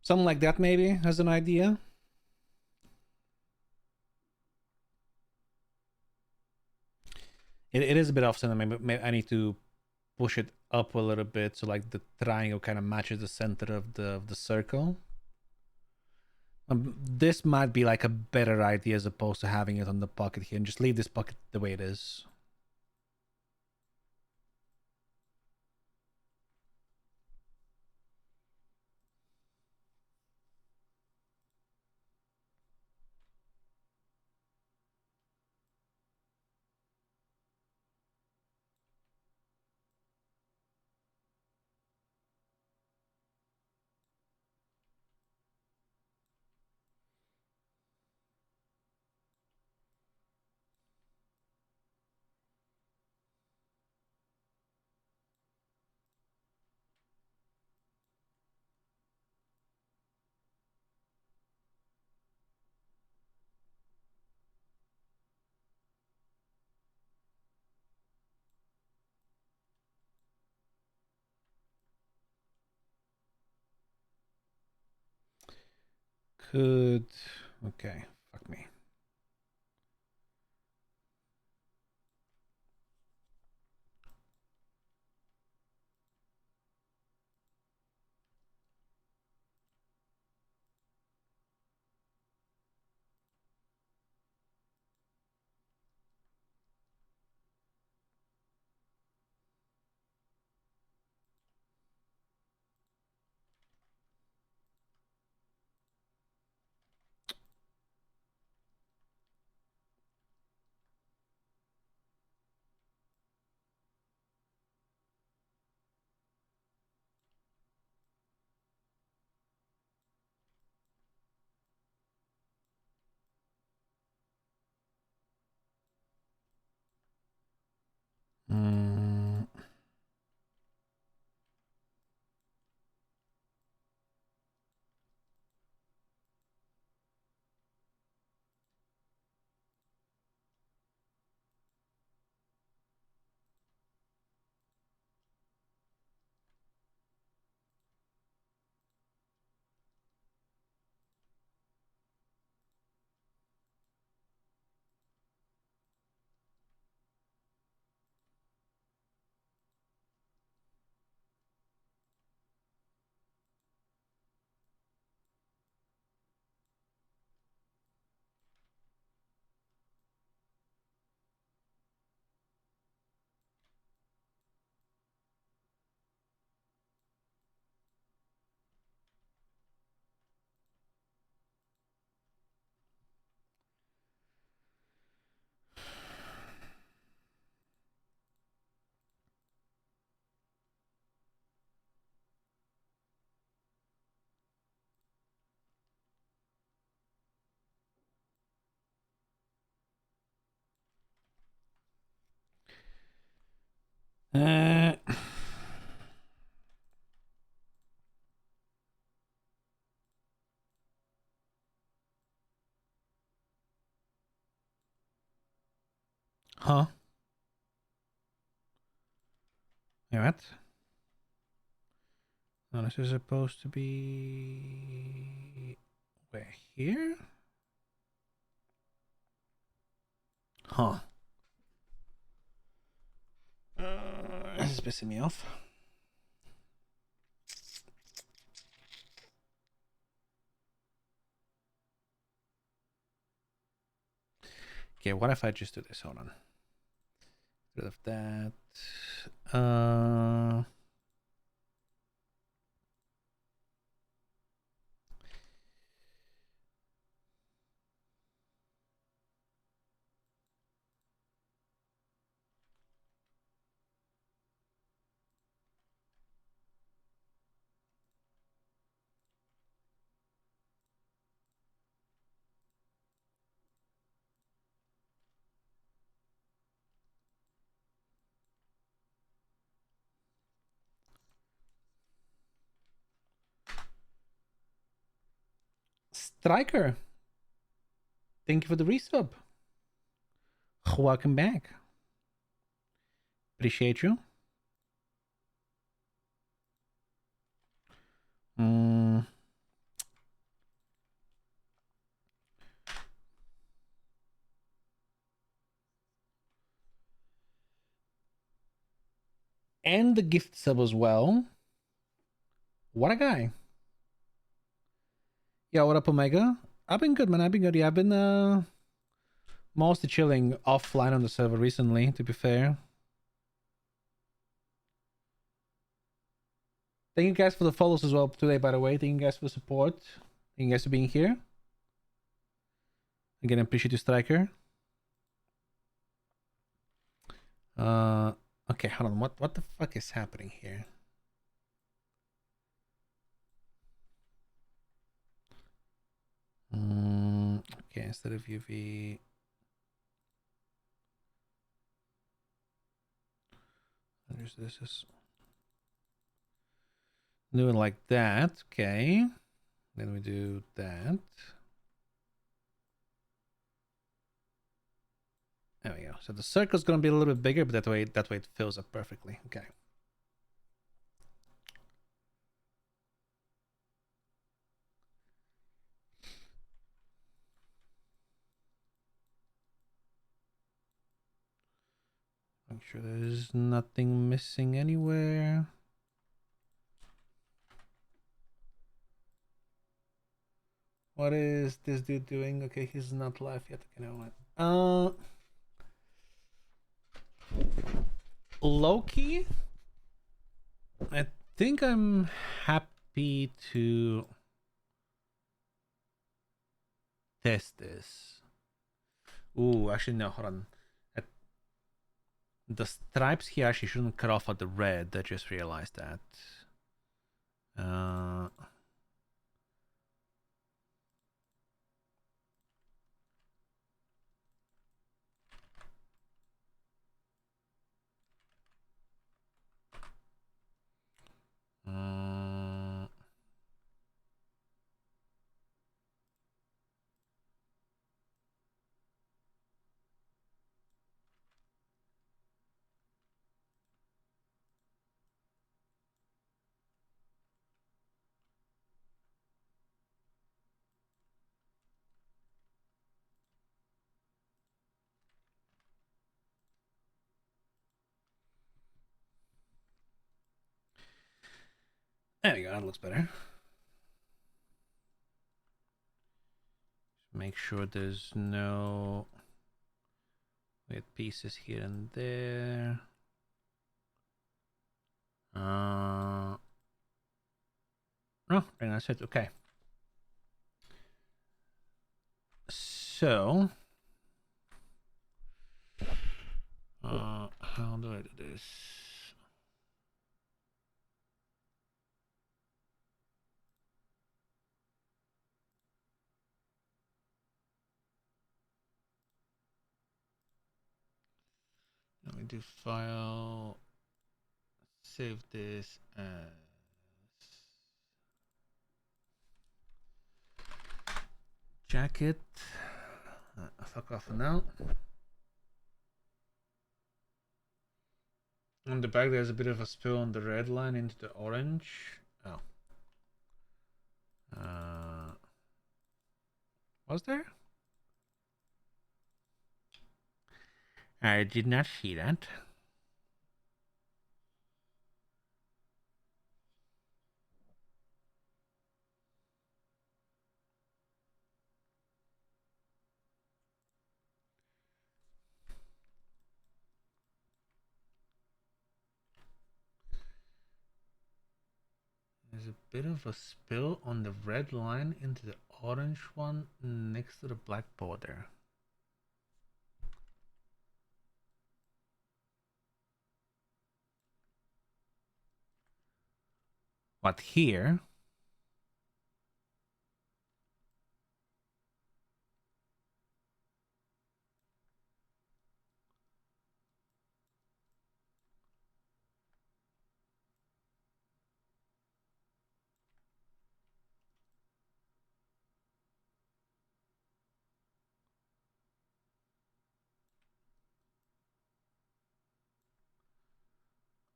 Something like that, maybe, as an idea. It is a bit off center. Maybe I need to push it up a little bit so like the triangle kind of matches the center of the circle. This might be like a better idea as opposed to having it on the pocket here and just leave this pocket the way it is. could... Okay, fuck me. Mm. Uh, huh? Yeah, what? No, this is supposed to be... Where, here? Huh. This is pissing me off. Okay, what if I just do this? Hold on. Rid of that. Striker, thank you for the resub. Welcome back. Appreciate you. And the gift sub as well. What a guy. Yeah, what up, Omega? I've been good, man. I've been good. Yeah, I've been mostly chilling offline on the server recently, to be fair. Thank you guys for the follows as well today, by the way. Thank you guys for the support. Thank you guys for being here. Again, I appreciate you, Striker. Okay, hold on. What the fuck is happening here? Okay, instead of UV, this is doing like that. Okay, then we do that. There we go. So the circle's gonna be a little bit bigger, but that way it fills up perfectly. Okay. Make sure there's nothing missing anywhere. What is this dude doing? Okay, he's not live yet. Okay, never mind. Loki, I think I'm happy to test this. Ooh, actually no, hold on. The stripes here actually shouldn't cut off at the red. I just realized that. Uh, uh, there we go. That looks better. Make sure there's no weird pieces here and there. Oh, very nice. Okay. So, how do I do this? Let me do file, save this as jacket. Fuck off for now. On the back, there's a bit of a spill on the red line into the orange. Oh. Was there? I did not see that. There's a bit of a spill on the red line into the orange one next to the black border. But here,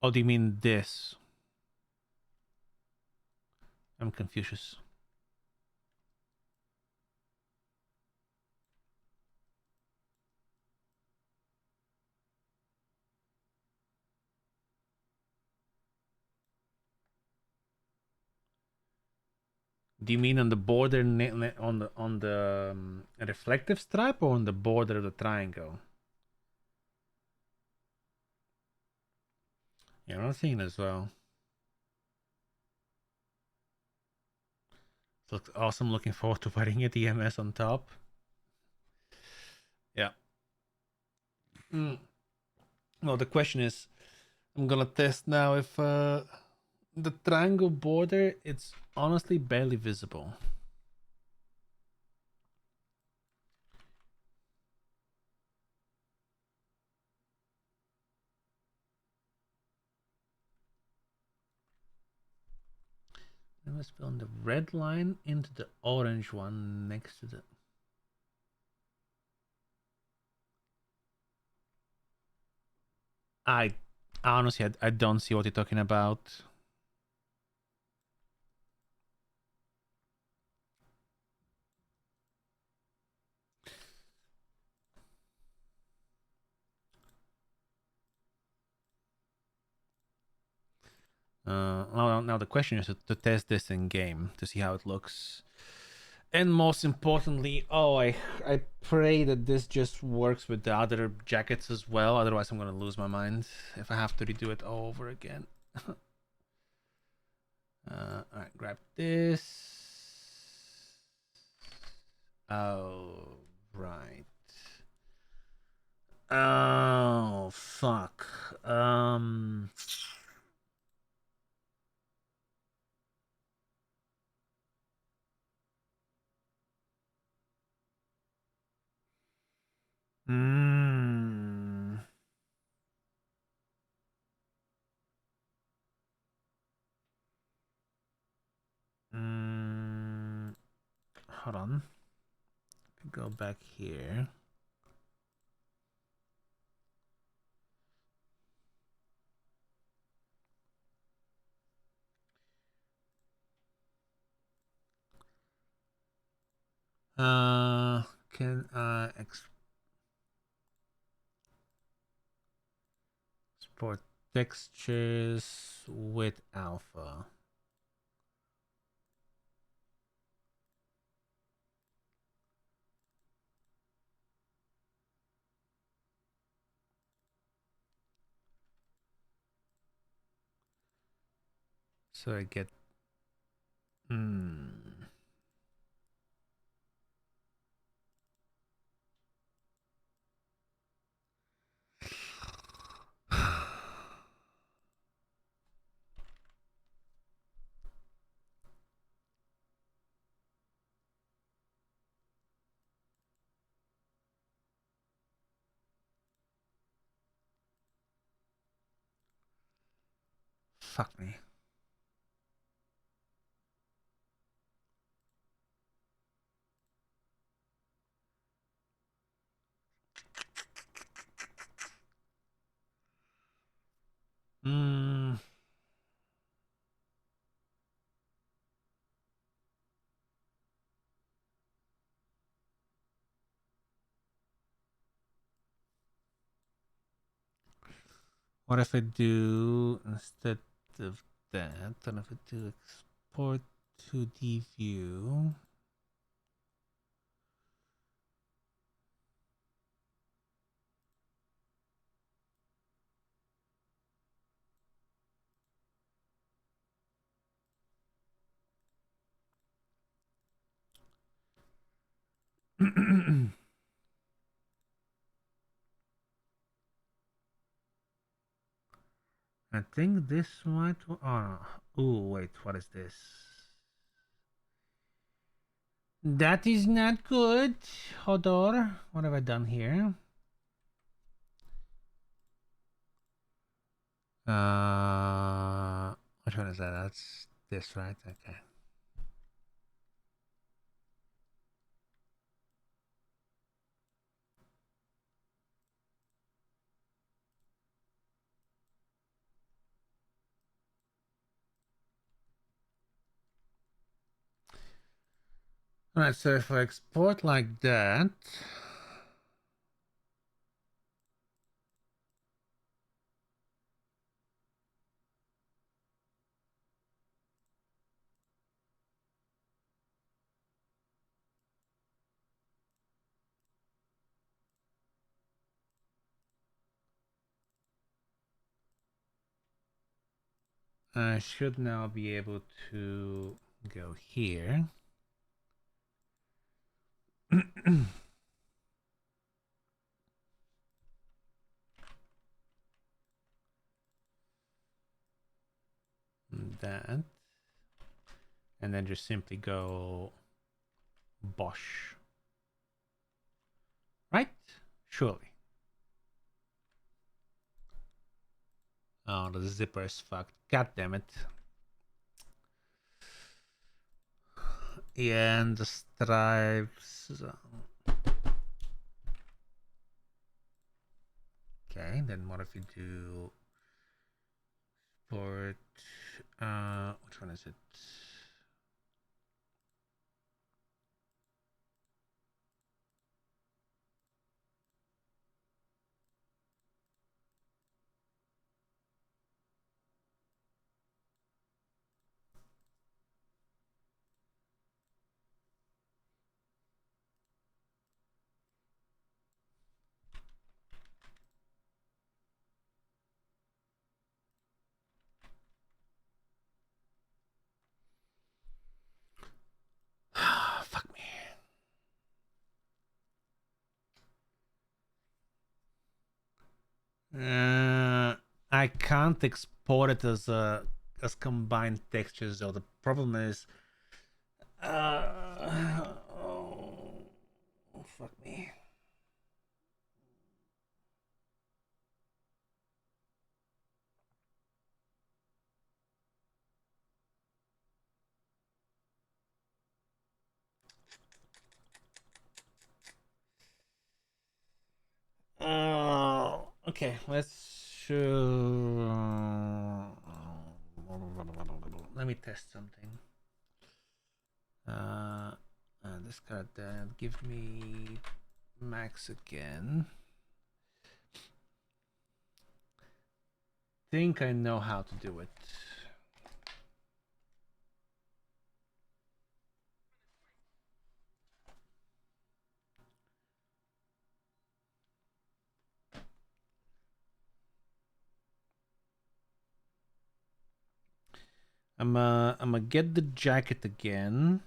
oh, do you mean this? I'm Confucius. Do you mean on the border, on the reflective stripe, or on the border of the triangle? Yeah, I'm thinking as well. It looks awesome. Looking forward to wearing it. EMS on top. Yeah. Well, the question is, I'm gonna test now if the triangle border, it's honestly barely visible. It must be on the red line into the orange one next to the. I honestly, I don't see what you're talking about. Now the question is to test this in game to see how it looks. And most importantly, I pray that this just works with the other jackets as well. Otherwise, I'm gonna lose my mind if I have to redo it all over again. All right, grab this. Oh, right. Oh, fuck. Mm, hold on. Go back here. Can I export textures with alpha? So I get. Fuck me. What if I do instead of that? What if I do export to the view? I think this might. Oh, wait, what is this? That is not good. Hodor, what have I done here? Which one is that? That's this, right? Okay. Alright, so if I export like that. I should now be able to go here. That. And then just simply go Bosch. Right? Surely. Oh, the zipper is fucked. God damn it. Yeah, and the stripes. Okay, then what if you do sport? Which one is it? I can't export it as combined textures though. The problem is, oh, fuck me. Okay, let's let me test something. Discard that. Give me max again. Think I know how to do it. I'm gonna get the jacket again.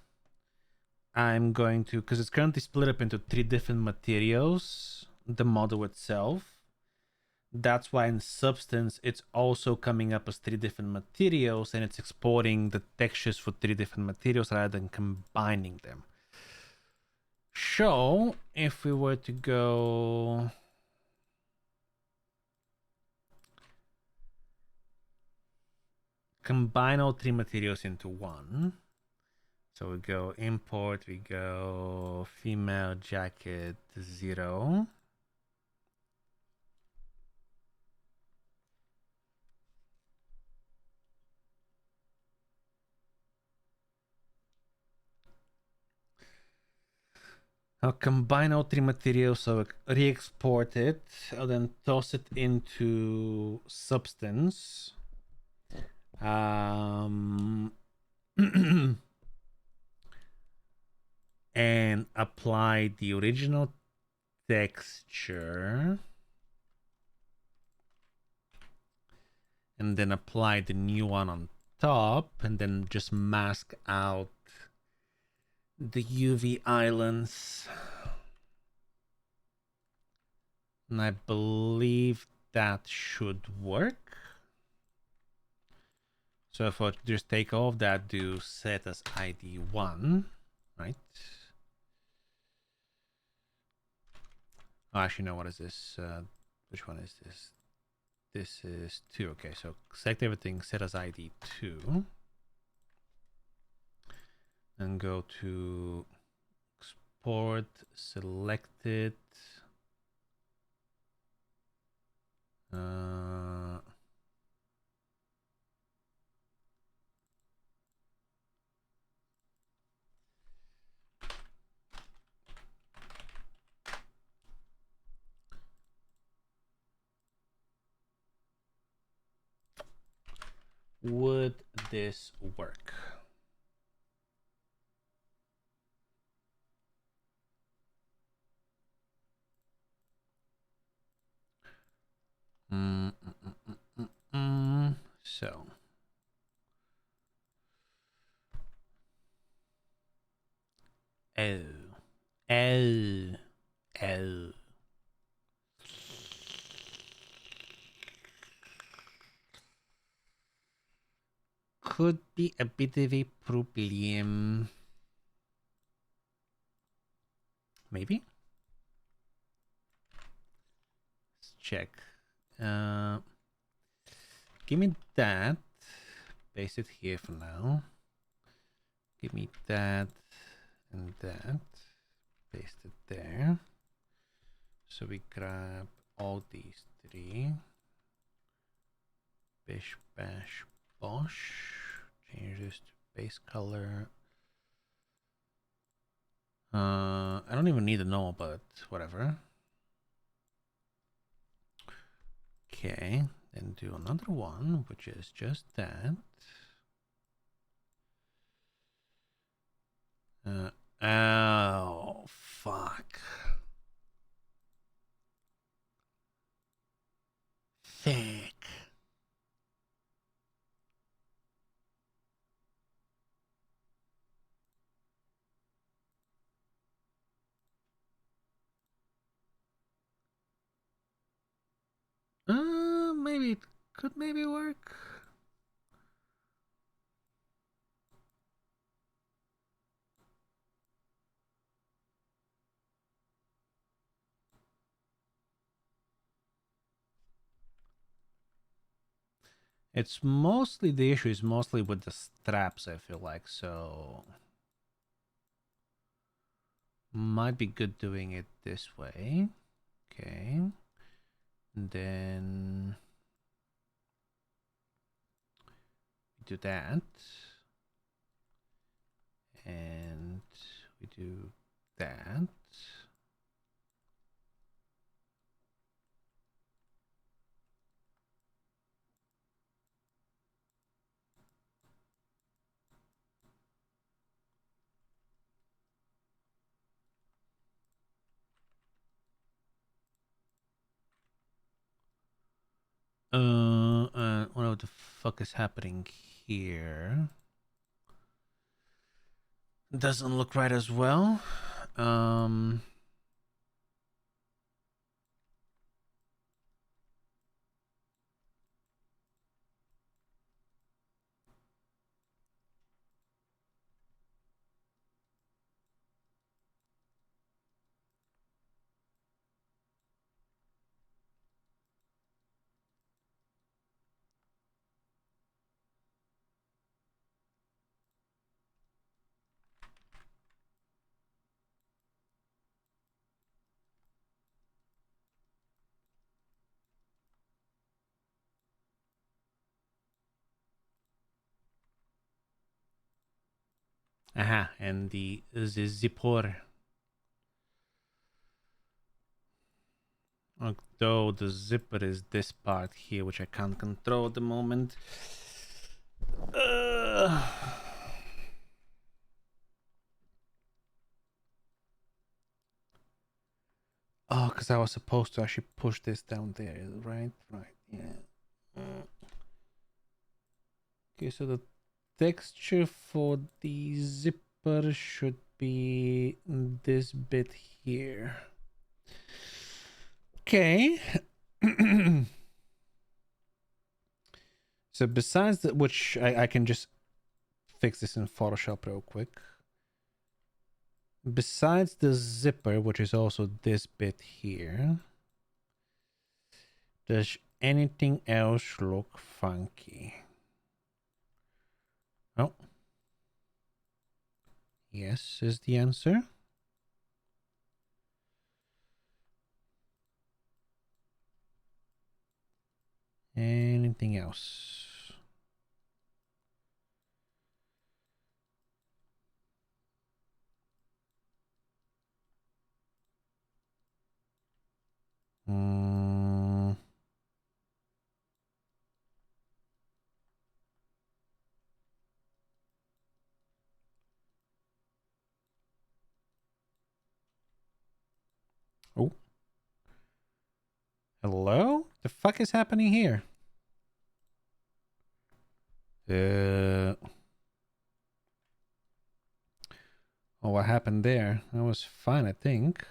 I'm going to, because it's currently split up into 3 different materials, the model itself. That's why in Substance it's also coming up as 3 different materials, and it's exporting the textures for 3 different materials rather than combining them. So if we were to go combine all 3 materials into one, so we go import, we go female jacket 0. I'll combine all 3 materials, so re-export it. I'll then toss it into Substance. And apply the original texture. And then apply the new one on top, and then just mask out the UV islands. And I believe that should work. So if I just take all of that, do set as ID 1, right? Oh, actually, no, what is this? Which one is this? This is 2. Okay, so select everything, set as ID 2. And go to export, select it. Would this work? So L could be a bit of a problem. Maybe. Let's check. Give me that. Paste it here for now. Give me that and that. Paste it there. So we grab all these 3. Bish, bash, bosh. Change this to base color. I don't even need to know, but whatever. Okay, then do another one, which is just that. Oh, fuck. Thick. maybe it could maybe work. It's mostly, the issue is mostly with the straps, I feel like, so might be good doing it this way. Okay. And then we do that. And we do that. What the fuck is happening here? Doesn't look right as well. Aha, and the zipper. Although the zipper is this part here, which I can't control at the moment. Oh, because I was supposed to actually push this down there, right? Right, yeah. Okay, so the texture for the zipper should be this bit here. Okay. So besides that, which I can just fix this in Photoshop real quick. Besides the zipper, which is also this bit here, does anything else look funky? Oh. Yes is the answer. Anything else? Mm. Oh. Hello? The fuck is happening here? Oh, what happened there? That was fine, I think.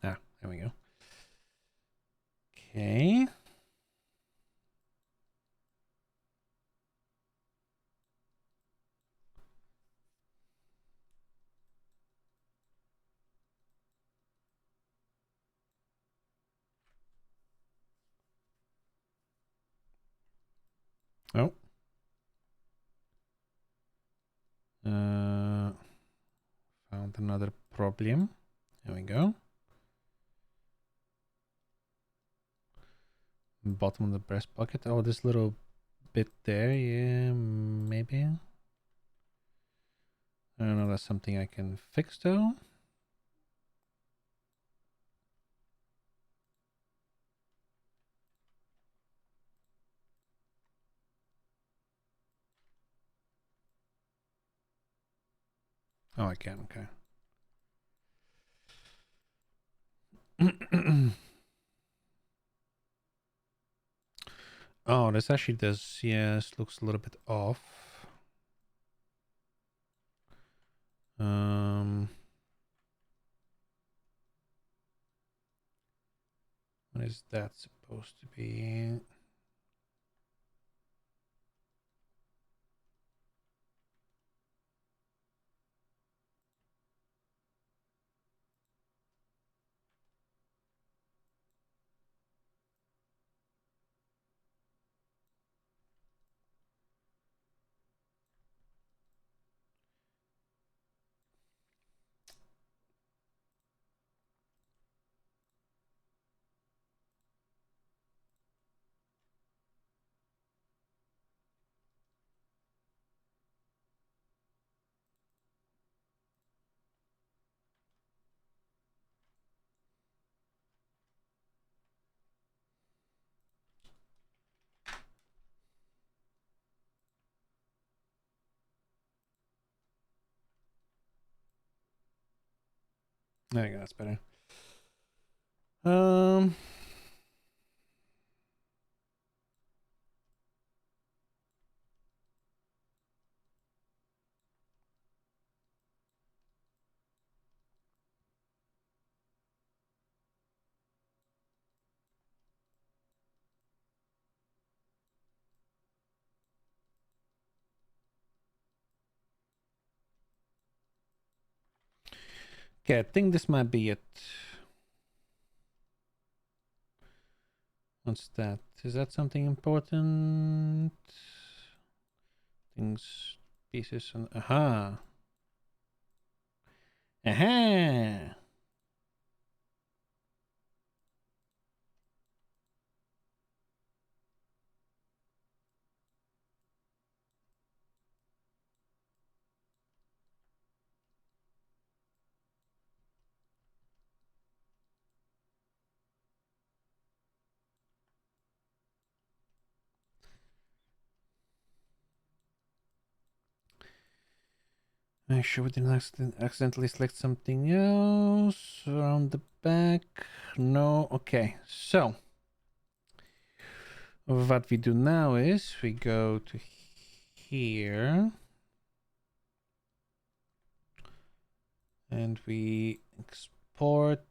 Ah, there we go. Okay. Oh. Found another problem. There we go. Bottom of the breast pocket. Oh, this little bit there. Yeah, maybe. I don't know. That's something I can fix though. Oh, I can. Okay. Oh, this actually does. Yes, looks a little bit off. is that supposed to be? There you go, that's better. Okay, I think this might be it. What's that? Is that something important? Things, pieces, and aha. Aha! Make sure we didn't accidentally select something else around the back. No. Okay, so what we do now is we go to here and we export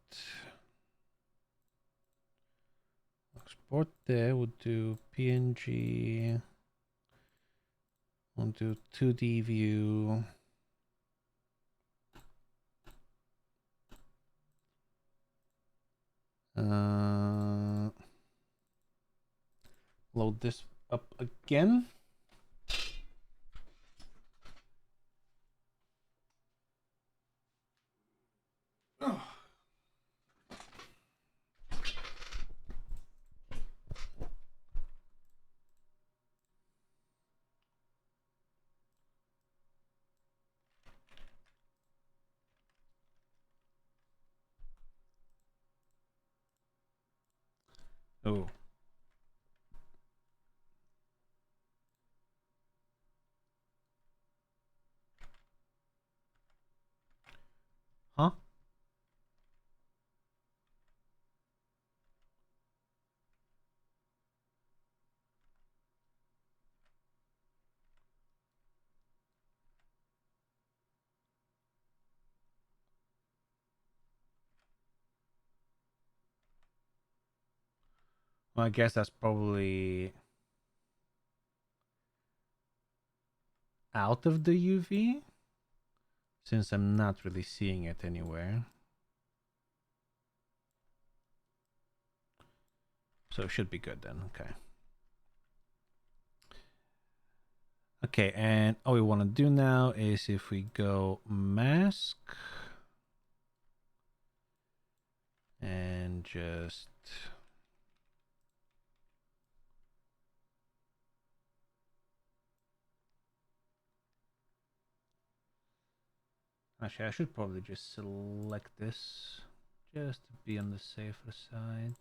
there. We'll do PNG. We'll do 2D view. Load this up again. Oh. Huh? Well, I guess that's probably out of the UV since I'm not really seeing it anywhere. So it should be good then. Okay. Okay, and all we want to do now is if we go mask and just actually I should probably just select this just to be on the safer side.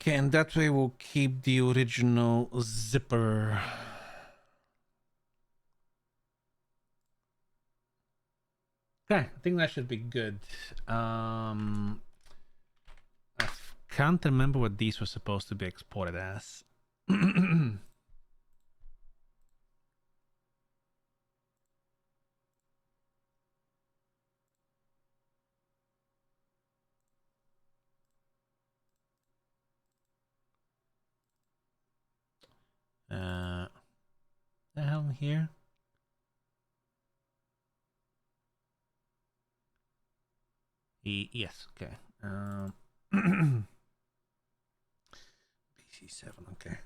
Okay, and that way we'll keep the original zipper. Okay, I think that should be good. I can't remember what these were supposed to be exported as. The hell here? Yes, okay. BC7, okay.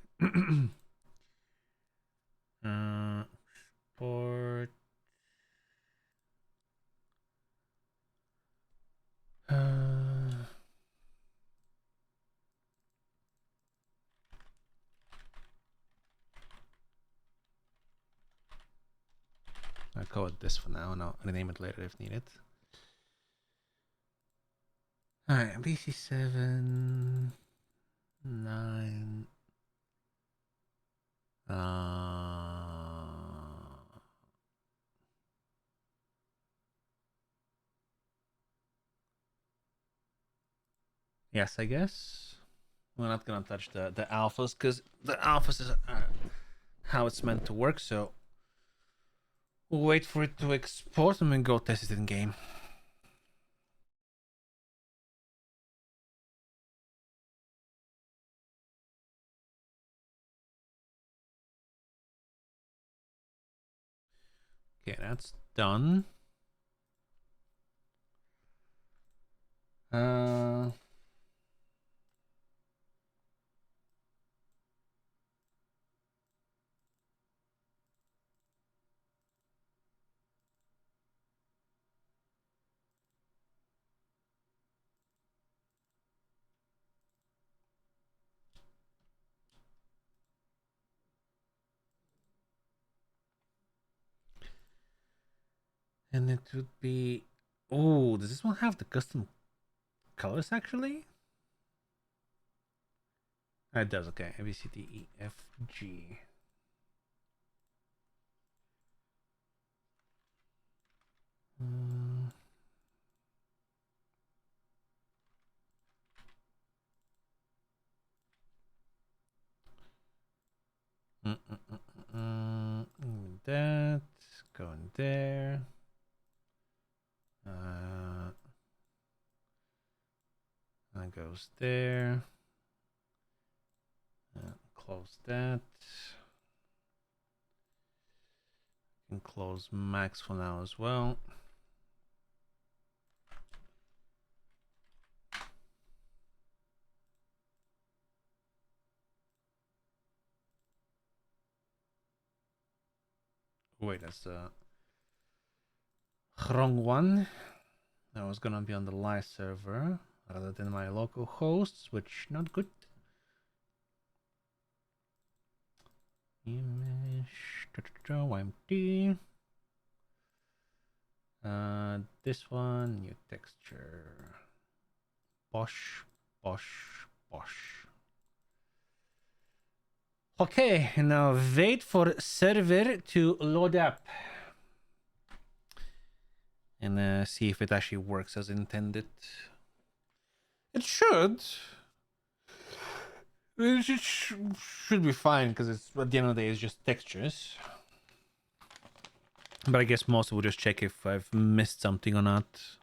Port. I'll call it this for now, and I'll rename it later if needed. Alright, BC7 9. Yes, I guess. We're not gonna touch the alphas because the alphas is how it's meant to work, so we'll wait for it to export and then go test it in game. Okay, that's done. And it would be. Oh, does this one have the custom colors actually? It does. Okay, A B C D E F G. That go in there. That goes there. Close that. And close Max for now as well. Wait, that's the wrong one. That was gonna be on the live server rather than my local hosts, which not good. Image YMT. This one, new texture. Bosh, bosh, bosh. Okay, now wait for server to load up and see if it actually works as intended. It should. It should be fine because it's at the end of the day it's just textures. But I guess most will just check if I've missed something or not.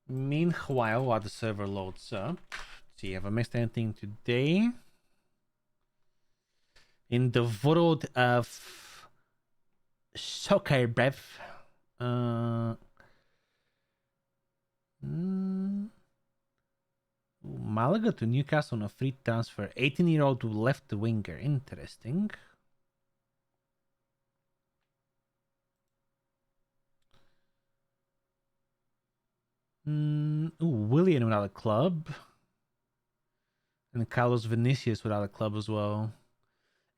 Meanwhile, while the server loads up, see, have I missed anything today? In the world of soccer, brev. Malaga to Newcastle on a free transfer. 18-year-old left winger. Interesting. Willian without a club. And Carlos Vinicius without a club as well.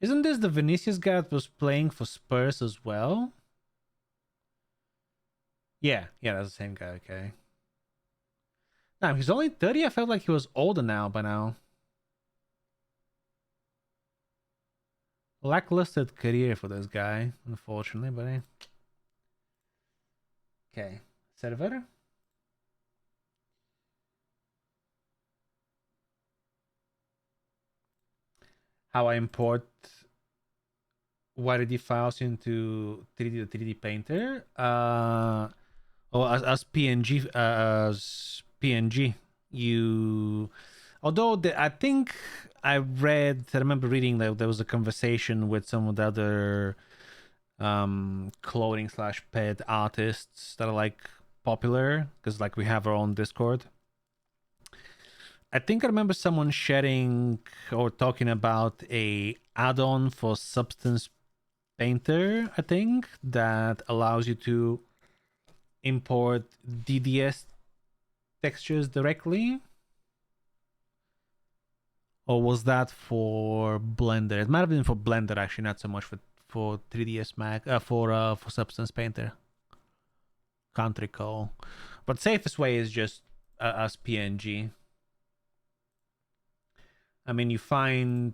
Isn't this the Vinicius guy that was playing for Spurs as well? Yeah, that's the same guy. Okay. Nah, he's only 30. I felt like he was older now by now. Lackluster career for this guy, unfortunately, but okay. Server. How I import YDD files into 3D to 3D Painter. Or as PNG, you. Although I think I remember reading that there was a conversation with some of the other clothing slash pet artists that are like popular because like we have our own Discord. I think I remember someone sharing or talking about a add-on for Substance Painter, I think, that allows you to import DDS textures directly. Or was that for Blender? It might have been for Blender actually, not so much for 3ds Max, for Substance Painter. Can't recall. But safest way is just as PNG. I mean, you find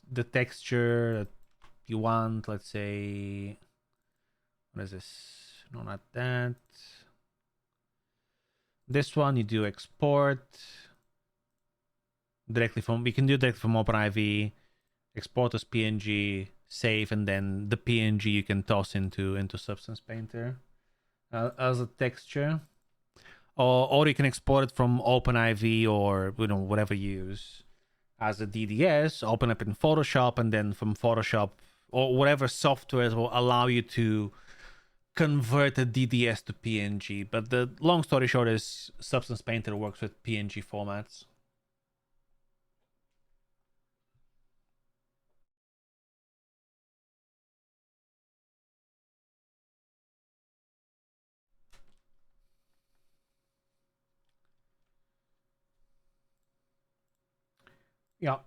the texture that you want. Let's say, what is this? No, not that. This one you do export directly from. You can do directly from OpenIV. Export as PNG, save, and then the PNG you can toss into Substance Painter as a texture, or you can export it from OpenIV or whatever you use as a DDS. Open up in Photoshop, and then from Photoshop or whatever software will allow you to convert a DDS to PNG. But the long story short is Substance Painter works with PNG formats. Yeah.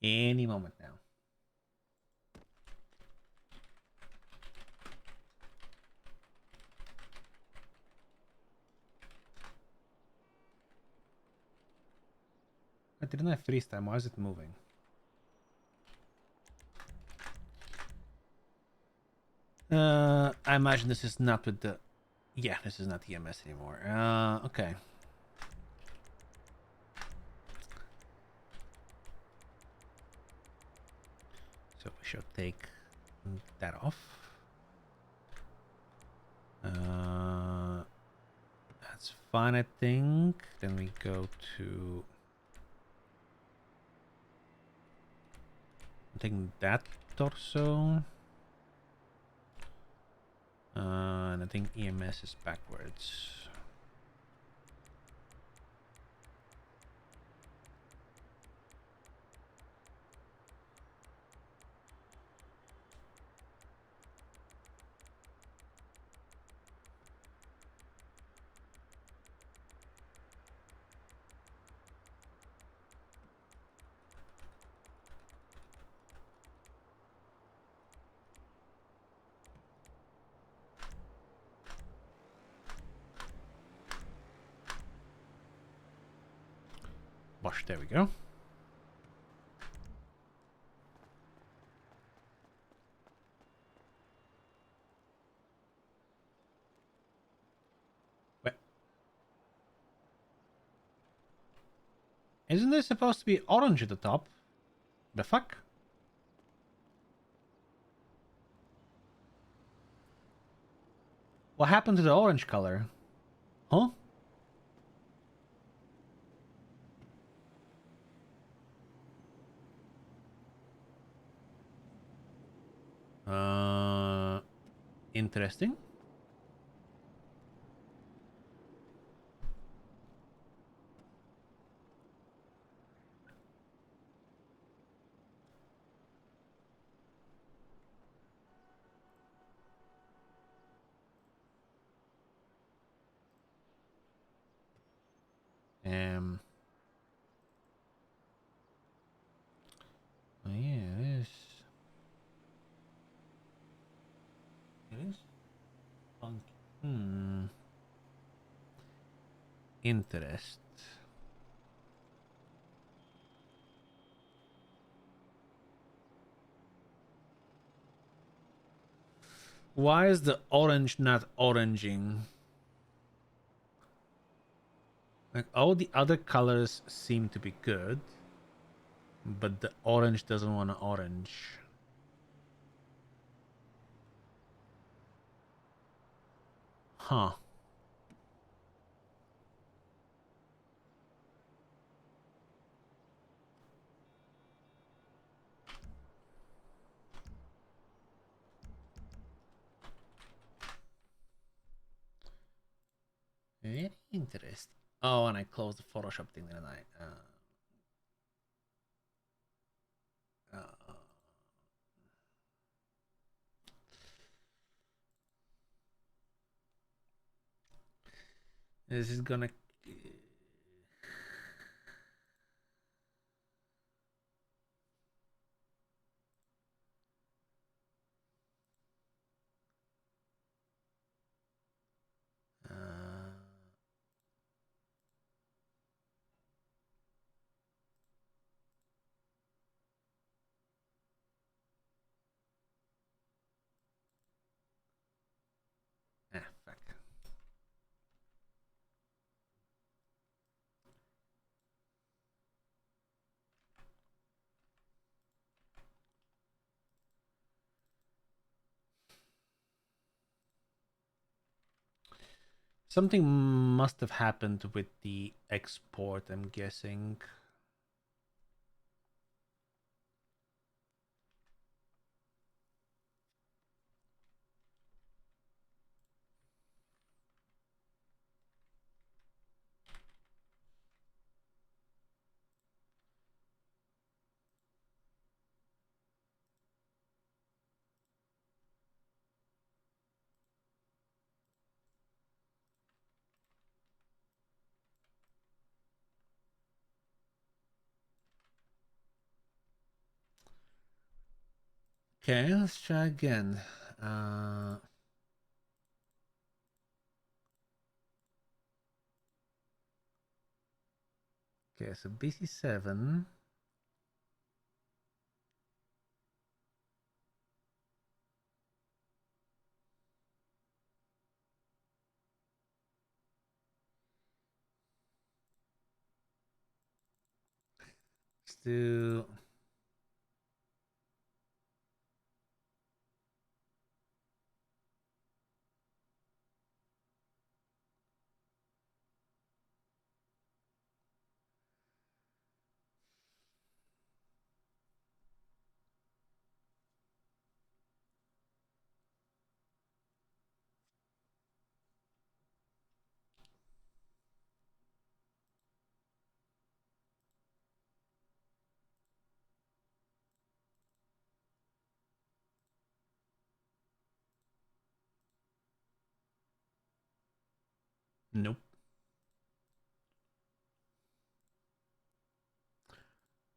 Any moment now. I didn't have freeze time. Why is it moving? I imagine this is not with the. Yeah, this is not EMS anymore. Okay. So we should take that off. That's fine, I think. Then we go to. I'm taking that torso. And I think EMS is backwards. Wash, there we go. Wait. Isn't there supposed to be orange at the top? The fuck? What happened to the orange color? Huh? Interesting. Um. Oh yeah, it is. It is funky. Hmm. Interest. Why is the orange not oranging? Like all the other colors seem to be good, but the orange doesn't want to orange. Huh. Very interesting. Oh, and I closed the Photoshop thing, didn't I? Uh, this is gonna. Fuck. Something must have happened with the export, I'm guessing. Okay, let's try again. Okay, so BC7. Still. Nope.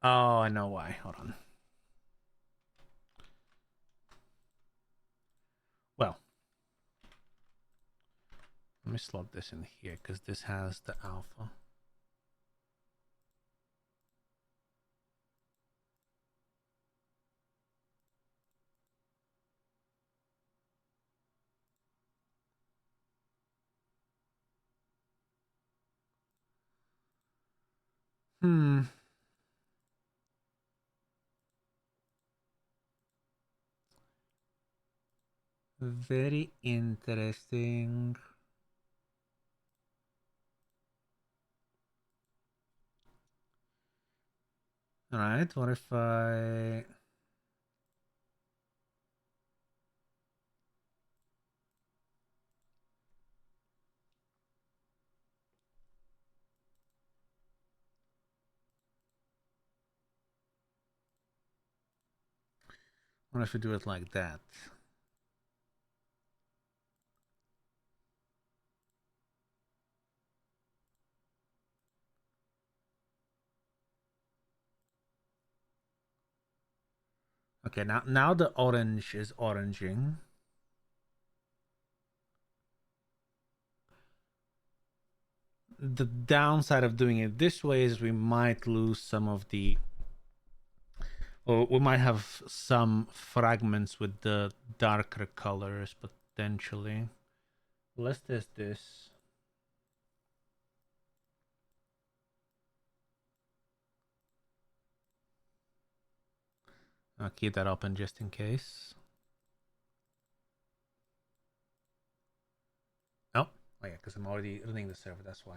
Oh, I know why. Hold on. Well, let me slot this in here because this has the alpha. Hmm. Very interesting. All right. What if I? What if we do it like that? Okay, now the orange is oranging. The downside of doing it this way is we might lose some of the, or we might have some fragments with the darker colors potentially. Let's test this. I'll keep that open just in case. Oh yeah, because I'm already running the server, that's why.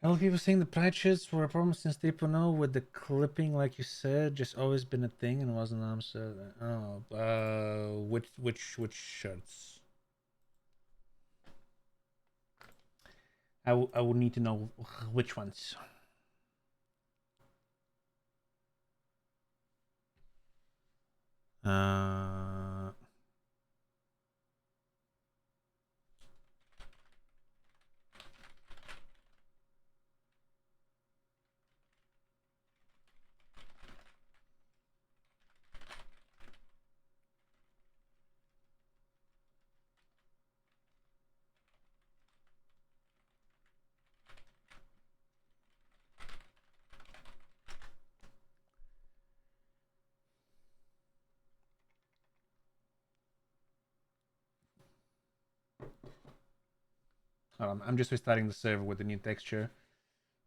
A lot of people saying the patches were a problem since 3.0 with the clipping, like you said, just always been a thing and wasn't answered. Oh, which shirts? I would need to know which ones. Uh, I'm just restarting the server with the new texture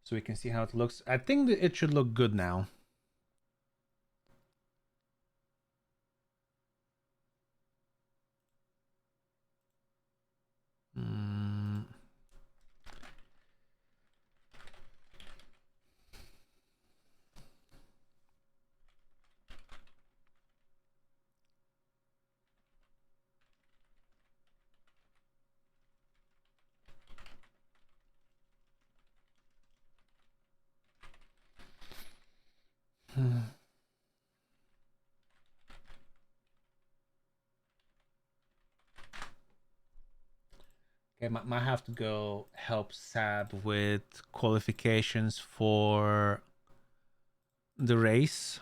so we can see how it looks. I think that it should look good now. Okay, might have to go help Sab with qualifications for the race.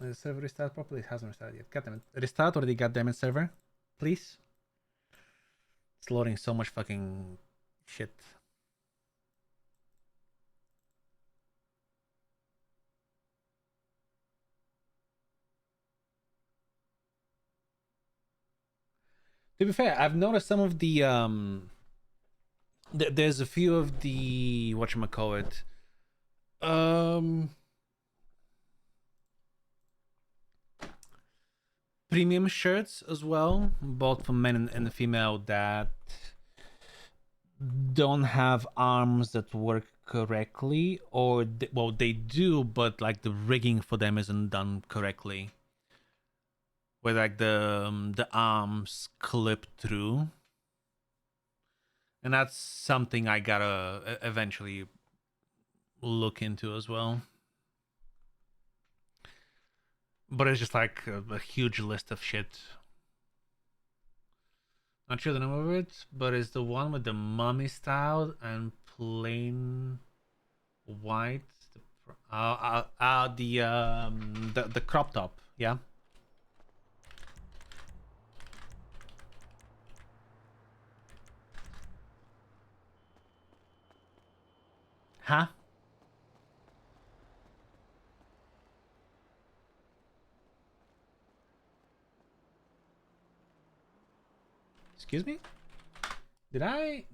The server restart properly? It hasn't restarted yet. Goddammit. Restart already, goddammit, server. Please. It's loading so much fucking shit. To be fair, I've noticed some of the there's a few of the whatchamacallit premium shirts as well, both for men and female, that don't have arms that work correctly, or well, they do, but like the rigging for them isn't done correctly, where like the arms clip through, and that's something I gotta eventually look into as well. But it's just like a huge list of shit. Not sure the name of it, but it's the one with the mummy style and plain white. The crop top, yeah. Huh? Excuse me? Did I?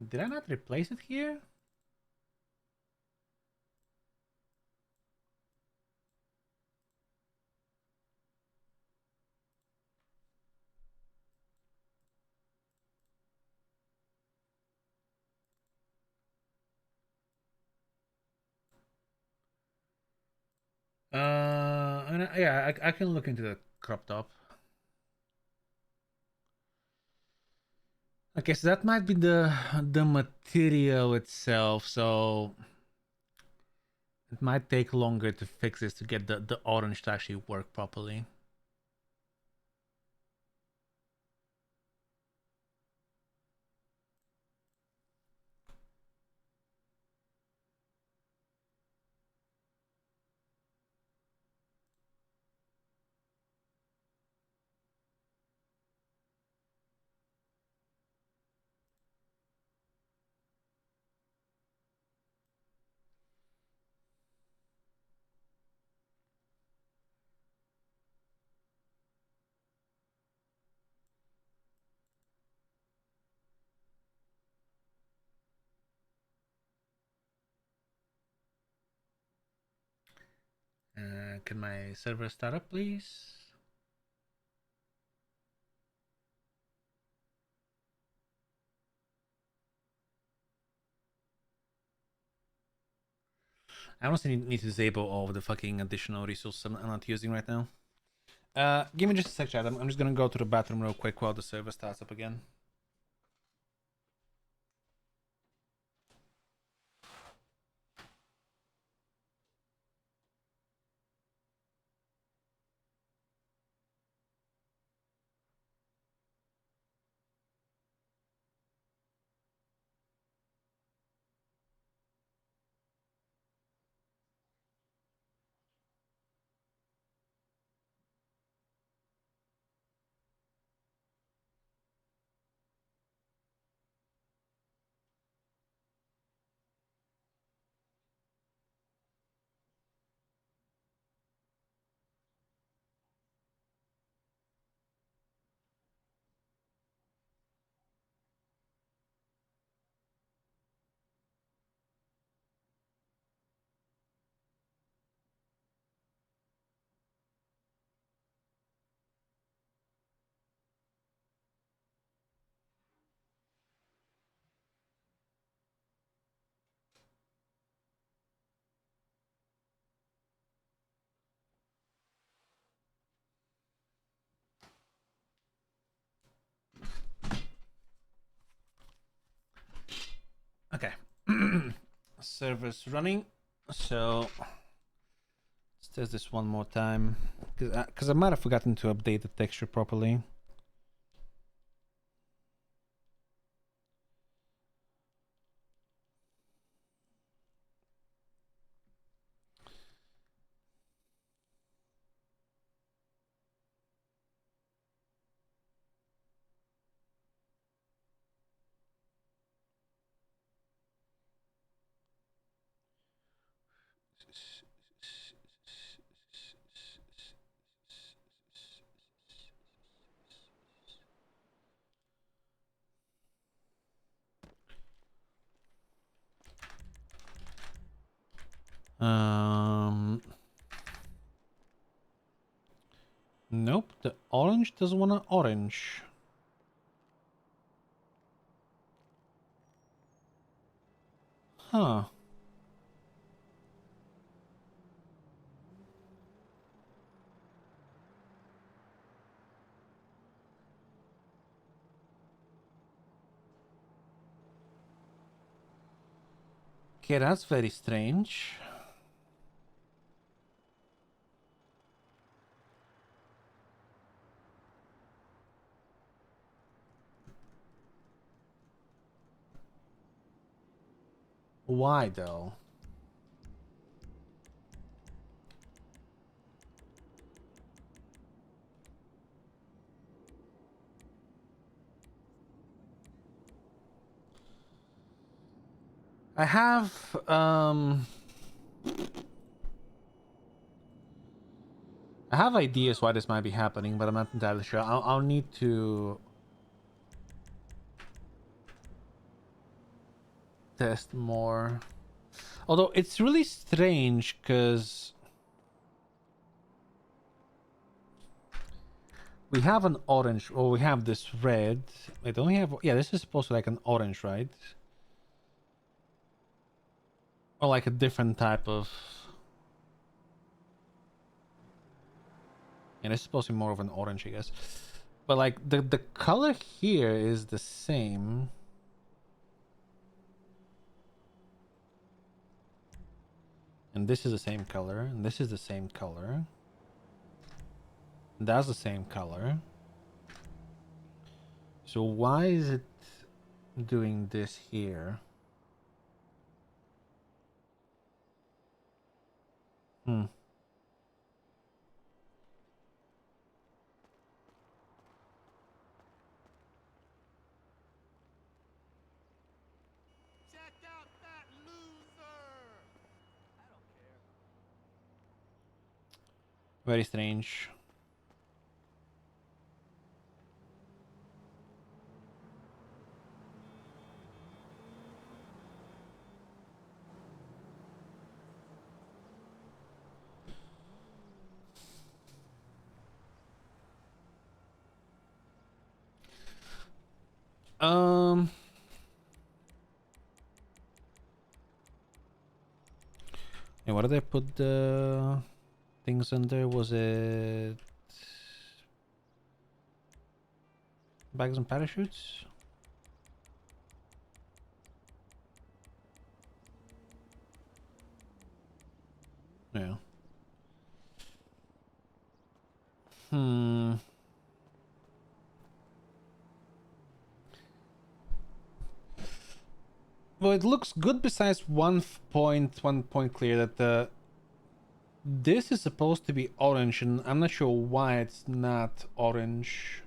Did I not replace it here? Yeah, I can look into the crop top. Okay, so that might be the material itself. So it might take longer to fix this to get the orange to actually work properly. Can my server start up, please? I honestly need to disable all of the fucking additional resources I'm not using right now. Give me just a sec, chat. I'm just gonna go to the bathroom real quick while the server starts up again. Okay. Server's running. So let's test this one more time. Because I might have forgotten to update the texture properly. Nope, the orange doesn't want an orange. Huh. Okay, that's very strange. Why though? I have I have ideas why this might be happening, but I'm not entirely sure. I'll need to test more. Although it's really strange because we have an orange, or we have this red. Wait, don't we have? Yeah, this is supposed to be like an orange, right? Or like a different type of. And it's supposed to be more of an orange, I guess. But like the color here is the same. And this is the same color, and this is the same color. That's the same color. So why is it doing this here? Hmm. Check out that loser! I don't care. Very strange. Um. And what did I put the things under? Was it bags and parachutes? Yeah. Hmm. Well, it looks good besides one point clear that the this is supposed to be orange, and I'm not sure why it's not orange.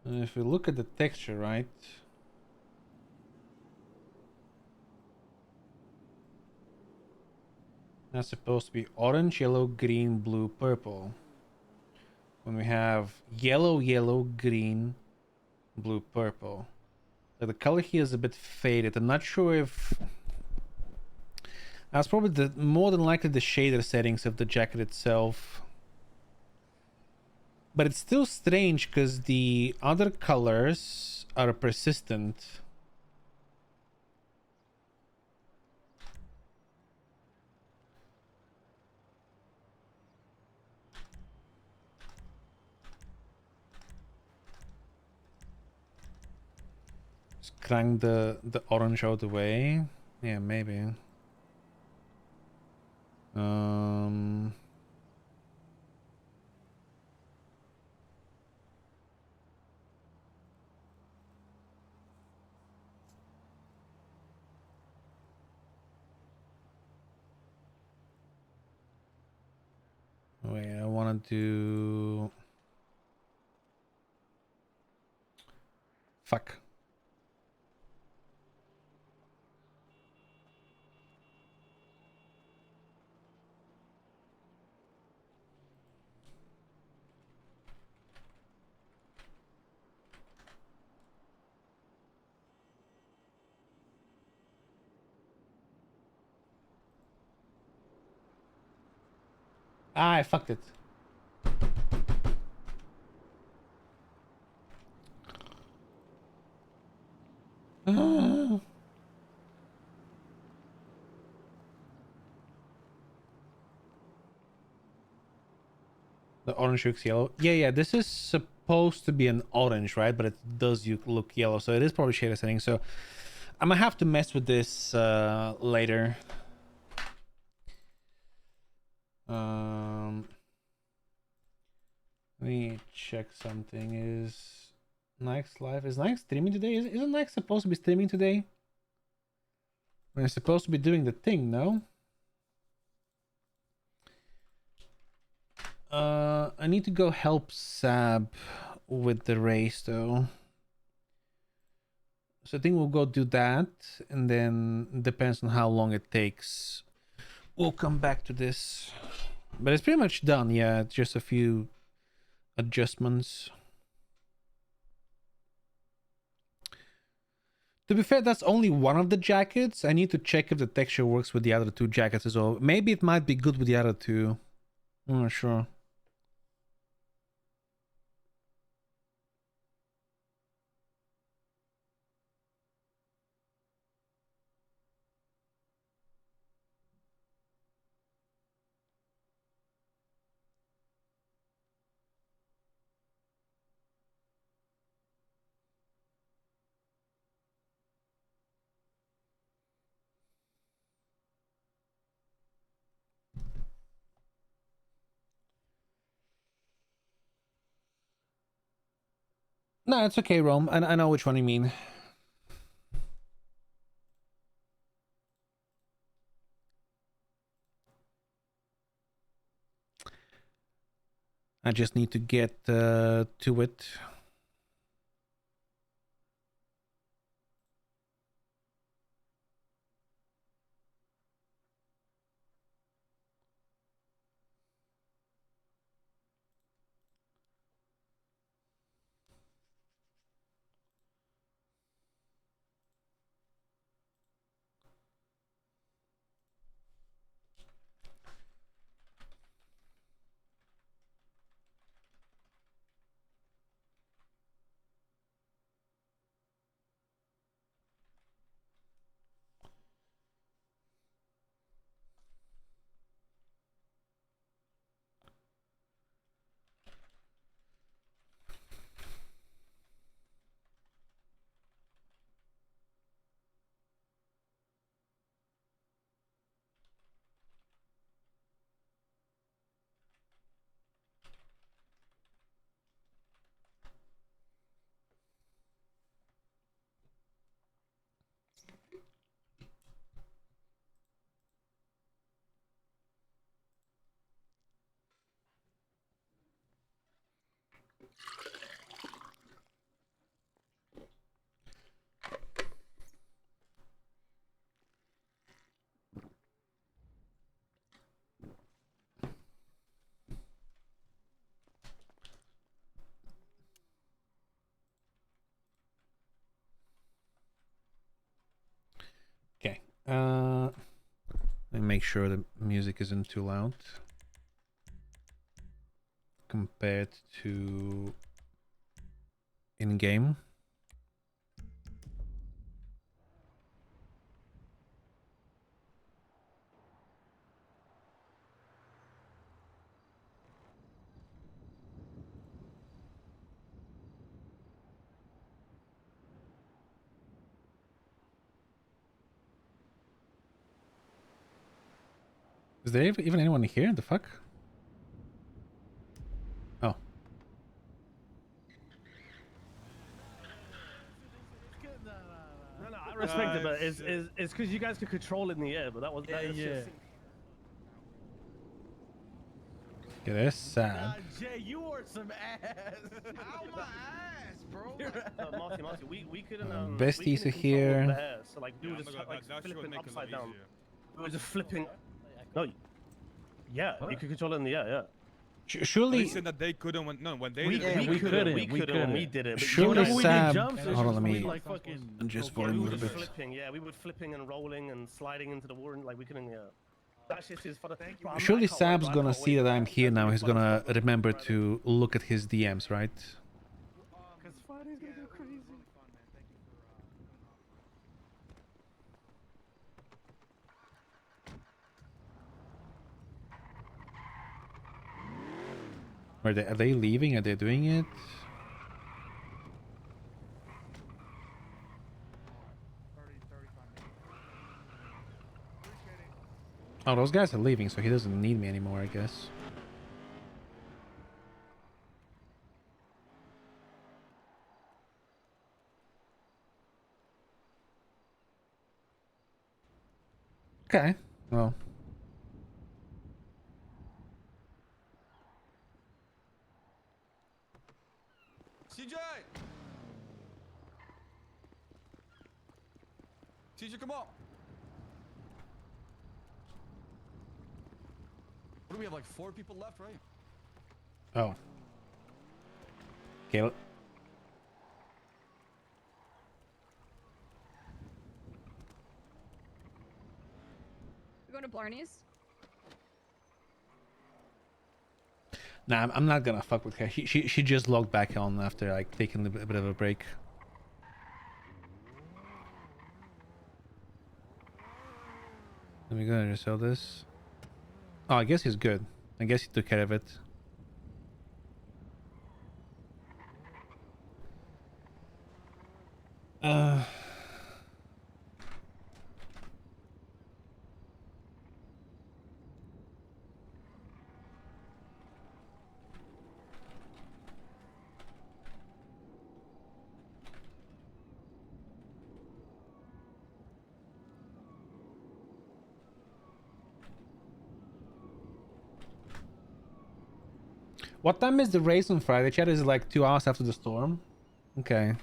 If we look at the texture, right? That's supposed to be orange, yellow, green, blue, purple. When we have yellow, yellow, green, blue, purple. So the color here is a bit faded. I'm not sure if that's probably the more than likely the shader settings of the jacket itself. But it's still strange because the other colors are persistent. Just crank the orange out of the way. Yeah, maybe. Um. Wait, I want to do. Fuck. Ah, I fucked it. The orange looks yellow. Yeah, yeah. This is supposed to be an orange, right? But it does look yellow, so it is probably shader setting. So I'm gonna have to mess with this later. Let me check something. Is Nike's live? Is Nike streaming today? Isn't Nike supposed to be streaming today? We're supposed to be doing the thing, no? I need to go help Sab with the race though. So I think we'll go do that, and then depends on how long it takes. We'll come back to this. But it's pretty much done, yeah. Just a few adjustments. To be fair, that's only one of the jackets. I need to check if the texture works with the other two jackets as well. Maybe it might be good with the other two. I'm not sure. No, it's okay, Rome. I know which one you mean. I just need to get to it. Okay. Let me make sure the music isn't too loud compared to in game. Is there even anyone here? The fuck? Oh. No, no, I respect it, but it's because you guys could control it in the air, but that was that's just. Yeah, that's sad. Nah, Jay, you wore some ass. Ow, my ass, bro. Marty, we couldn't Besties we are couldn't control here. the hair, so like we were just like flipping upside down. We were just flipping. No, yeah, you could control it in the air, yeah. Surely, They said that they couldn't when they We did it. couldn't when we did it. But surely whenever we did Sam. jumps, Hold on, let me like fucking just yeah, volume we a were little just bit. flipping. Yeah, we were flipping and rolling and sliding into the water, and like we couldn't. Yeah, that shit is fun. Bro, Surely I can't wait, Sam's bro. I gonna can't see wait. that I'm here now. He's Friday's gonna fun. remember to look at his DMs, right? Because Friday's gonna go crazy. Are they leaving? Are they doing it? Oh, those guys are leaving, so he doesn't need me anymore, I guess. Okay, well. CJ! CJ, come on. What do we have, like 4 people left, right? Oh. Okay. We're going to Blarney's. Nah, I'm not gonna fuck with her. She just logged back on after like taking a bit of a break. Let me go and just sell this. Oh, I guess he's good. I guess he took care of it. Uh. What time is the race on Friday? Chat, is it like 2 hours after the storm? Okay.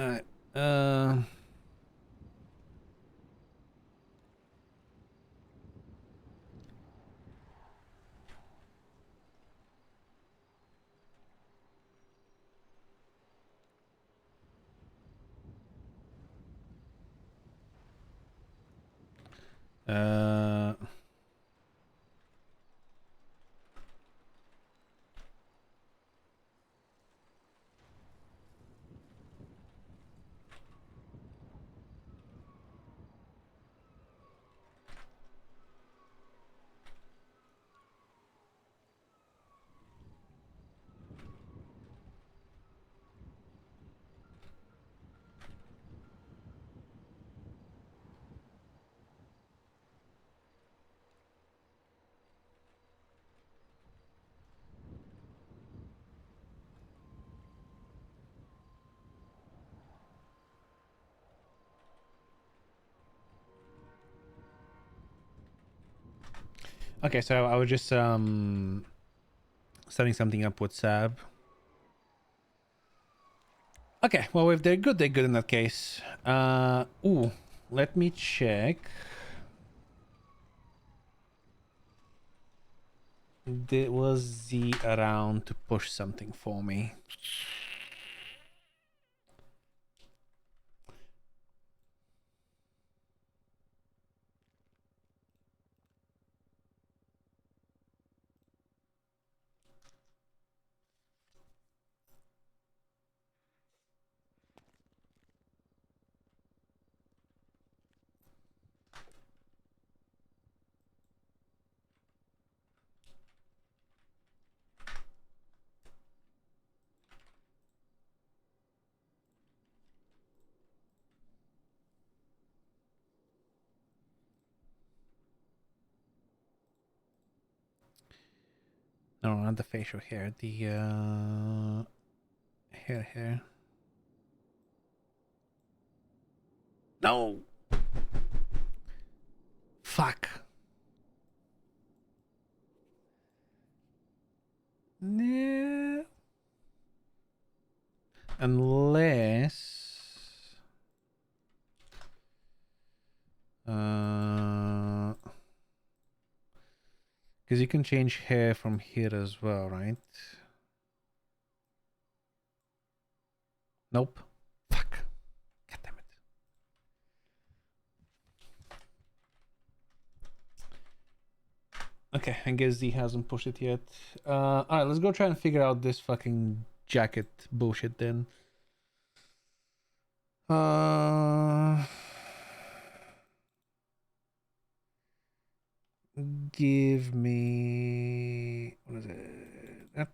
Alright. Uh, okay, so I was just setting something up with Sab. Okay, well if they're good in that case. Ooh, let me check. Was Z around to push something for me? No, not the facial hair. The hair. No. Fuck. Nah. Unless. Because you can change hair from here as well, right? Nope. Fuck. God damn it. Okay, I guess Z hasn't pushed it yet. Alright, let's go try and figure out this fucking jacket bullshit then. Give me... What is it? That...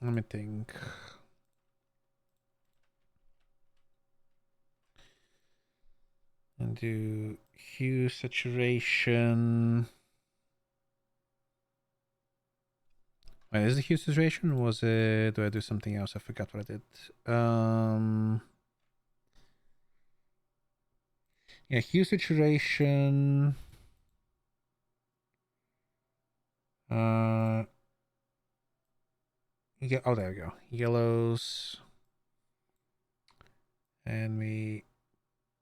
Let me think. And do hue saturation. Wait, is it hue saturation? Or was it? Do I do something else? I forgot what I did. Yeah, hue saturation. Yeah. Oh, there we go. Yellows. And we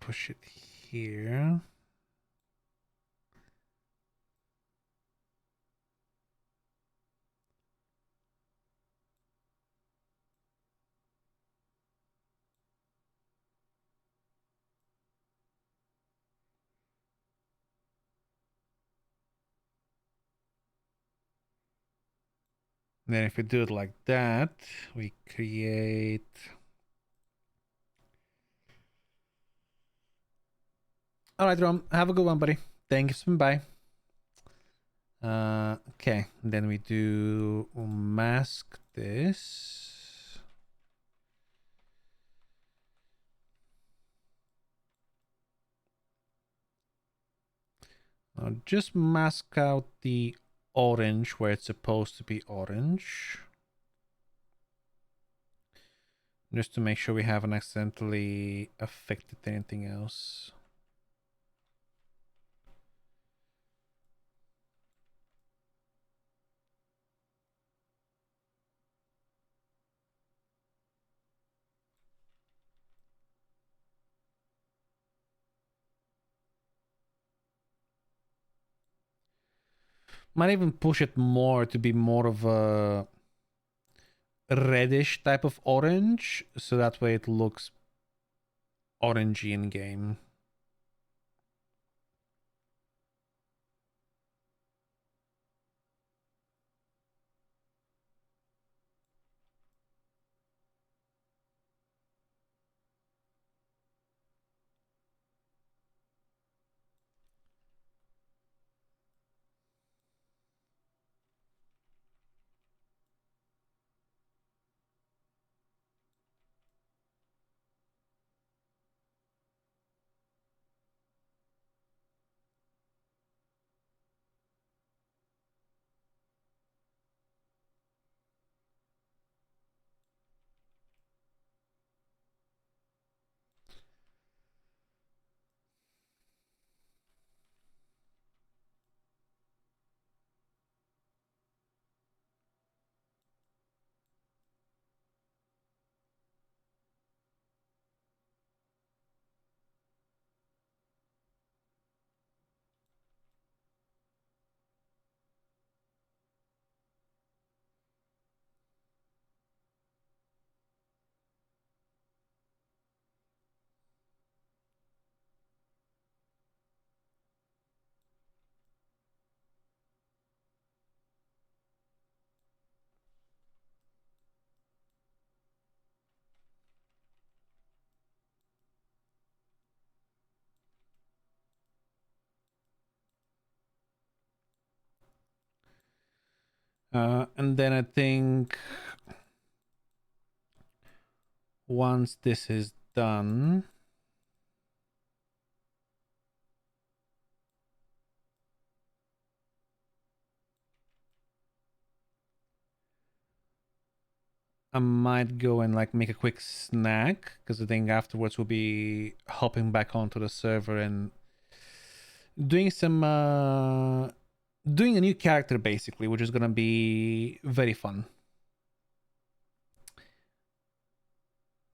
push it here. Then if we do it like that, we create... All right, Rom, have a good one, buddy. Thanks, bye. Okay, then we do mask this. I'll just mask out the orange where it's supposed to be orange. Just to make sure we haven't accidentally affected anything else. Might even push it more to be more of a reddish type of orange, so that way it looks orangey in game. And then I think once this is done, I might go and like make a quick snack, because I think afterwards we'll be hopping back onto the server and doing some doing a new character basically, which is gonna be very fun.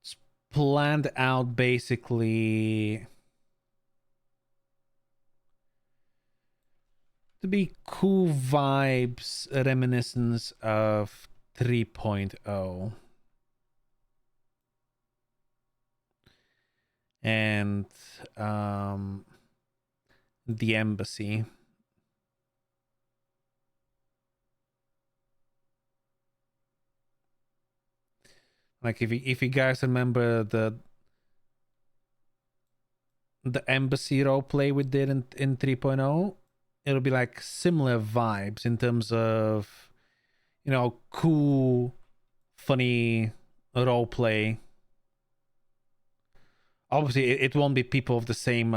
It's planned out basically to be cool vibes, reminiscence of 3.0. And the embassy. Like if you guys remember the embassy roleplay we did in 3.0, it'll be like similar vibes in terms of, you know, cool, funny roleplay. Obviously, it won't be people of the same.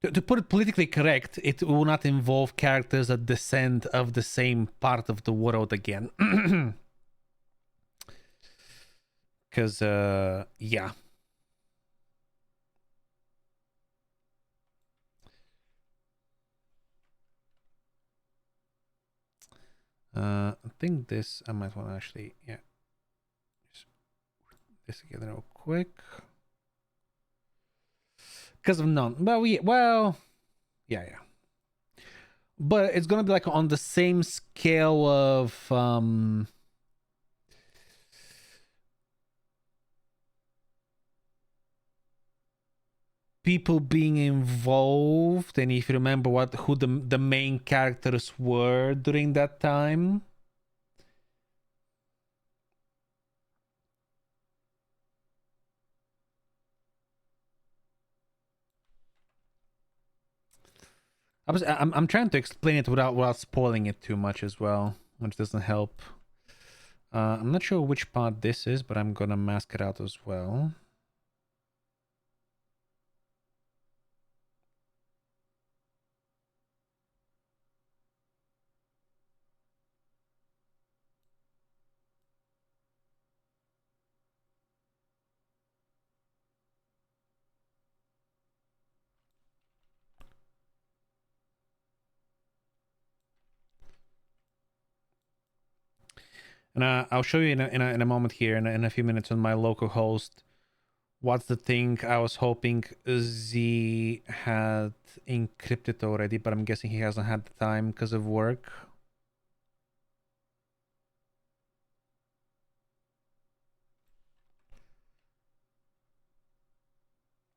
To put it politically correct, it will not involve characters that descend of the same part of the world again. Because, yeah. I think this, I might want to actually, yeah. Just this together real quick. Because of none. Well, yeah. But it's gonna be like on the same scale of people being involved, and if you remember who the main characters were during that time. I'm trying to explain it without spoiling it too much as well, which doesn't help. I'm not sure which part this is, but I'm gonna mask it out as well. And I'll show you in a moment here, in a few minutes, on my local host. What's the thing I was hoping Z had encrypted already, but I'm guessing he hasn't had the time because of work.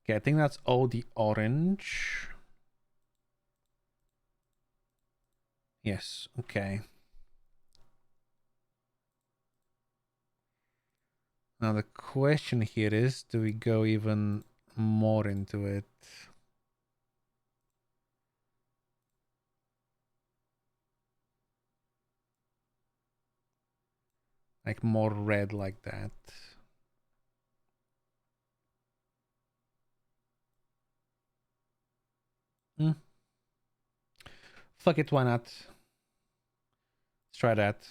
Okay, I think that's all the orange. Yes, okay. Now the question here is, do we go even more into it? Like more red like that. Fuck it, why not? Let's try that.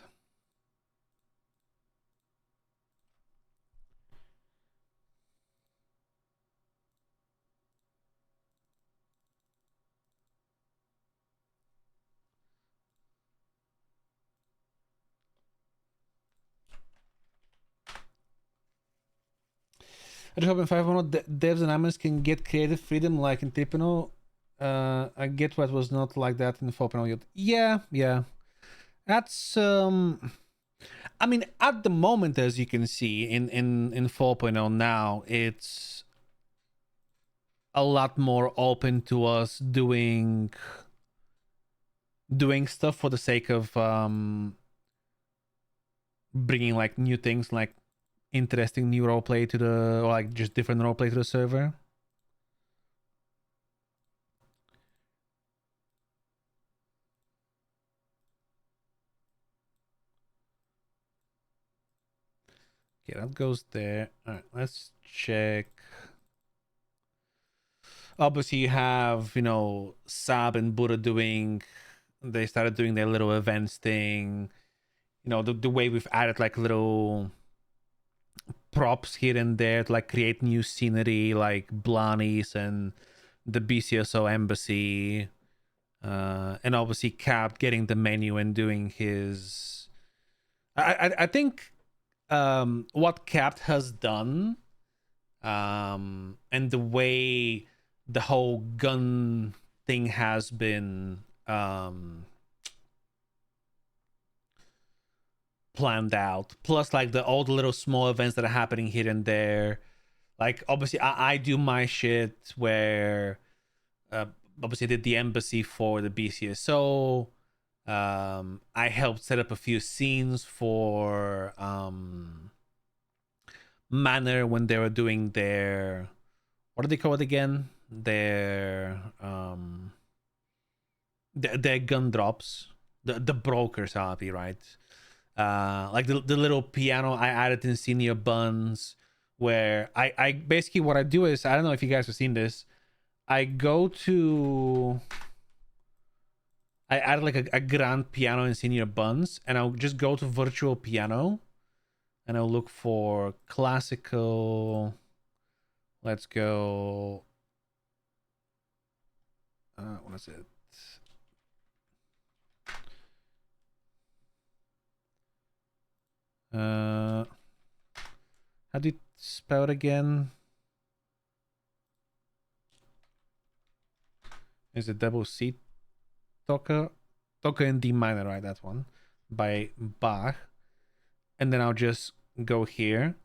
I just hope in 5.1 devs and admins can get creative freedom like in 3.0. I get what was not like that in 4.0 yet. Yeah. That's I mean, at the moment, as you can see in 4.0 now, it's a lot more open to us doing stuff for the sake of bringing like new things, like interesting new roleplay to the, or like just different roleplay to the server. Okay, that goes there. All right, let's check. Obviously, you have, you know, Sab and Buddha doing, they started doing their little events thing. You know, the way we've added like little props here and there to like create new scenery, like Blanies and the BCSO embassy. And obviously Cap getting the menu and doing his. I think what Cap has done, and the way the whole gun thing has been planned out, plus like all the little small events that are happening here and there. Like obviously I do my shit where obviously I did the embassy for the BCSO. I helped set up a few scenes for Manor when they were doing their, what do they call it again? Their gun drops. The brokers hobby, right? Like the little piano I added in Senior Buns, where I basically, what I do is, I don't know if you guys have seen this, I added like a grand piano in Senior Buns, and I'll just go to virtual piano and I'll look for classical. Let's go. What is it? How do you spell it again? Is it double C? Docker in D minor, right? That one by Bach. And then I'll just go here.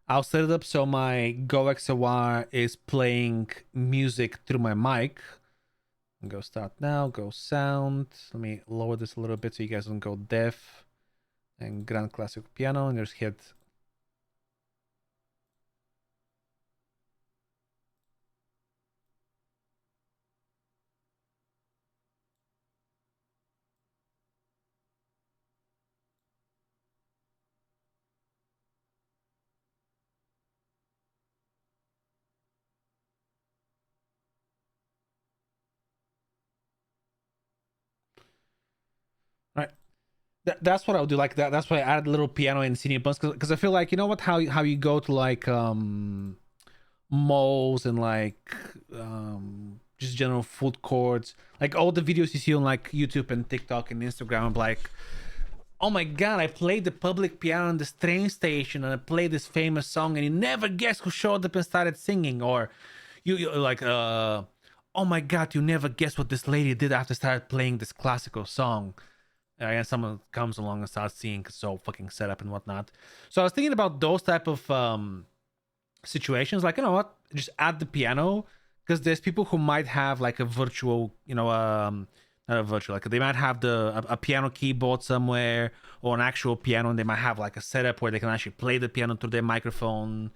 I'll set it up so my Go XLR is playing music through my mic. Go start now, go sound. Let me lower this a little bit so you guys don't go deaf. And Grand Classic Piano, and just hit. Right. That's what I'll do. Like that. That's why I added a little piano in Senior Buns, because I feel like, you know what, how you go to like malls and like just general food courts, like all the videos you see on like YouTube and TikTok and Instagram. I'm like, oh my god, I played the public piano on this train station and I played this famous song and you never guess who showed up and started singing. Or you like, oh my god, you never guess what this lady did after started playing this classical song. And someone comes along and starts singing, so fucking set up and whatnot. So I was thinking about those type of situations, like, you know what, just add the piano, because there's people who might have like a virtual, not a virtual, like they might have a piano keyboard somewhere or an actual piano, and they might have like a setup where they can actually play the piano through their microphone,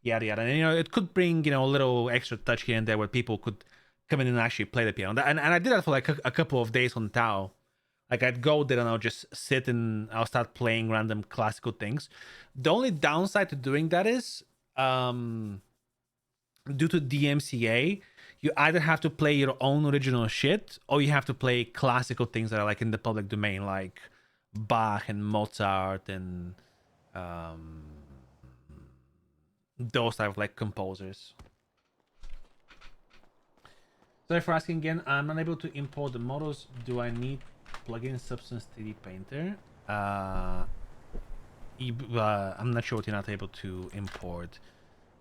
yada yada. And it could bring a little extra touch here and there where people could come in and actually play the piano. And I did that for like a couple of days on Tao. Like I'd go there and I'll just sit and I'll start playing random classical things. The only downside to doing that is, due to DMCA, you either have to play your own original shit or you have to play classical things that are like in the public domain, like Bach and Mozart and those type of like composers. Sorry for asking again. I'm unable to import the models. Do I need plugin Substance 3D Painter? I'm not sure what you're not able to import.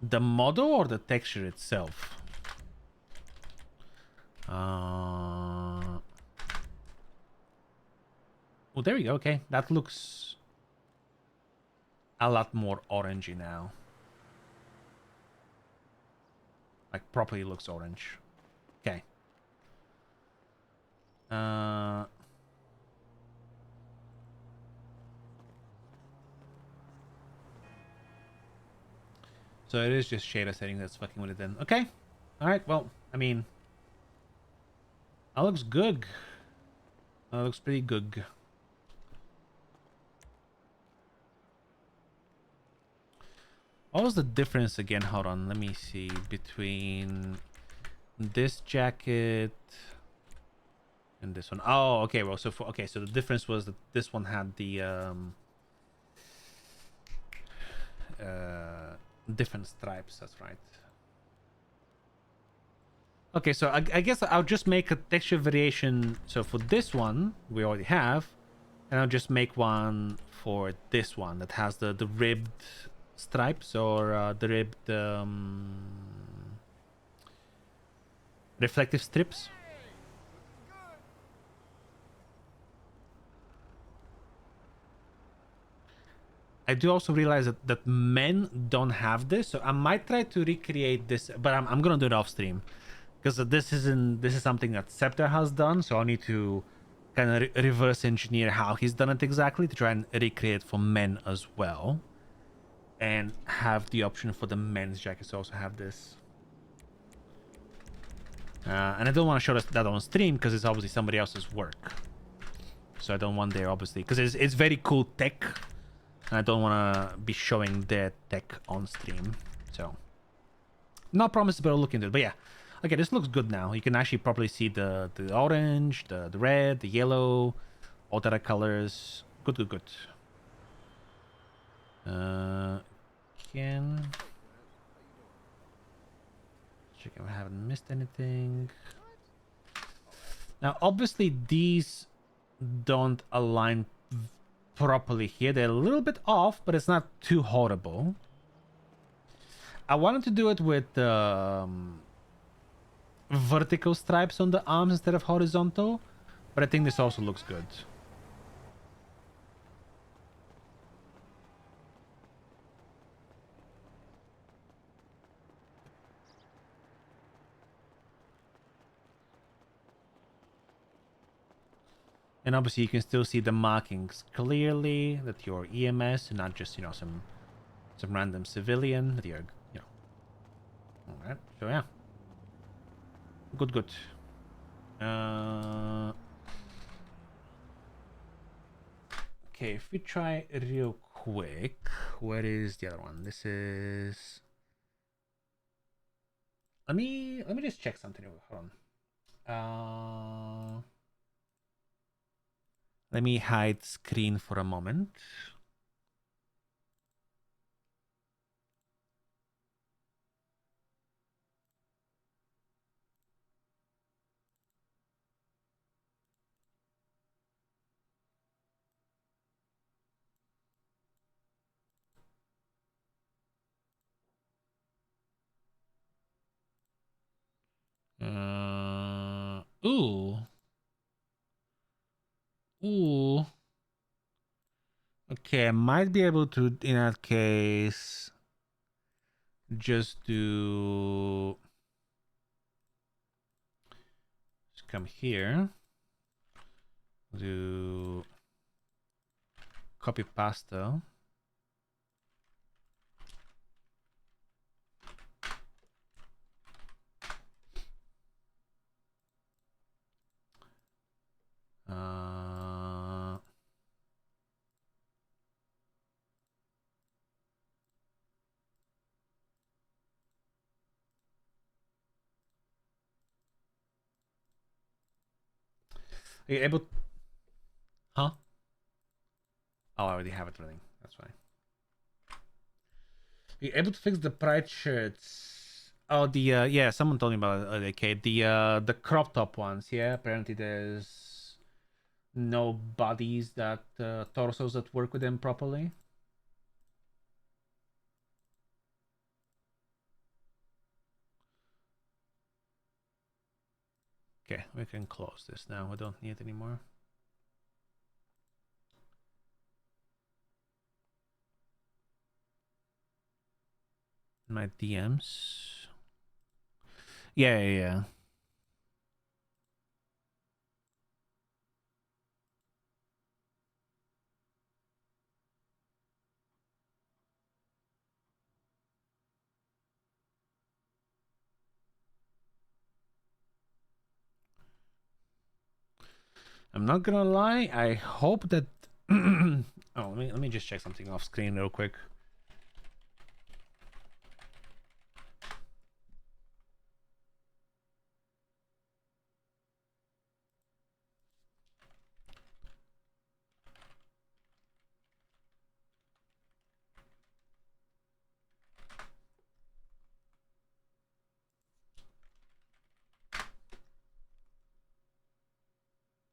The model or the texture itself? Oh, there we go. Okay, that looks a lot more orangey now. Like properly looks orange. Okay. So it is just shader setting that's fucking with it then. Okay. Alright, well, I mean, that looks good. That looks pretty good. What was the difference again? Hold on, let me see. Between this jacket and this one. Oh, okay. Well, so so the difference was that this one had the different stripes. That's right. Okay, so I guess I'll just make a texture variation. So for this one, we already have, and I'll just make one for this one that has the ribbed stripes or the ribbed reflective strips. I do also realize that men don't have this, so I might try to recreate this, but I'm gonna do it off stream because this is something that Scepter has done, so I'll need to kind of reverse engineer how he's done it exactly to try and recreate for men as well, and have the option for the men's jackets to also have this. And I don't want to show that on stream because it's obviously somebody else's work, so I don't want there obviously because it's very cool tech. I don't want to be showing their tech on stream, so not promises, but I'll look into it. But yeah, okay, this looks good now. You can actually properly see the orange, the red, the yellow, all the other colors. Good. Again, check if I haven't missed anything. Now, obviously, these don't align properly here. They're a little bit off, but it's not too horrible. I wanted to do it with vertical stripes on the arms instead of horizontal, but I think this also looks good. And obviously you can still see the markings clearly that you're EMS and not just, some random civilian that you're, Alright, so yeah. Good. Okay, if we try real quick, where is the other one? This is... Let me just check something. Hold on. Let me hide screen for a moment. Ooh. Ooh. Okay, I might be able to, in that case, just do... Just come here. Do... Copy pasta. Are you able... Huh? Oh, I already have it running. That's fine. Are you able to fix the pride shirts? Oh, the yeah, someone told me about it. Okay, the crop top ones. Yeah, apparently there's no bodies that torsos that work with them properly. Okay, we can close this now. We don't need it anymore. My DMs. Yeah. I'm not gonna lie. I hope that. Oh, let me just check something off screen real quick.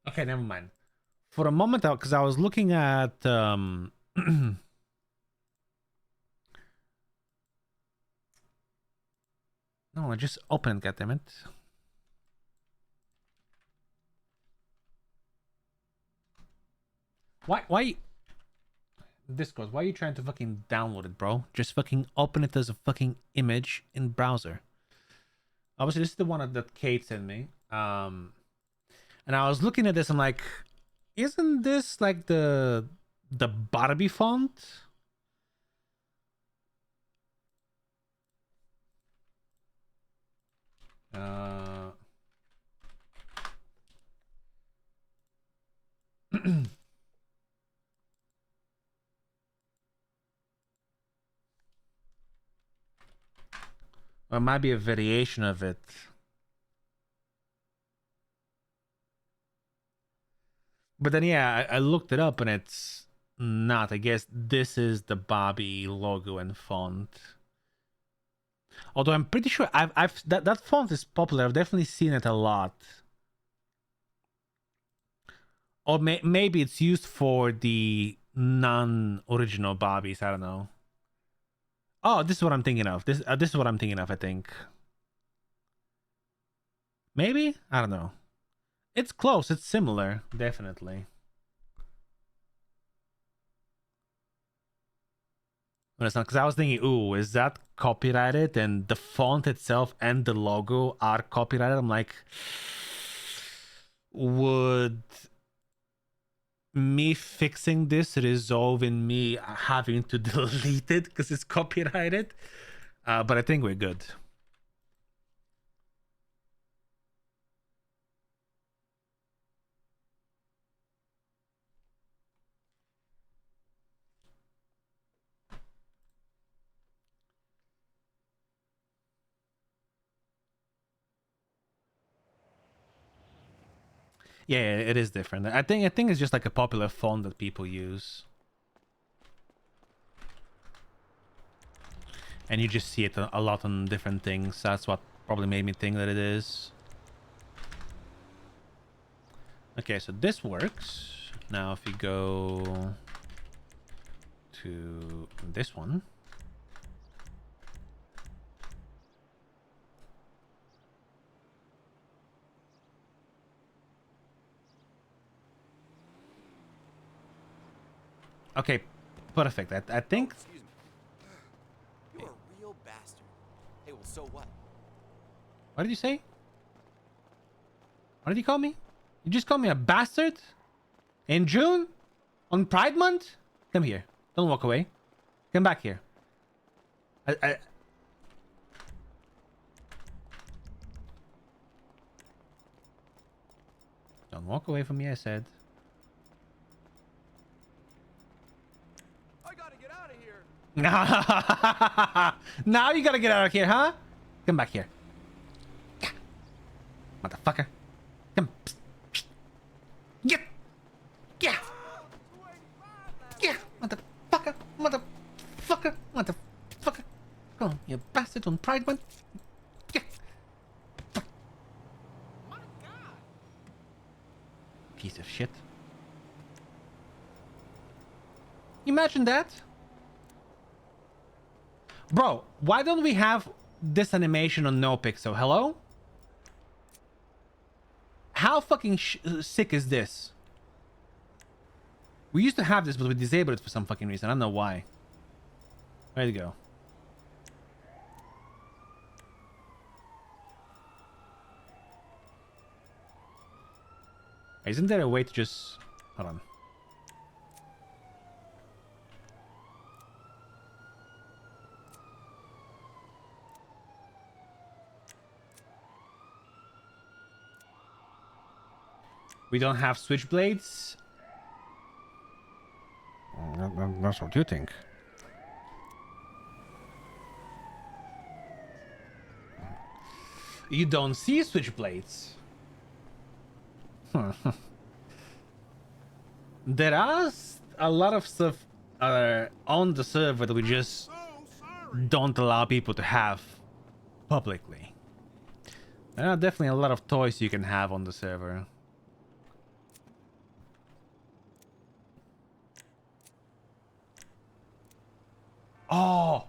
Okay, never mind. For a moment, because I was looking at no, I just opened. Goddammit. Why? Discord, why are you trying to fucking download it, bro? Just fucking open it as a fucking image in browser. Obviously, this is the one that Kate sent me. And I was looking at this and like, isn't this like the Barbie font? Or it might be a variation of it. But then, yeah, I looked it up and it's not. I guess this is the Barbie logo and font. Although I'm pretty sure that font is popular. I've definitely seen it a lot. Or maybe it's used for the non-original Barbies. I don't know. Oh, this is what I'm thinking of. This is what I'm thinking of. I think. Maybe, I don't know. It's close. It's similar, definitely. But it's not, because I was thinking, ooh, is that copyrighted? And the font itself and the logo are copyrighted. I'm like, would me fixing this resolve in me having to delete it because it's copyrighted? But I think we're good. Yeah, it is different. I think it's just like a popular font that people use. And you just see it a lot on different things. That's what probably made me think that it is. Okay, so this works. Now if you go to this one. Okay, perfect. I think. Excuse me. You're a real bastard. Hey, well, so what? What did you say? What did you call me? You just called me a bastard? In June? On Pride Month? Come here. Don't walk away. Come back here. Don't walk away from me, I said. I gotta get out of here. Now you gotta get out of here, huh? Come back here. Motherfucker. Come. Get. Yeah. Yeah. Motherfucker. Motherfucker. Motherfucker. Go on, you bastard on Pride Month. Yeah. My God. Piece of shit. Imagine that. Bro, why don't we have this animation on NoPixel? Hello? How fucking sick is this? We used to have this, but we disabled it for some fucking reason. I don't know why. Where'd it go? Isn't there a way to just... Hold on. We don't have switchblades? That's what you think. You don't see switchblades. There are a lot of stuff on the server that we just So sorry. don't allow people to have publicly. There are definitely a lot of toys you can have on the server. Oh,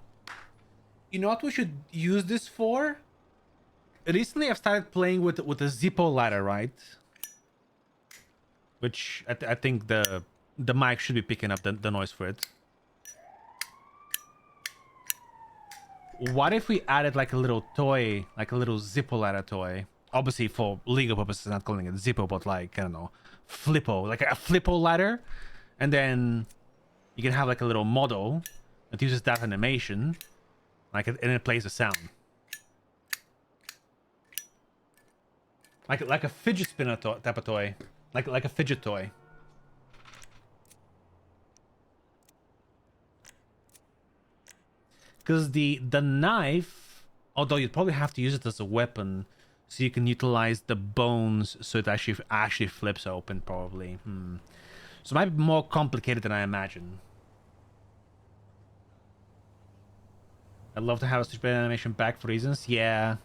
you know what we should use this for? Recently, I've started playing with a Zippo ladder, right? Which I think the mic should be picking up the noise for it. What if we added like a little toy, like a little Zippo ladder toy? Obviously for legal purposes, not calling it Zippo, but like, I don't know, Flippo, like a Flippo ladder. And then you can have like a little model that uses that animation, like, and it plays a sound. Like a fidget spinner type of toy. Like a fidget toy. Because the knife, although you'd probably have to use it as a weapon, so you can utilize the bones so it actually flips open, probably. So it might be more complicated than I imagine. I'd love to have a switchblade animation back for reasons. Yeah.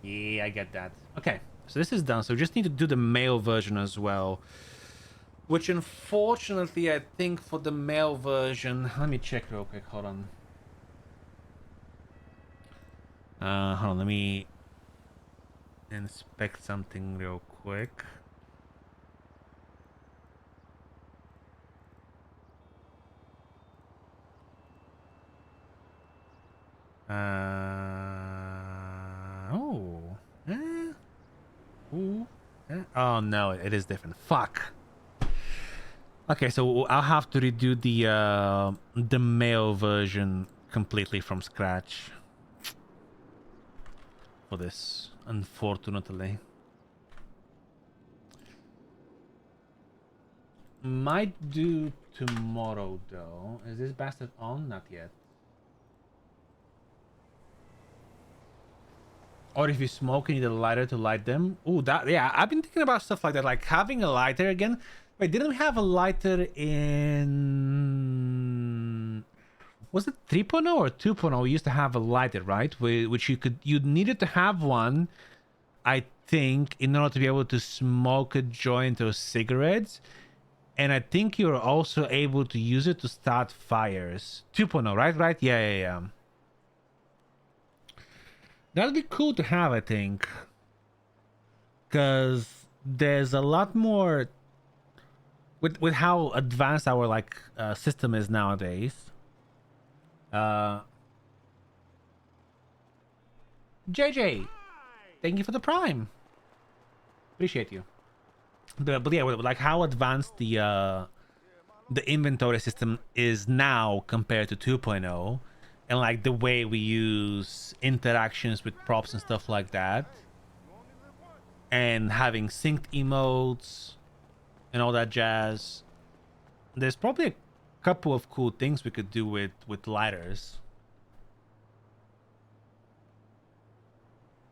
Yeah, I get that. Okay, so this is done. So we just need to do the male version as well. Which, unfortunately, I think for the male version... Let me check real quick. Hold on. Hold on. Let me inspect something real quick. Oh no, it is different. Fuck. Okay, so I'll have to redo the male version completely from scratch for this, unfortunately. Might do tomorrow though. Is this bastard on? Not yet. Or if you smoke, you need a lighter to light them. Oh, that, yeah, I've been thinking about stuff like that, like having a lighter again. Wait, didn't we have a lighter in... Was it 3.0 or 2.0? We used to have a lighter, right? Which you needed to have one, I think, in order to be able to smoke a joint or cigarettes. And I think you're also able to use it to start fires. 2.0, right? Yeah. That'd be cool to have, I think. Because there's a lot more with how advanced our like system is nowadays. JJ, thank you for the prime. Appreciate you. But yeah, with, like how advanced the inventory system is now compared to 2.0, and like the way we use interactions with props and stuff like that, and having synced emotes and all that jazz. There's probably a couple of cool things we could do with lighters.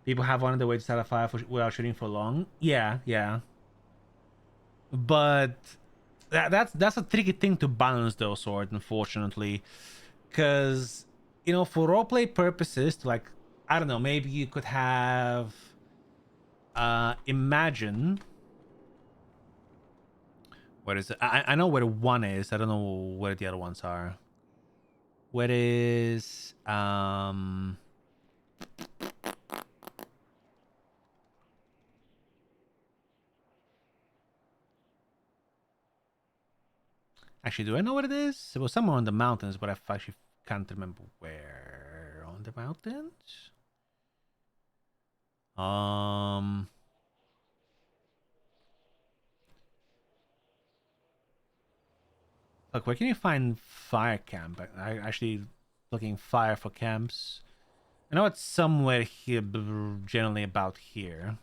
People have one the way to start a fire without shooting for long. Yeah, yeah. But that's a tricky thing to balance, though, Sword. Unfortunately, because you know, for roleplay purposes, like I don't know, maybe you could have imagine. What is it? I know where one is. I don't know where the other ones are. Where is actually, do I know what it is? It was somewhere on the mountains, but I actually can't remember where on the mountains. Look, where can you find fire camp? I actually looking fire for camps. I know it's somewhere here, generally about here.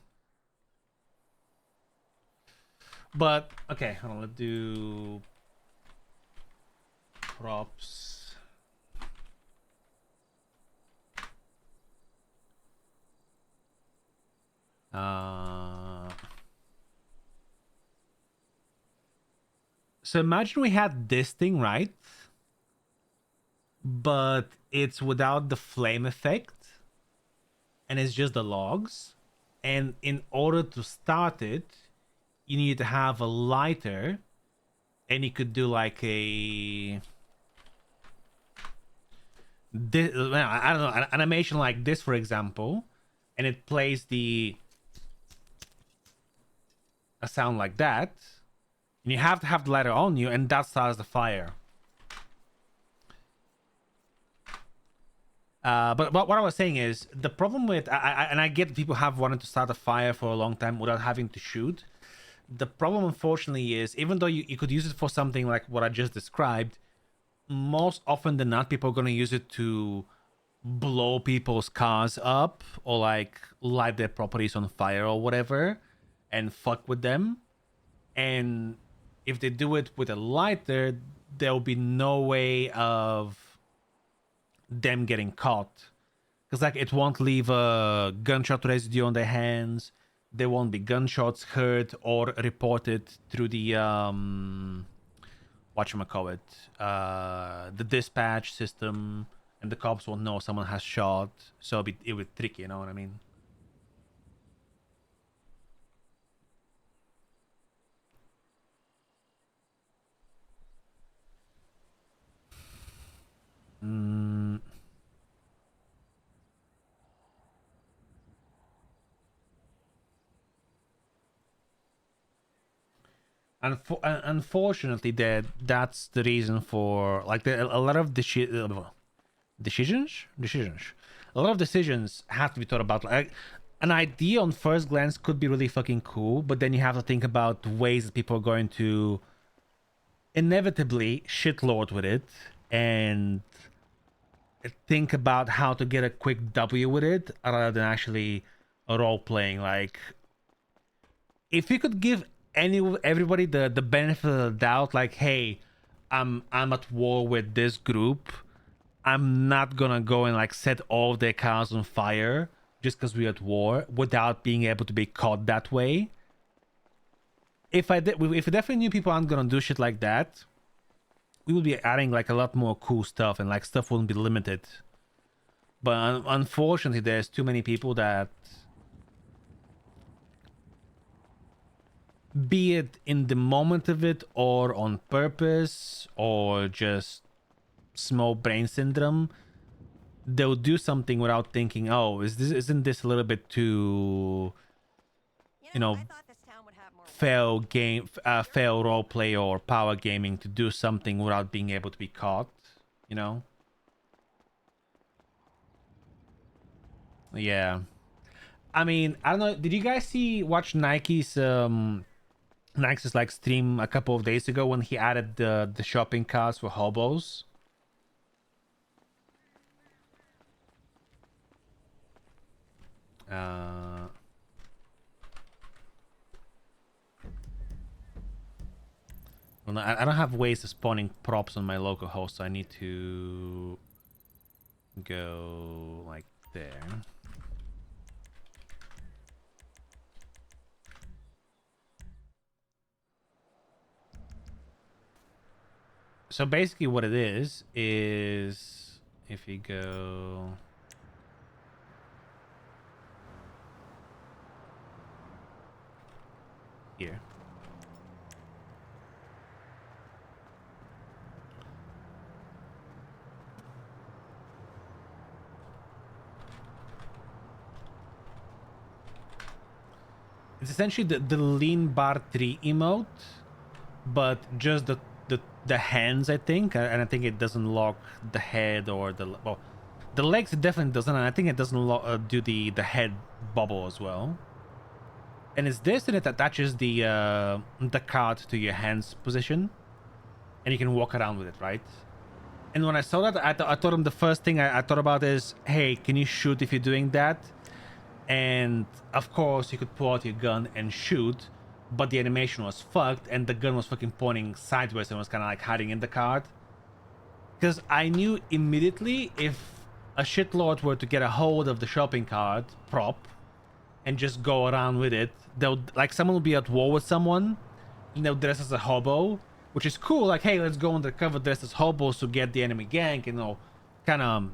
But okay, hold on, let's do props. So imagine we had this thing, right? But it's without the flame effect, and it's just the logs. And in order to start it, you need to have a lighter, and you could do like a this, I don't know, an animation like this, for example, and it plays a sound like that, and you have to have the lighter on you, and that starts the fire. But what I was saying is the problem with and I get people have wanted to start a fire for a long time without having to shoot. The problem, unfortunately, is even though you could use it for something like what I just described, most often than not, people are going to use it to blow people's cars up or like light their properties on fire or whatever and fuck with them. And if they do it with a lighter, there'll be no way of them getting caught, because like it won't leave a gunshot residue on their hands. There won't be gunshots heard or reported through the whatchamacallit, the dispatch system, and the cops won't know someone has shot, so it would be tricky, you know what I mean? Unfortunately, that's the reason for like a lot of decisions. A lot of decisions have to be thought about. Like an idea on first glance could be really fucking cool, but then you have to think about ways that people are going to inevitably shitlord with it and think about how to get a quick W with it rather than actually role playing. Like if you could give everybody the benefit of the doubt, like, hey, I'm at war with this group, I'm not gonna go and like set all of their cars on fire just because we're at war without being able to be caught that way. If I definitely knew people aren't gonna do shit like that, we would be adding like a lot more cool stuff, and like stuff wouldn't be limited. But unfortunately, there's too many people that, be it in the moment of it or on purpose or just small brain syndrome, they'll do something without thinking, oh, isn't this a little bit too, you know, fail game, fail roleplay or power gaming to do something without being able to be caught, you know? Yeah. I mean, I don't know. Did you guys watch Nike's like stream a couple of days ago when he added the shopping carts for hobos? Well, I don't have ways of spawning props on my local host, so I need to go like there. So basically what it is if you go here. It's essentially the lean bar 3 emote, but just the hands, I think, and I think it doesn't lock the head or well, the legs it definitely doesn't, and I think it doesn't do the head bubble as well. And it's this, and it attaches the card to your hands position, and you can walk around with it, right? And when I saw that, I told him the first thing I thought about is, hey, can you shoot if you're doing that? And of course you could pull out your gun and shoot, but the animation was fucked and the gun was fucking pointing sideways and was kind of like hiding in the cart. Because I knew immediately if a shitlord were to get a hold of the shopping cart prop and just go around with it, they'll like someone will be at war with someone, and they'll dress as a hobo, which is cool. Like, hey, let's go undercover dressed as hobos to get the enemy gang, you know, kind of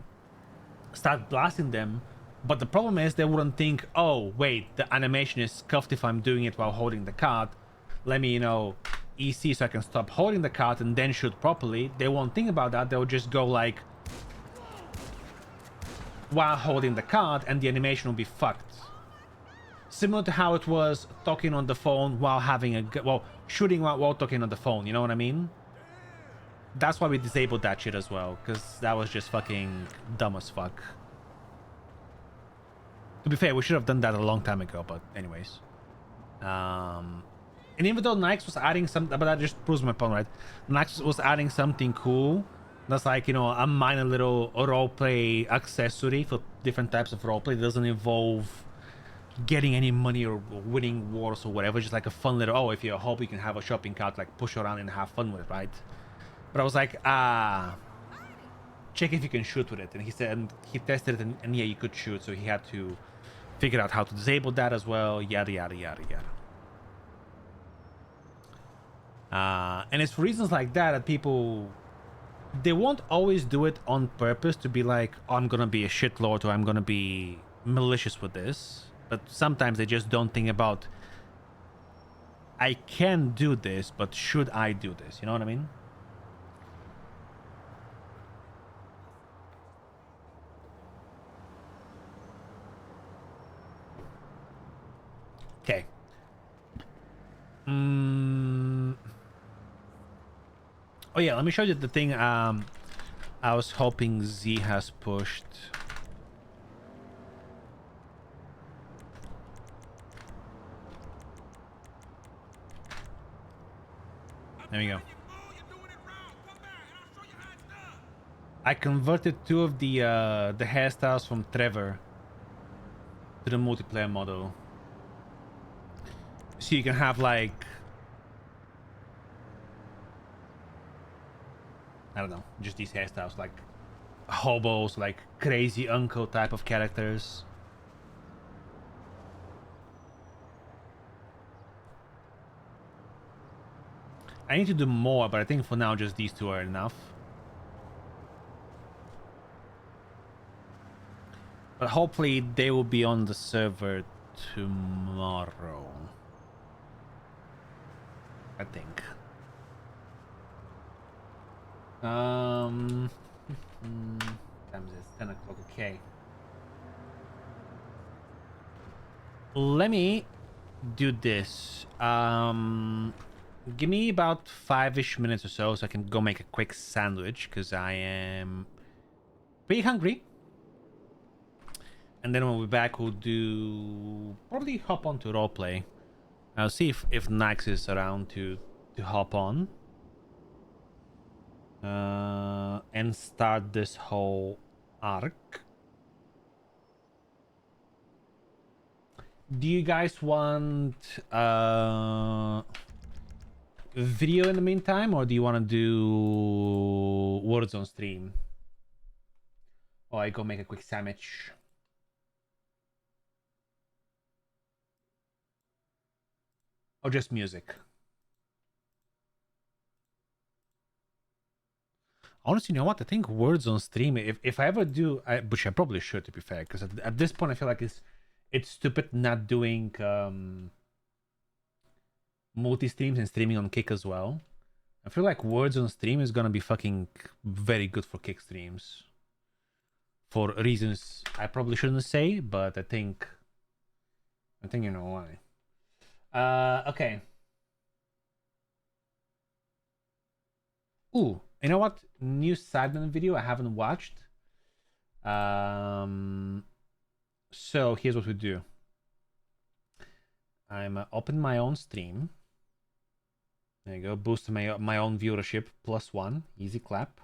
start blasting them. But the problem is they wouldn't think, oh, wait, the animation is scuffed if I'm doing it while holding the card. Let me, you know, EC so I can stop holding the card and then shoot properly. They won't think about that. They'll just go like while holding the card and the animation will be fucked. Similar to how it was talking on the phone while having shooting while talking on the phone. You know what I mean? That's why we disabled that shit as well, because that was just fucking dumb as fuck. To be fair, we should have done that a long time ago, but anyways. And even though Nike was adding something, but that just proves my point, right? Nike was adding something cool. That's like, you know, a minor little roleplay accessory for different types of roleplay. It doesn't involve getting any money or winning wars or whatever. Just like a fun little, oh, if you're a hobo, you can have a shopping cart, like push around and have fun with it, right? But I was like, check if you can shoot with it. And he said, and he tested it, and yeah, you could shoot. So he had to figure out how to disable that as well. Yada, yada, yada, yada. And it's for reasons like that that people, they won't always do it on purpose to be like, oh, I'm gonna be a shitlord or I'm gonna be malicious with this. But sometimes they just don't think about, I can do this, but should I do this? You know what I mean? Okay. Oh yeah, let me show you the thing I was hoping Z has pushed. There we go. I converted 2 of the hairstyles from Trevor to the multiplayer model. So you can have like, I don't know, just these hairstyles, like hobos, like crazy uncle type of characters. I need to do more, but I think for now just these 2 are enough. But hopefully they will be on the server tomorrow, I think. Time is 10 o'clock. Okay. Let me do this. Give me about 5-ish minutes or so I can go make a quick sandwich because I am pretty hungry. And then when we're back, we'll do probably hop on to roleplay. I'll see if Nax is around to hop on and start this whole arc. Do you guys want video in the meantime, or do you want to do words on stream? Or I go make a quick sandwich. Or just music? Honestly, you know what? I think words on stream. If I ever do, which I probably should, to be fair, because at this point I feel like it's stupid not doing multi streams and streaming on Kick as well. I feel like words on stream is gonna be fucking very good for Kick streams. For reasons I probably shouldn't say, but I think you know why. Okay. Ooh, you know what? New Sidemen video I haven't watched. So here's what we do. I'm open my own stream. There you go. Boost my own viewership +1. Easy clap.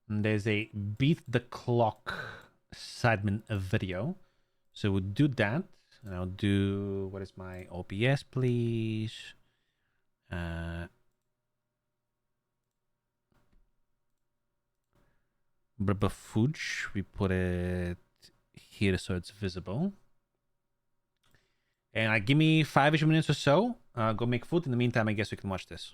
And there's a beat the clock Sidemen video. So we'll do that. And I'll do, what is my OBS, please? Footage. We put it here so it's visible. And give me 5-ish minutes or so. Go make food. In the meantime, I guess we can watch this.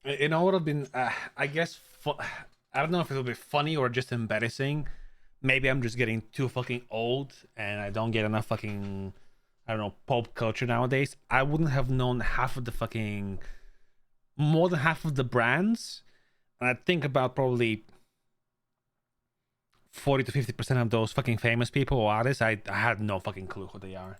You know what would have been, I guess, I don't know if it'll be funny or just embarrassing. Maybe I'm just getting too fucking old and I don't get enough fucking, I don't know, pop culture nowadays. I wouldn't have known half of the fucking, more than half of the brands. And I think about probably 40 to 50% of those fucking famous people or artists. I had no fucking clue who they are.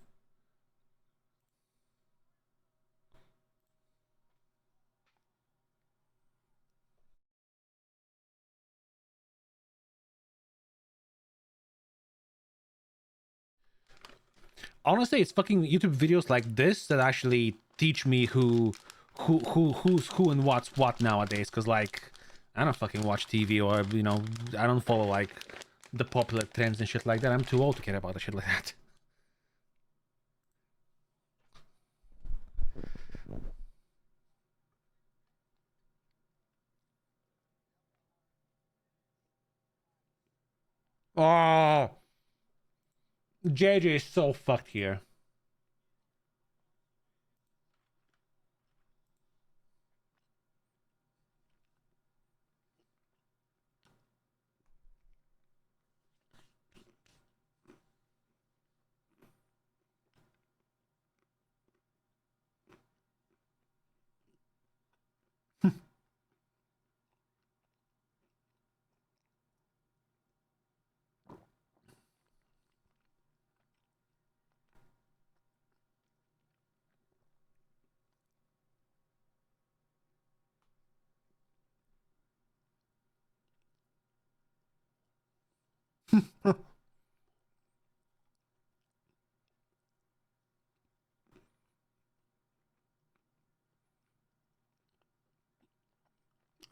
Honestly, it's fucking YouTube videos like this that actually teach me who's who and what's what nowadays. Cause like I don't fucking watch TV or I don't follow like the popular trends and shit like that. I'm too old to care about the shit like that. Oh, JJ is so fucked here.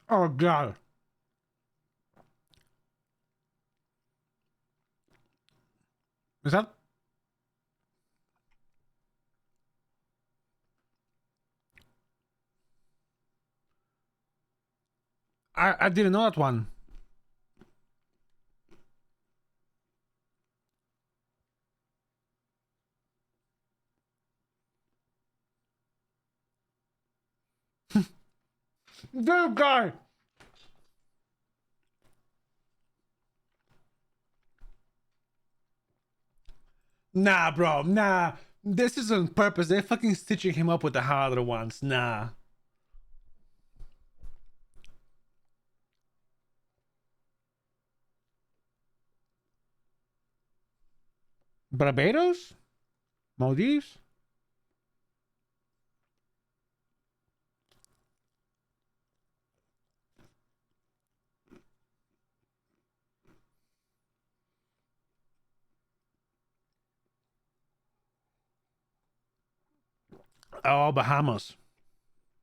Oh god. Is that I didn't know that one. Dude guy. Nah, bro, nah. This is on purpose. They're fucking stitching him up with the harder ones. Nah. Barbados? Maldives? Oh, Bahamas.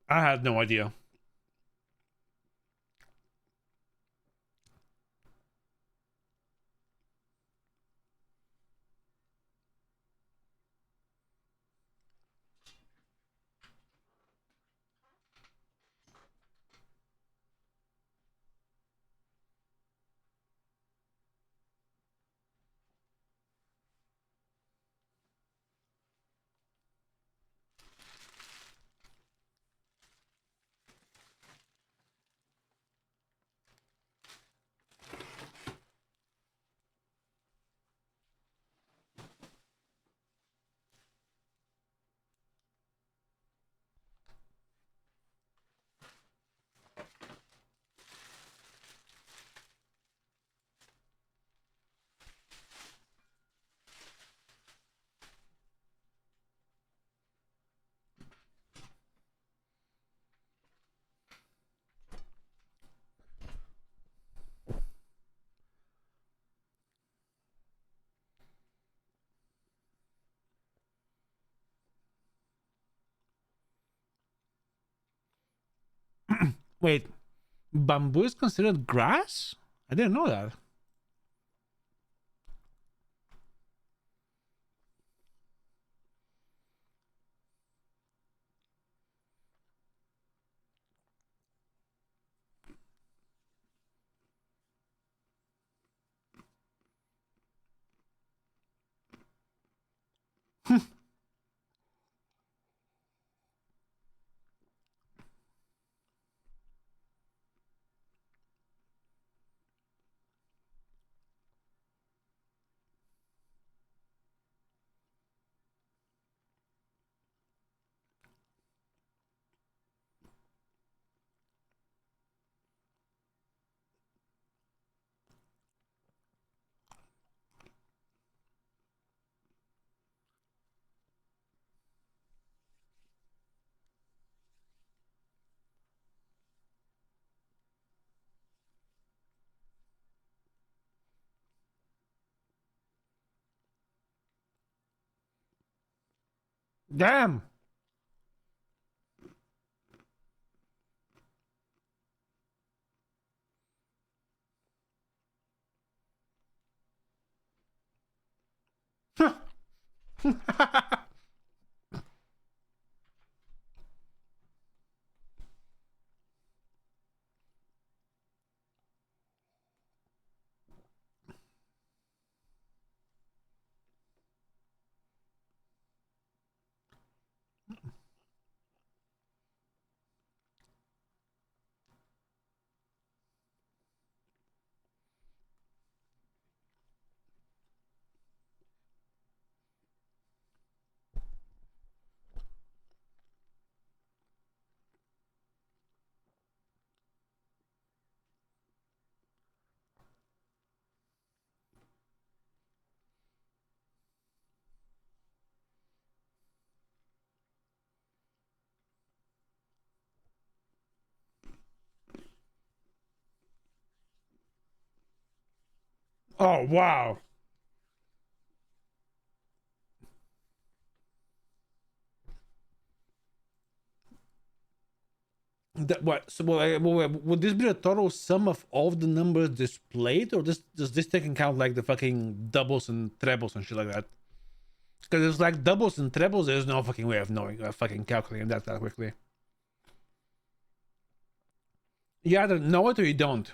I had no idea. Wait, bamboo is considered grass? I didn't know that. Damn. Oh wow. What? So would this be the total sum of all the numbers displayed, or does this take into account like the fucking doubles and trebles and shit like that? Because it's like doubles and trebles. There's no fucking way of knowing, fucking calculating that quickly. You either know it or you don't.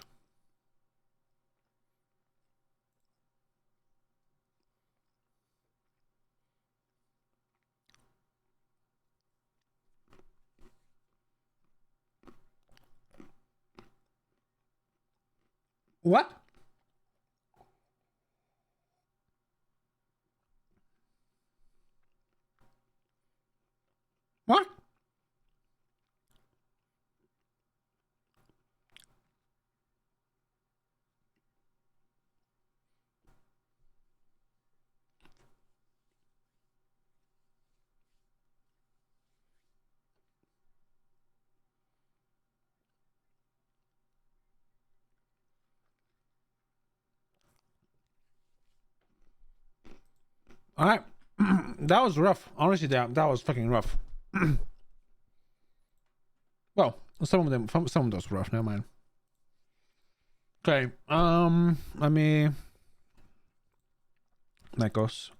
What? What? All right. That was rough. Honestly, that was fucking rough. Well, some of those were rough. Never mind. Okay. Let me. That goes.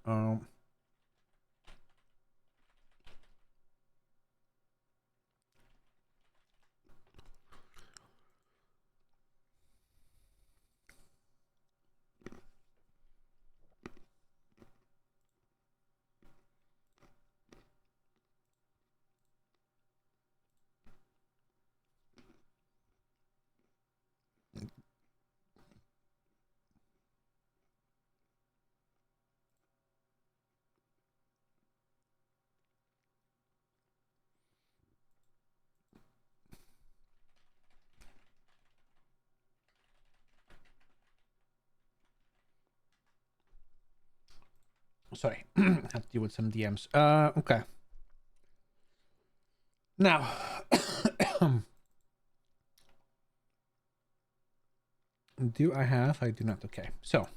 Sorry, have to deal with some DMs. Okay. Now, do I have? I do not. Okay, so.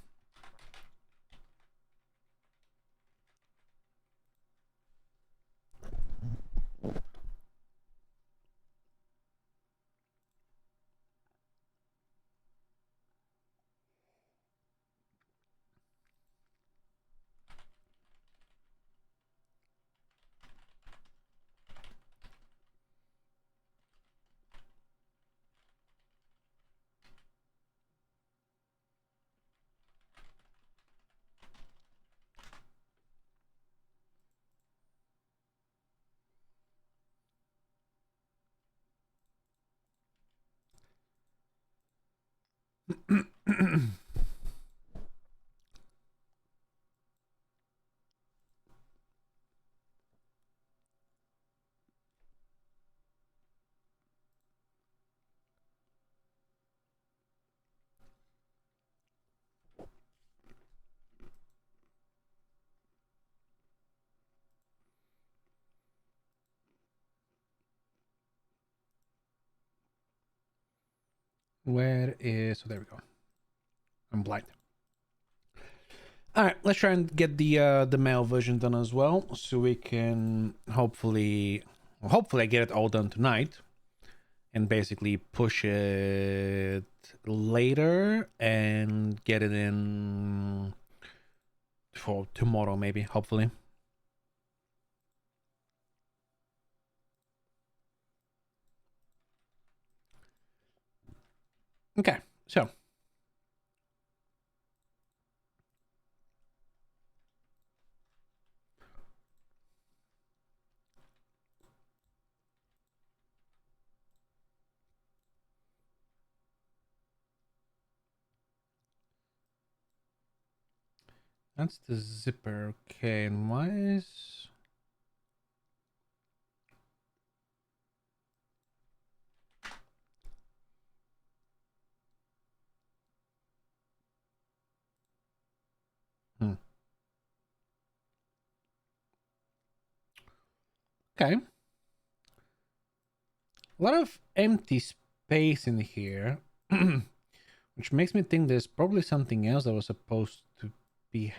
Where is? So there we go. I'm blind. All right, let's try and get the male version done as well, so we can hopefully I get it all done tonight, and basically push it later and get it in for tomorrow, maybe, hopefully. Okay, so that's the zipper. Okay, and why is... Okay. A lot of empty space in here, which makes me think there's probably something else that was supposed to be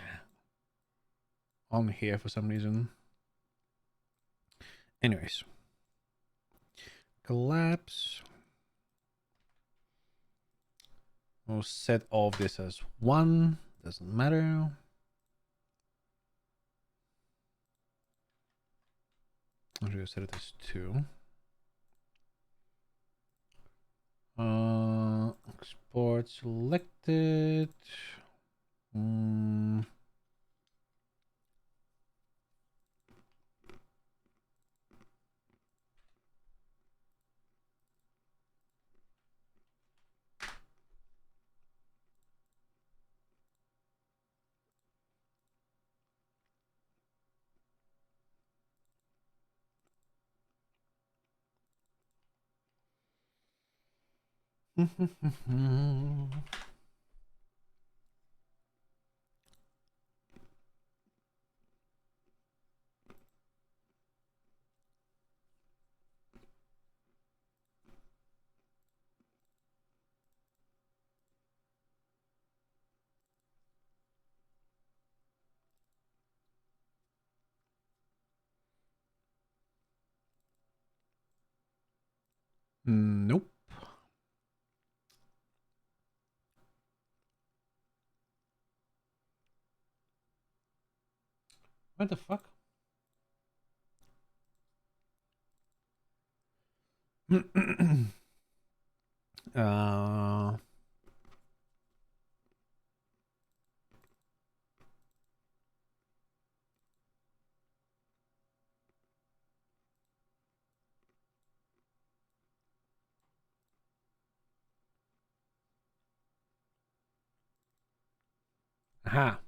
on here for some reason. Anyways. Collapse. We'll set all of this as 1. Doesn't matter. I'm going to set it as 2. Export selected. Nope. What the fuck? uh Aha.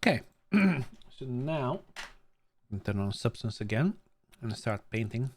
Okay. So now turn on substance again and start painting.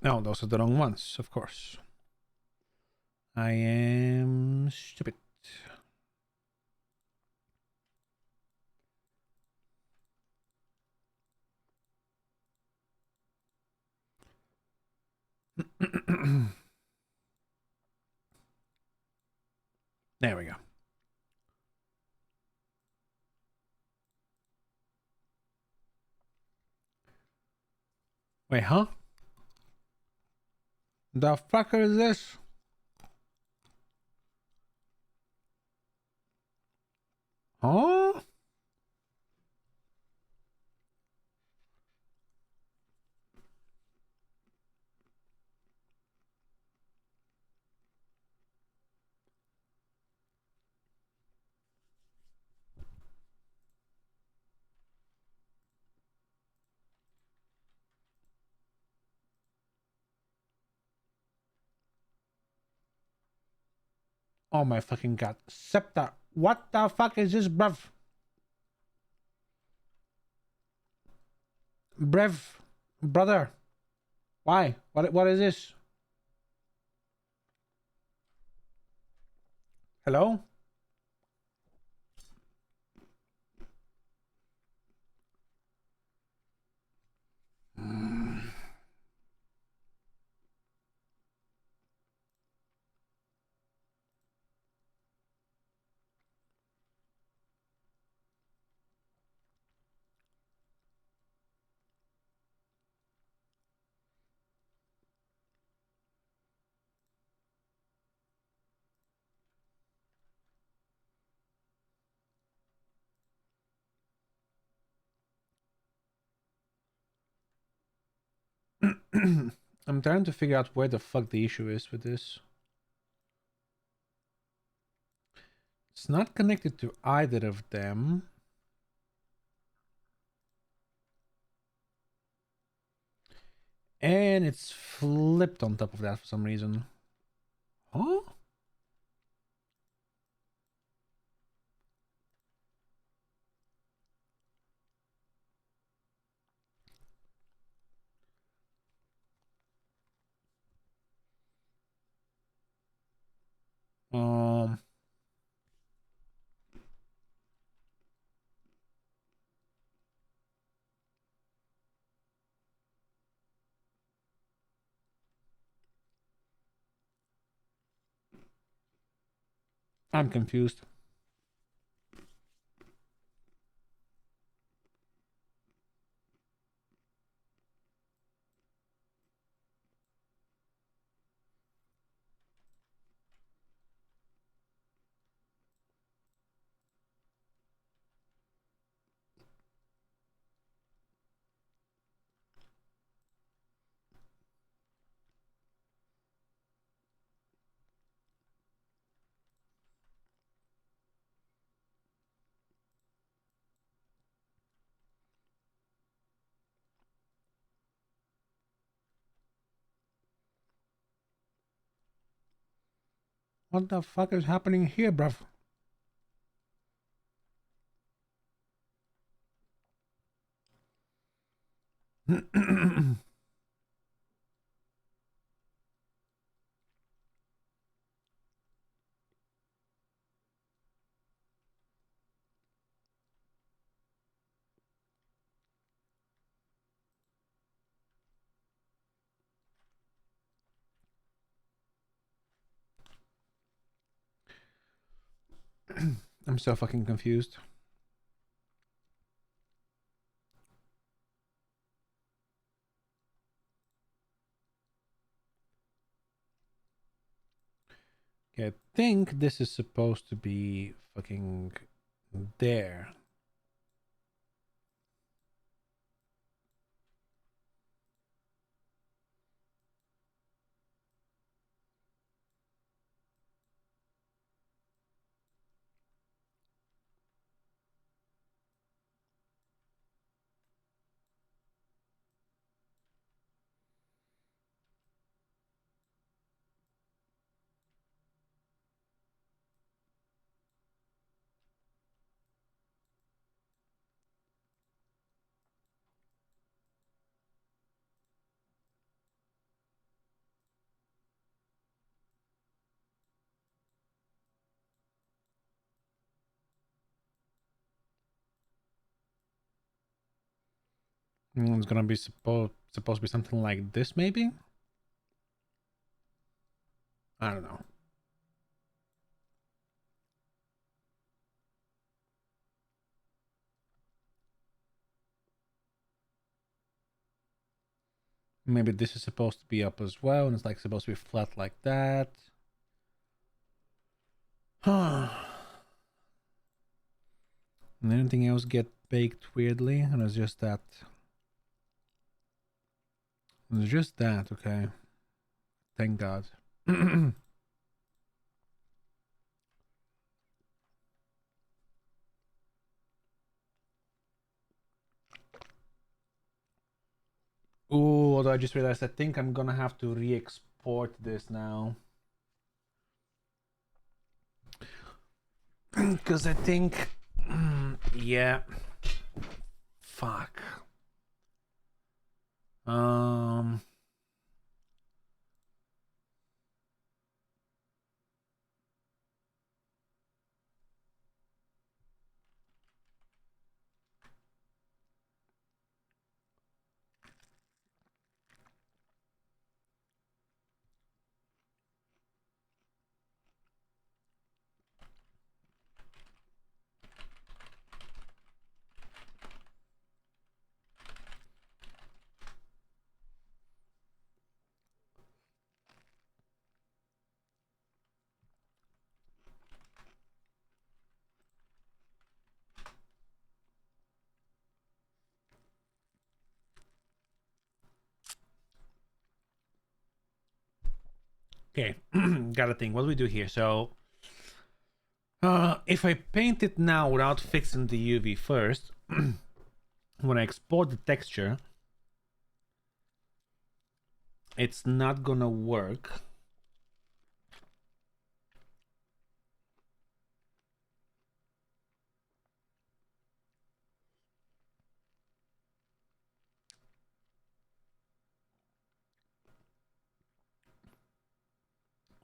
No, those are the wrong ones, of course. I am stupid. There we go. Wait, huh? The fucker is this? Huh? Oh my fucking god. Septa, what the fuck is this, bruv? Brev, brother. Why? What is this? Hello? I'm trying to figure out where the fuck the issue is with this. It's not connected to either of them. And it's flipped on top of that for some reason. Huh? Um, I'm confused. What the fuck is happening here, bruv? I'm so fucking confused. Okay, I think this is supposed to be fucking there. It's gonna be supposed to be something like this, maybe. I don't know. Maybe this is supposed to be up as well, and it's like supposed to be flat like that. And anything else get baked weirdly? And it's just that. It's just that, okay. Thank God. Ooh, although I just realized I think I'm gonna have to re-export this now. Because I think... yeah. Fuck. Okay, gotta think. What do we do here? So, if I paint it now without fixing the UV first, when I export the texture, it's not gonna work.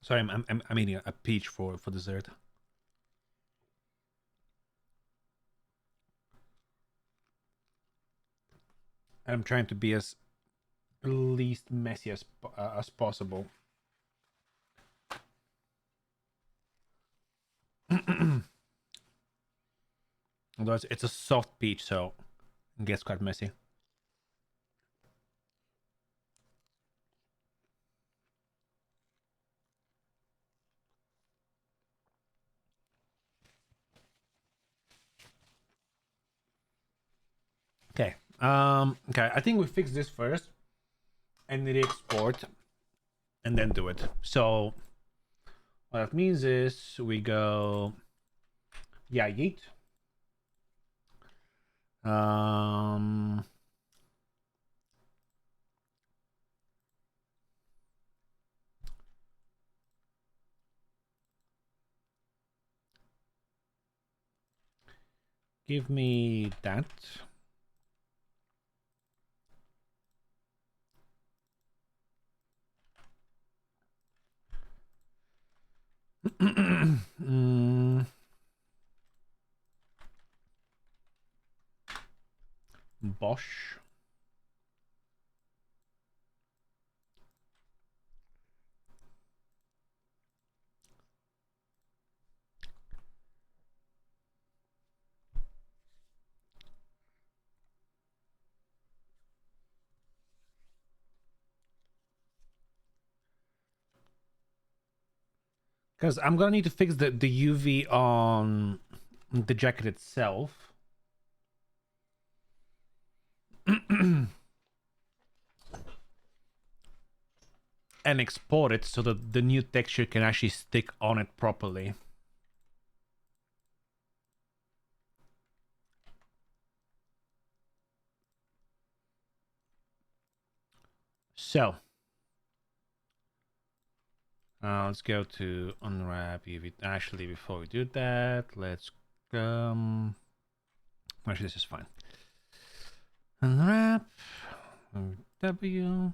Sorry, I'm eating a peach for dessert. I'm trying to be as least messy as possible. Although it's a soft peach, so it gets quite messy. Okay. Okay, I think we fix this first and then export and then do it. So what that means is we go, yeah, yeet. Give me that. Bosch. Because I'm gonna need to fix the UV on the jacket itself. And export it so that the new texture can actually stick on it properly. So let's go to unwrap UV. Actually, before we do that, let's actually this is fine. Unwrap W.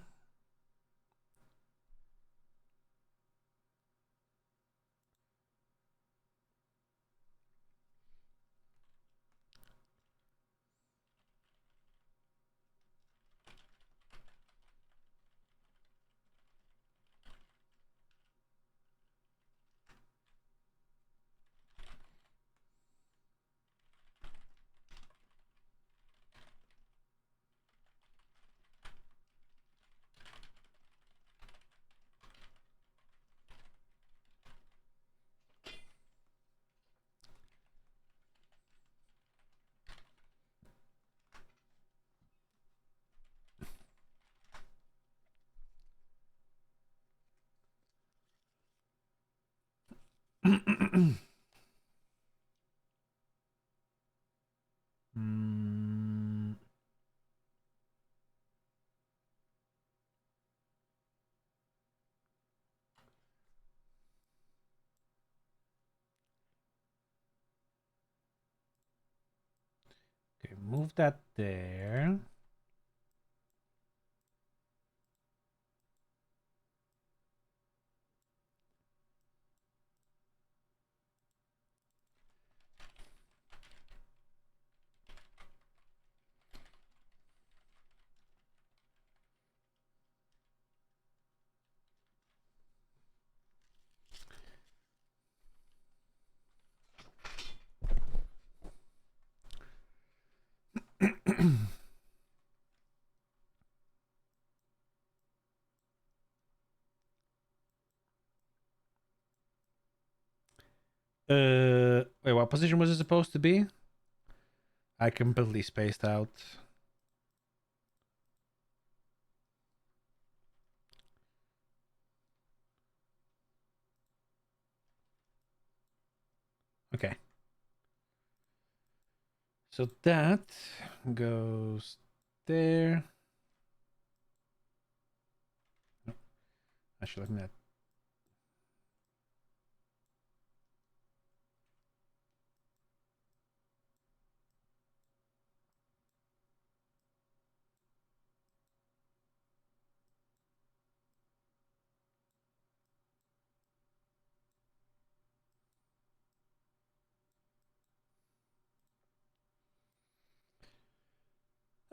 Mm. Okay, move that there. Wait, what position was it supposed to be? I completely spaced out. Okay. So that goes there. No, actually, looking at.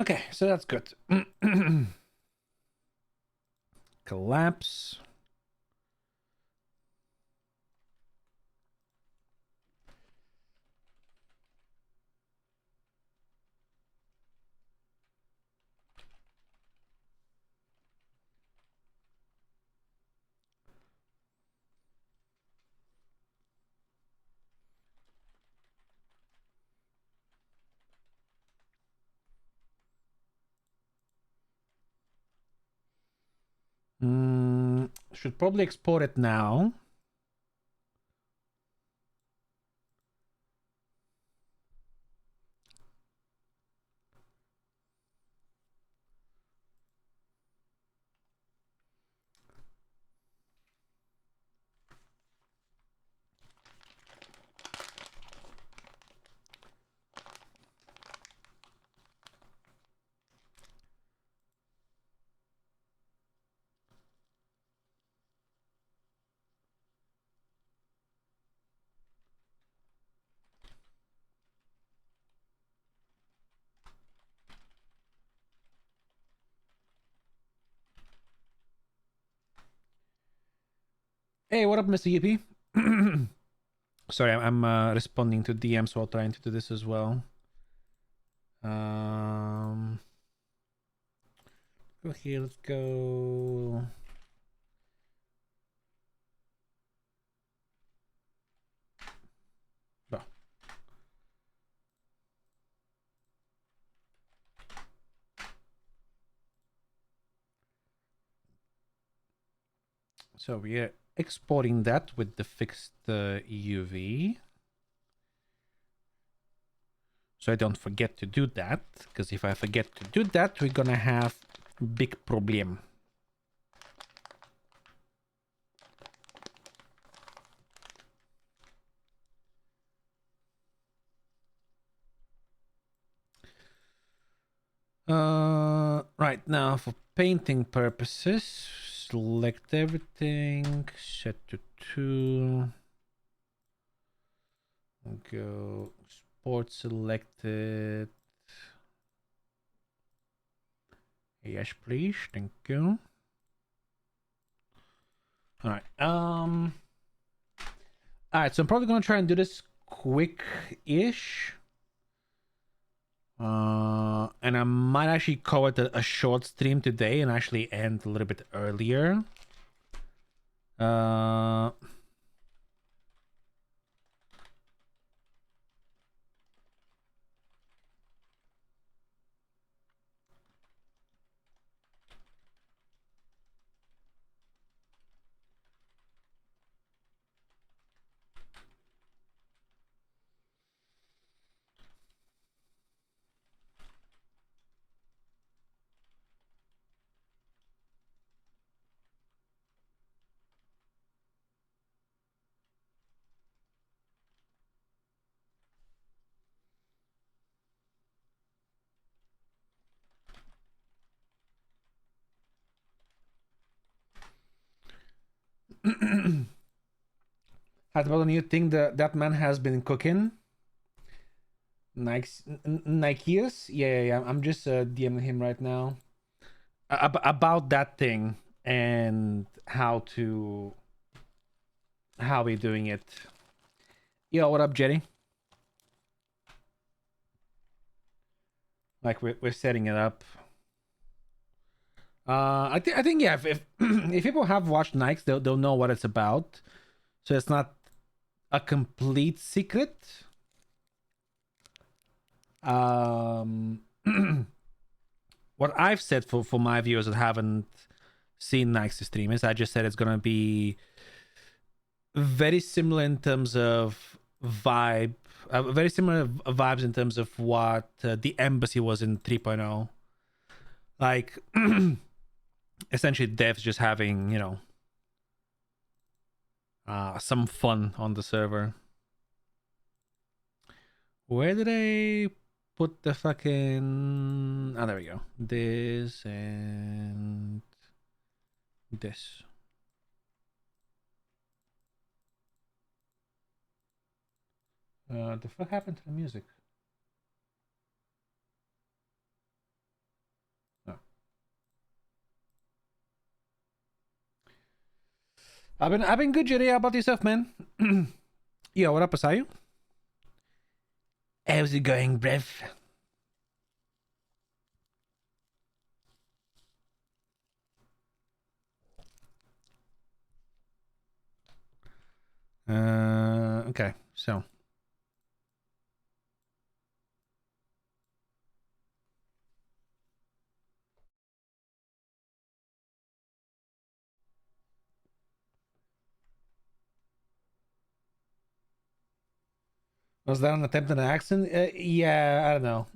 Okay, so that's good. Collapse. Should probably export it now. Hey, what up, Mr. Yippee? Sorry, I'm responding to DMs while trying to do this as well. Go here, let's go. Oh. So we are exporting that with the fixed UV. So I don't forget to do that, because if I forget to do that, we're gonna have big problem. Right now for painting purposes, select everything, set to 2. Go sport selected. Yes, please. Thank you. All right. All right. So I'm probably gonna try and do this quick-ish. And I might actually call it a short stream today and actually end a little bit earlier. Has about a new thing that man has been cooking. Nikeus? Yeah. I'm just DMing him right now. About that thing and how we doing it. Yo, what up, Jetty? Like we're setting it up. I think yeah. If if people have watched Nikes, they'll know what it's about. So it's not a complete secret. What I've said for my viewers that haven't seen Nikes stream is I just said it's gonna be very similar in terms of vibe, very similar vibes in terms of what the embassy was in 3.0. Like essentially devs just having, you know, some fun on the server. Where did I put the fucking... Oh, there we go. This and this. The fuck happened to the music? Oh. I've been good, Jerry. How about yourself, man? Yo, what up, Asayu? How's it going, brev? Okay, so was that an attempt at an accent? Yeah, I don't know.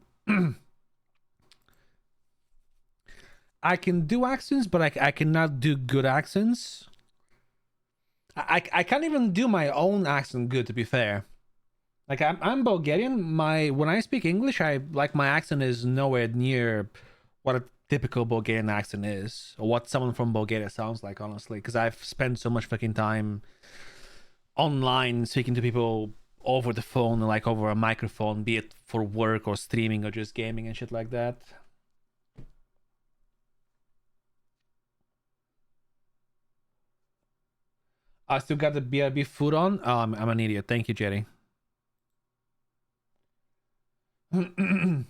I can do accents, but I cannot do good accents. I can't even do my own accent good, to be fair. Like I'm Bulgarian. When I speak English, my accent is nowhere near what a typical Bulgarian accent is, or what someone from Bulgaria sounds like, honestly. Because I've spent so much fucking time online speaking to people over the phone, like over a microphone, be it for work or streaming or just gaming and shit like that. I still got the BRB food on. Oh, I'm an idiot. Thank you, Jerry. Begin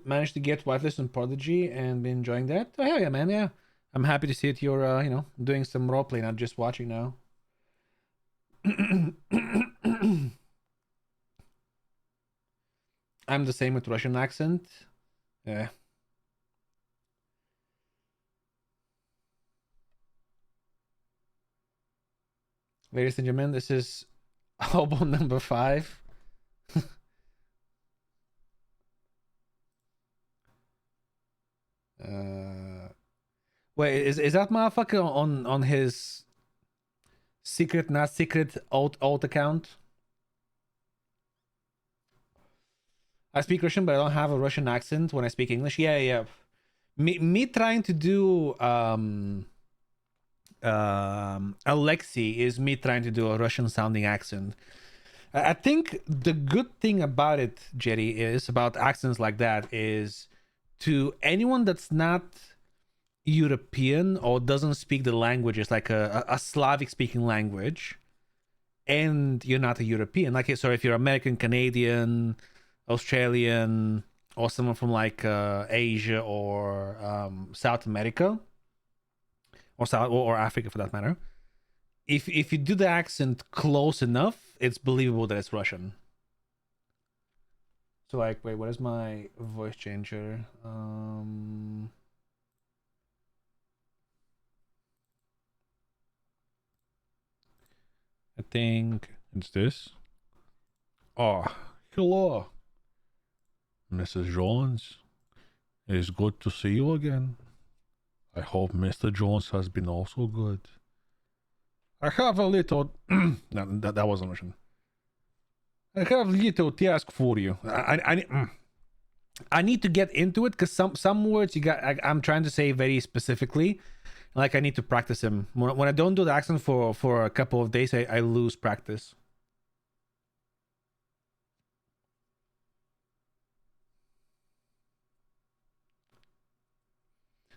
managed to get whitelist on Prodigy and been enjoying that. Oh hell yeah, man! Yeah, I'm happy to see that you're you know, doing some roleplay, not just watching now. I'm the same with Russian accent. Yeah. Ladies and gentlemen, this is album number 5. Wait, is that motherfucker on his secret, not secret alt account? I speak Russian, but I don't have a Russian accent when I speak English. Yeah. Me trying to do Alexei is me trying to do a Russian sounding accent. I think the good thing about it, Jerry, is about accents like that is to anyone that's not European or doesn't speak the language, it's like a Slavic speaking language, and you're not a European. Like, so if you're American, Canadian, Australian, or someone from like Asia or South America, or Africa for that matter, if you do the accent close enough, it's believable that it's Russian. So like, wait, what is my voice changer? I think it's this. Oh, hello, Mrs. Jones. It's good to see you again. I hope Mr. Jones has been also good. I have a little... no, that wasn't Russian. I have a little task for you. I need to get into it because some words I'm trying to say very specifically. Like I need to practice him. When I don't do the accent for a couple of days, I lose practice.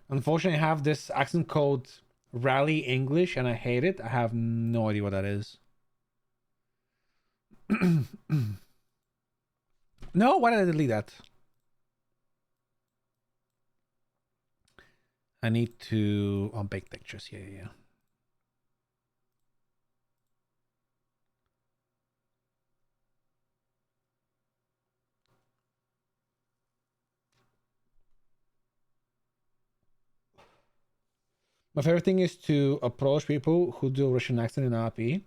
Unfortunately, I have this accent called Rally English, and I hate it. I have no idea what that is. No, why did I delete that? I need to bake textures. Yeah. My favorite thing is to approach people who do Russian accent in RP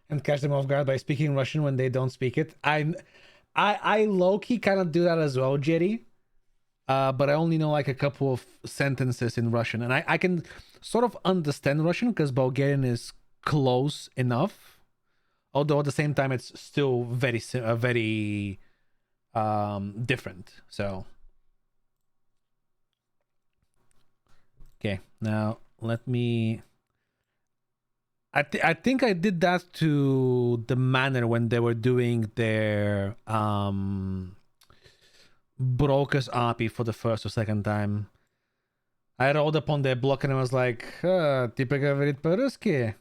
and catch them off guard by speaking Russian when they don't speak it. I low-key kind of do that as well, Jetty. But I only know like a couple of sentences in Russian, and I can sort of understand Russian because Bulgarian is close enough. Although at the same time, it's still very different. So okay, now let me. I think I did that to the manner when they were doing their Broker's API for the first or second time. I rolled up on their block and I was like, типа говорит по-русски.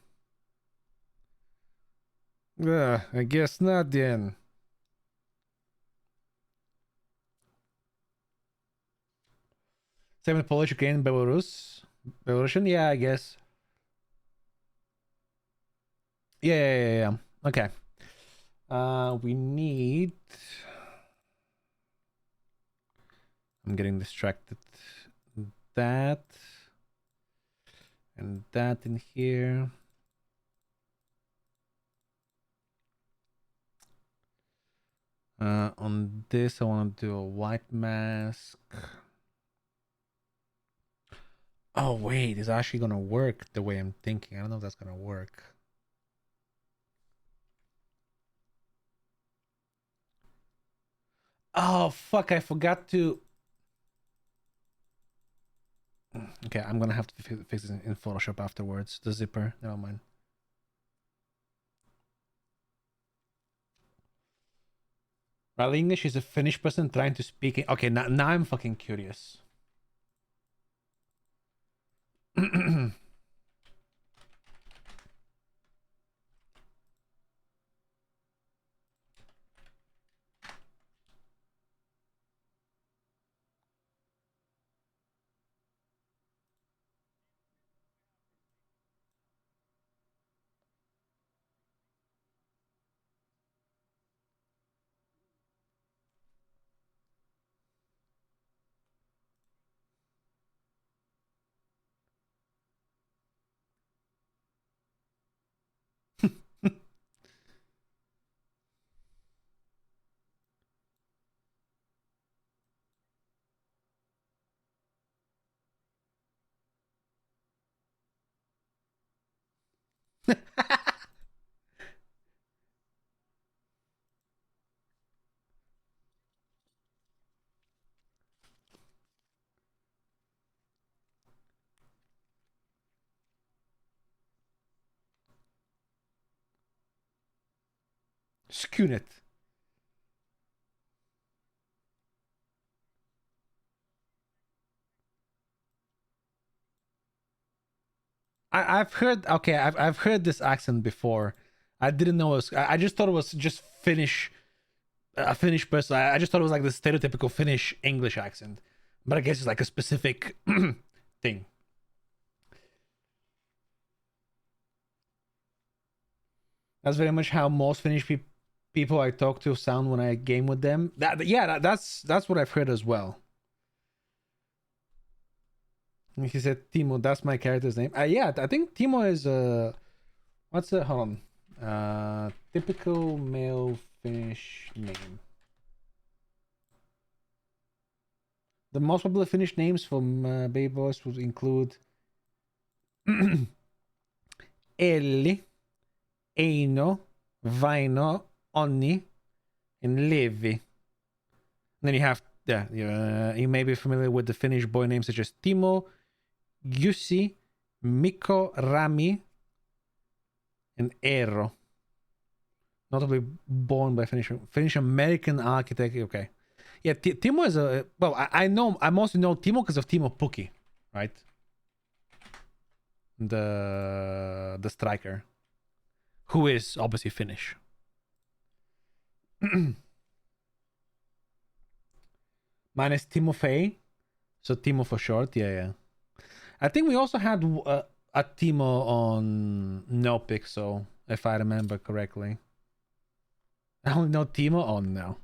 I guess not then. Same with Polish, Ukrainian, Belarusian? Yeah, I guess. Yeah. Okay. We need... I'm getting distracted. That. And that in here. On this, I want to do a white mask. Oh, wait. It's actually going to work the way I'm thinking. I don't know if that's going to work. Oh, fuck. I forgot to... Okay, I'm going to have to fix it in Photoshop afterwards. The zipper. Never mind. Rally English is a Finnish person trying to speak... Okay, now I'm fucking curious. Skunet. I've heard... Okay, I've heard this accent before. I didn't know it was... I just thought it was just Finnish... A Finnish person. I just thought it was like the stereotypical Finnish English accent. But I guess it's like a specific thing. That's very much how most Finnish people I talk to sound when I game with them. That's what I've heard as well. He said Timo. That's my character's name. Yeah, I think Timo is what's the... Hold on. Typical male Finnish name. The most popular Finnish names from baby boys would include Elli, Eino, Vaino, Onni, and Levi. And then you have... you may be familiar with the Finnish boy names such as Timo, Jussi, Mikko, Rami, and Eero. Notably born by Finnish American architect. Okay. Yeah, Timo is a... Well, I know... I mostly know Timo because of Timo Pukki, right? The striker. Who is obviously Finnish. Mine is Timofey. So Timo for short. Yeah. I think we also had a Timo on NoPixel, if I remember correctly. I only know Timo? Oh, no.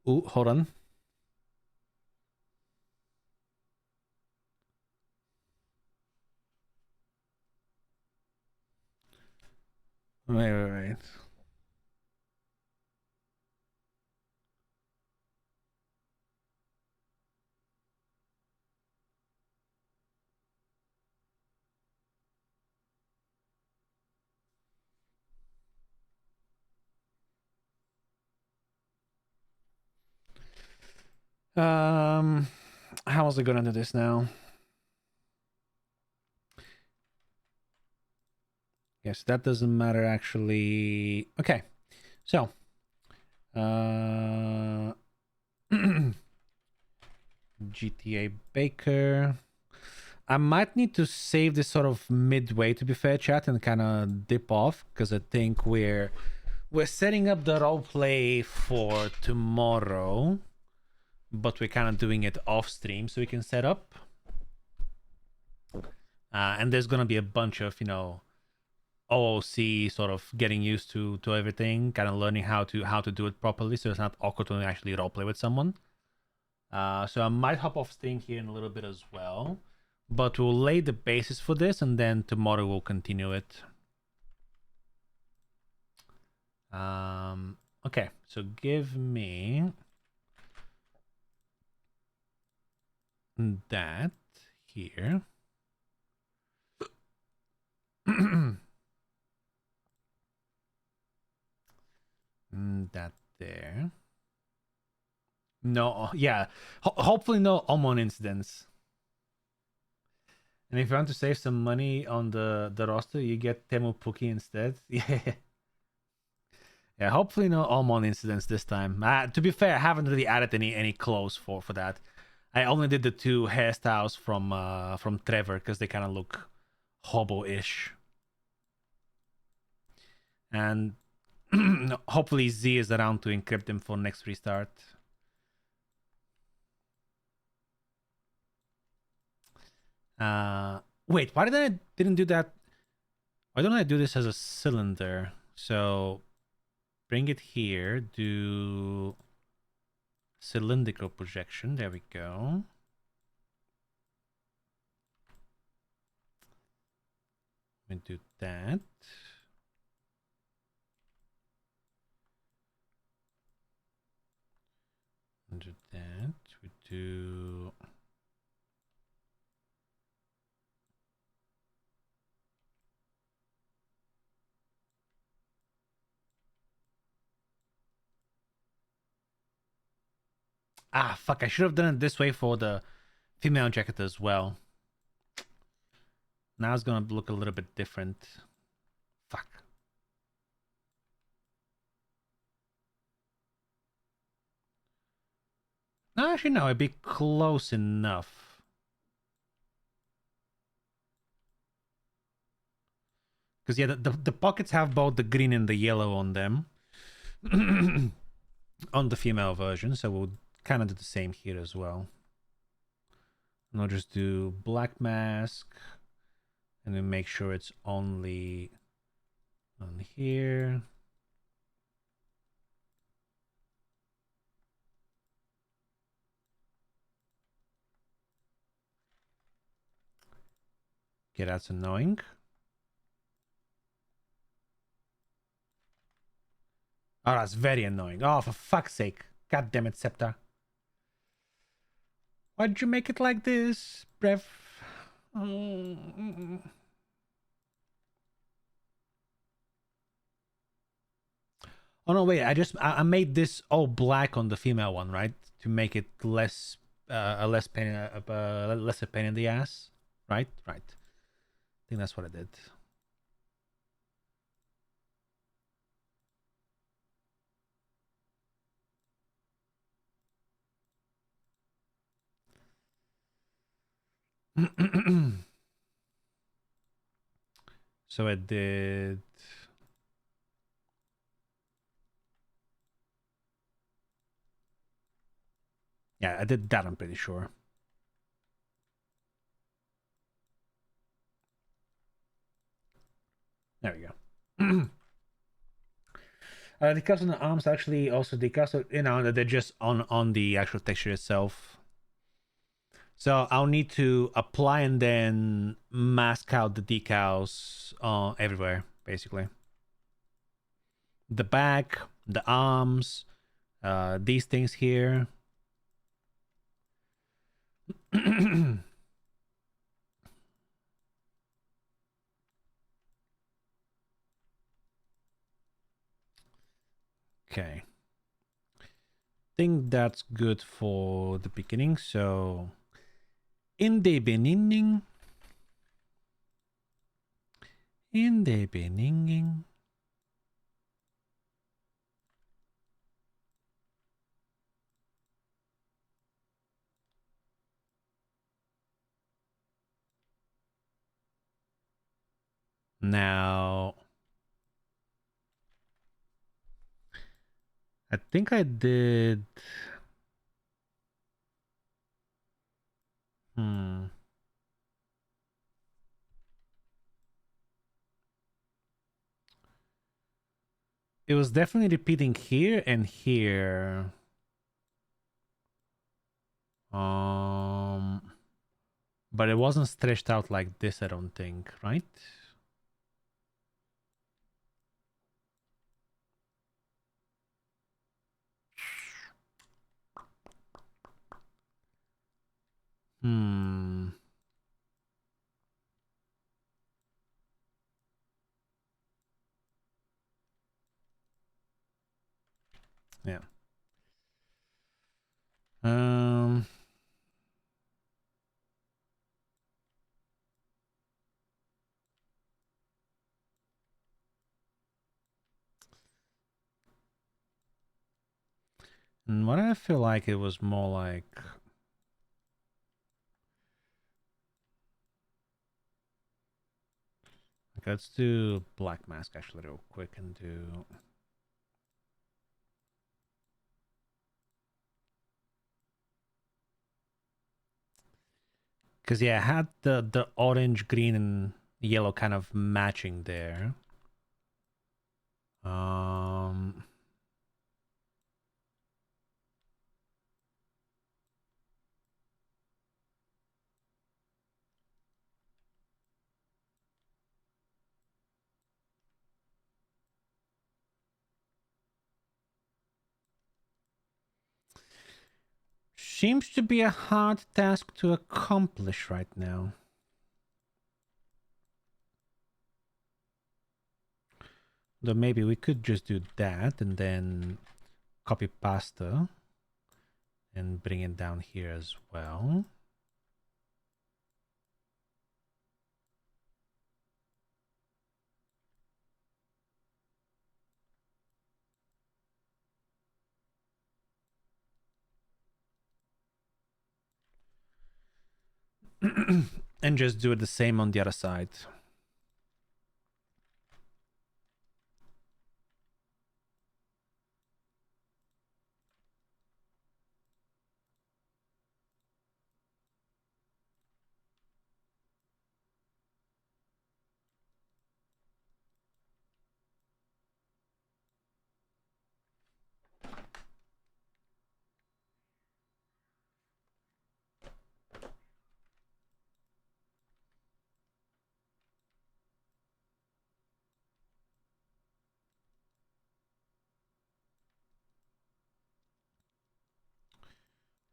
Ooh, hold on. Wait. How was I gonna do this now? Yes, that doesn't matter actually. Okay, so GTA Baker. I might need to save this sort of midway, to be fair, chat, and kind of dip off because I think we're setting up the roleplay for tomorrow, but we're kind of doing it off stream so we can set up. And there's gonna be a bunch of OOC sort of getting used to everything, kind of learning how to do it properly, so it's not awkward to actually roleplay with someone. So I might hop off stream here in a little bit as well, but we'll lay the basis for this, and then tomorrow we'll continue it. Okay, so give me that here. That there. No, yeah. Hopefully no Omon incidents. And if you want to save some money on the roster, you get Temu Pukki instead. Yeah. Yeah, hopefully no Omon incidents this time. To be fair, I haven't really added any clothes for that. I only did the 2 hairstyles from Trevor because they kind of look hobo-ish. And hopefully Z is around to encrypt them for next restart. Wait, why didn't do that? Why don't I do this as a cylinder? So bring it here, do cylindrical projection. There we go. We do that. And do that. We do. Ah, fuck, I should have done it this way for the female jacket as well. Now it's gonna look a little bit different. Fuck. No, actually, no, it'd be close enough. Because, yeah, the pockets have both the green and the yellow on them. On the female version, so we'll kind of do the same here as well. And I'll just do black mask. And then make sure it's only on here. Okay, that's annoying. Oh, that's very annoying. Oh, for fuck's sake. God damn it, Scepter. Why'd you make it like this, Brev? Oh no, wait, I made this all black on the female one, right? To make it less a lesser pain in the ass, Right. I think that's what I did. So I did. Yeah, I did that, I'm pretty sure. There we go. The cuts on the arms actually also the cuts, they're just on the actual texture itself. So I'll need to apply and then mask out the decals everywhere, basically. The back, the arms, these things here. Okay. Think that's good for the beginning. So in the beginning. Now, I think I did. It was definitely repeating here and here. But it wasn't stretched out like this, I don't think, right? Yeah. And what I feel like it was more like. Okay, let's do black mask actually real quick and do. Because yeah, I had the orange, green, and yellow kind of matching there. Seems to be a hard task to accomplish right now. Though maybe we could just do that and then copy pasta and bring it down here as well. And just do it the same on the other side.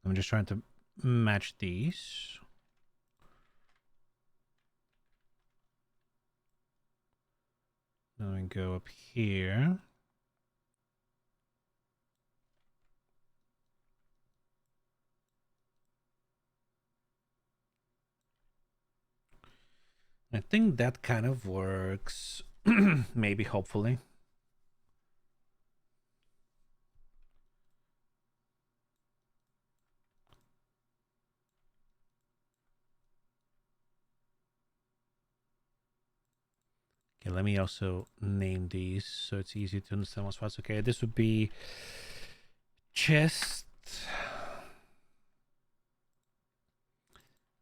I'm just trying to match these. Then we go up here. I think that kind of works. Maybe, hopefully. Okay, let me also name these so it's easy to understand what's what. Okay, this would be chest.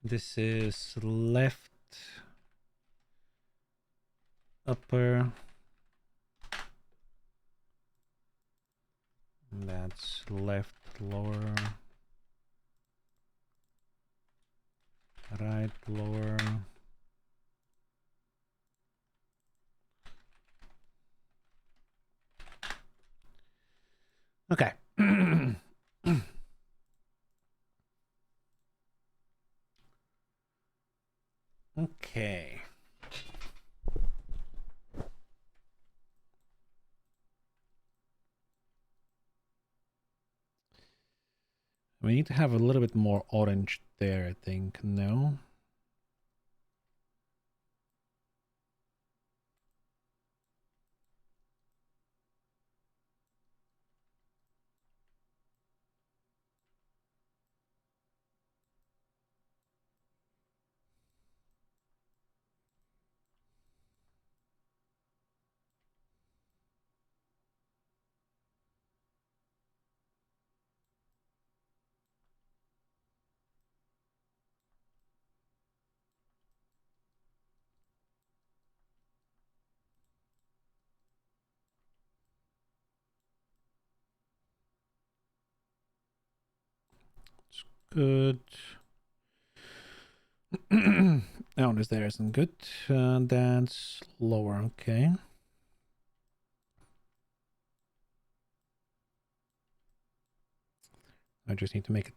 This is left upper. That's left lower. Right lower. Okay. Okay. We need to have a little bit more orange there, I think. No? Good. Oh, this there isn't good. That's lower. Okay. I just need to make it.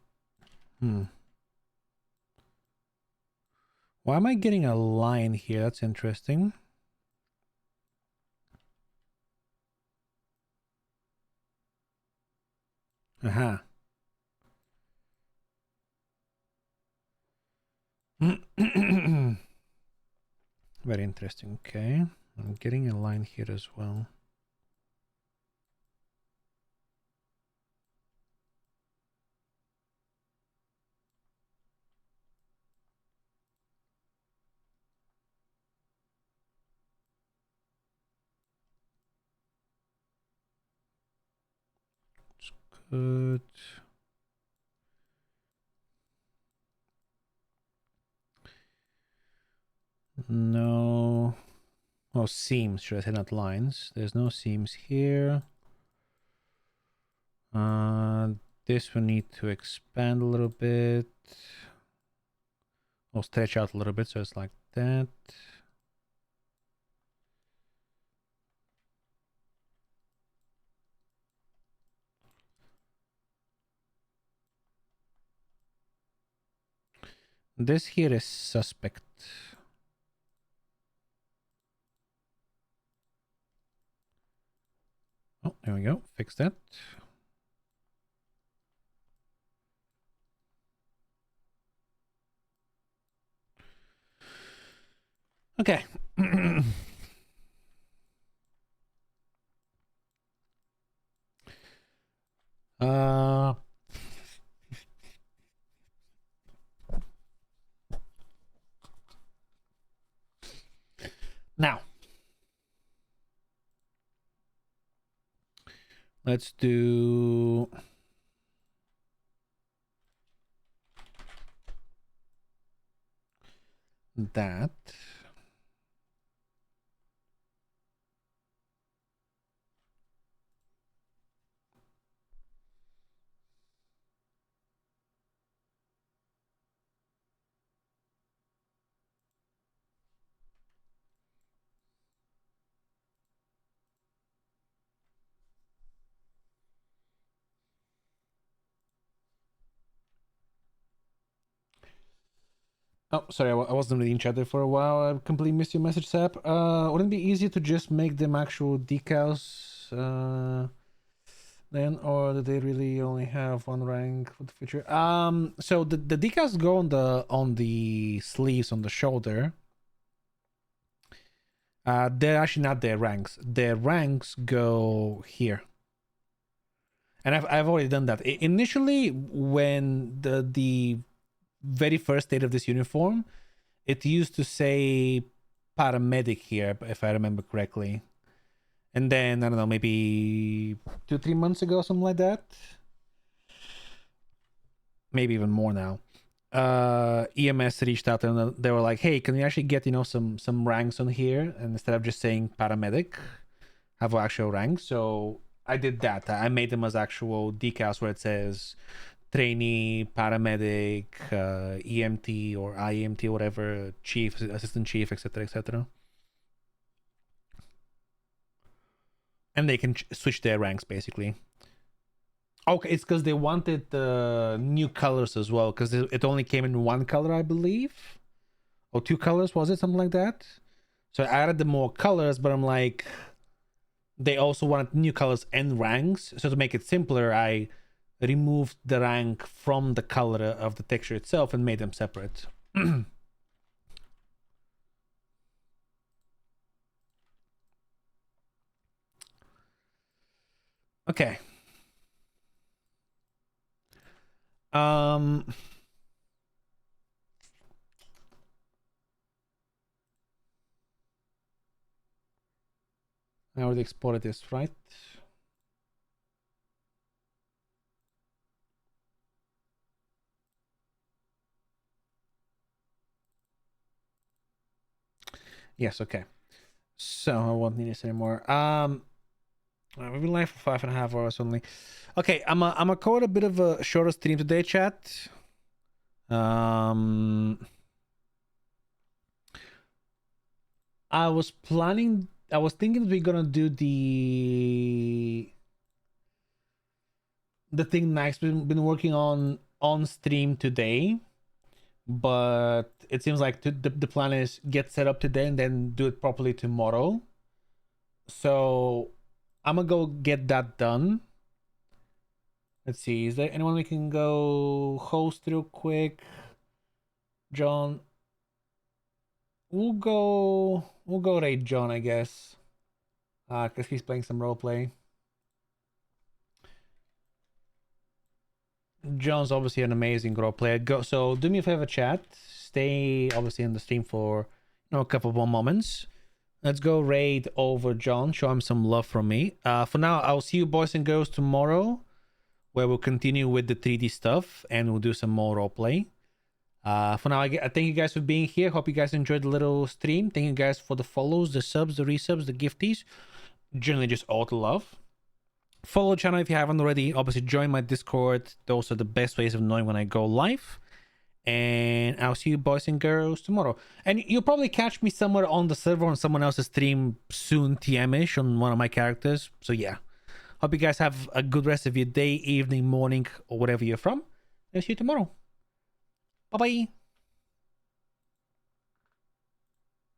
Why am I getting a line here? That's interesting. Aha. Very interesting. Okay. I'm getting a line here as well. It's good. No. Oh, seams. Should I say not lines? There's no seams here. This we need to expand a little bit. Or stretch out a little bit, so it's like that. This here is suspect. Oh, there we go. Fix that. Okay. uh Now, let's do that. Oh, sorry, I wasn't reading chat there for a while. I completely missed your message, Sap. Wouldn't it be easy to just make them actual decals then, or do they really only have one rank for the future? So the decals go on the sleeves on the shoulder. They're actually not their ranks. Their ranks go here. And I've already done that. Initially, when the very first state of this uniform, it used to say paramedic here, if I remember correctly. And then, I don't know, maybe 2-3 months ago, something like that. Maybe even more now. EMS reached out and they were like, hey, can we actually get, some ranks on here? And instead of just saying paramedic, have actual ranks. So I did that. I made them as actual decals where it says trainee, paramedic, EMT or IEMT, whatever, chief, assistant chief, etc., etc. And they can switch their ranks basically. Okay, it's because they wanted new colors as well, because it only came in one color, I believe, or 2 colors, was it, something like that? So I added the more colors, but I'm like, they also wanted new colors and ranks. So to make it simpler, I removed the rank from the color of the texture itself and made them separate. Okay. I already exported this, right? Yes, okay. So I won't need this anymore. We've been live for 5.5 hours only. Okay, I'm a call it a bit of a shorter stream today, chat. I was thinking we're gonna do the thing Max been working on stream today, but it seems like the plan is get set up today and then do it properly tomorrow. So I'm gonna go get that done. Let's see, is there anyone we can go host real quick? John. We'll go raid John, I guess. Because he's playing some roleplay. John's obviously an amazing roleplayer. So do me a favor, chat. Stay obviously in the stream for a couple more moments. Let's go raid over John. Show him some love from me. For now, I'll see you boys and girls tomorrow, where we'll continue with the 3D stuff and we'll do some more roleplay. For now, I thank you guys for being here. Hope you guys enjoyed the little stream. Thank you guys for the follows, the subs, the resubs, the gifties. Generally, just all the love. Follow the channel if you haven't already. Obviously, join my Discord. Those are the best ways of knowing when I go live. And I'll see you boys and girls tomorrow. And you'll probably catch me somewhere on the server on someone else's stream soon, TM-ish, on one of my characters. So yeah. Hope you guys have a good rest of your day, evening, morning, or whatever you're from. I'll see you tomorrow. Bye-bye.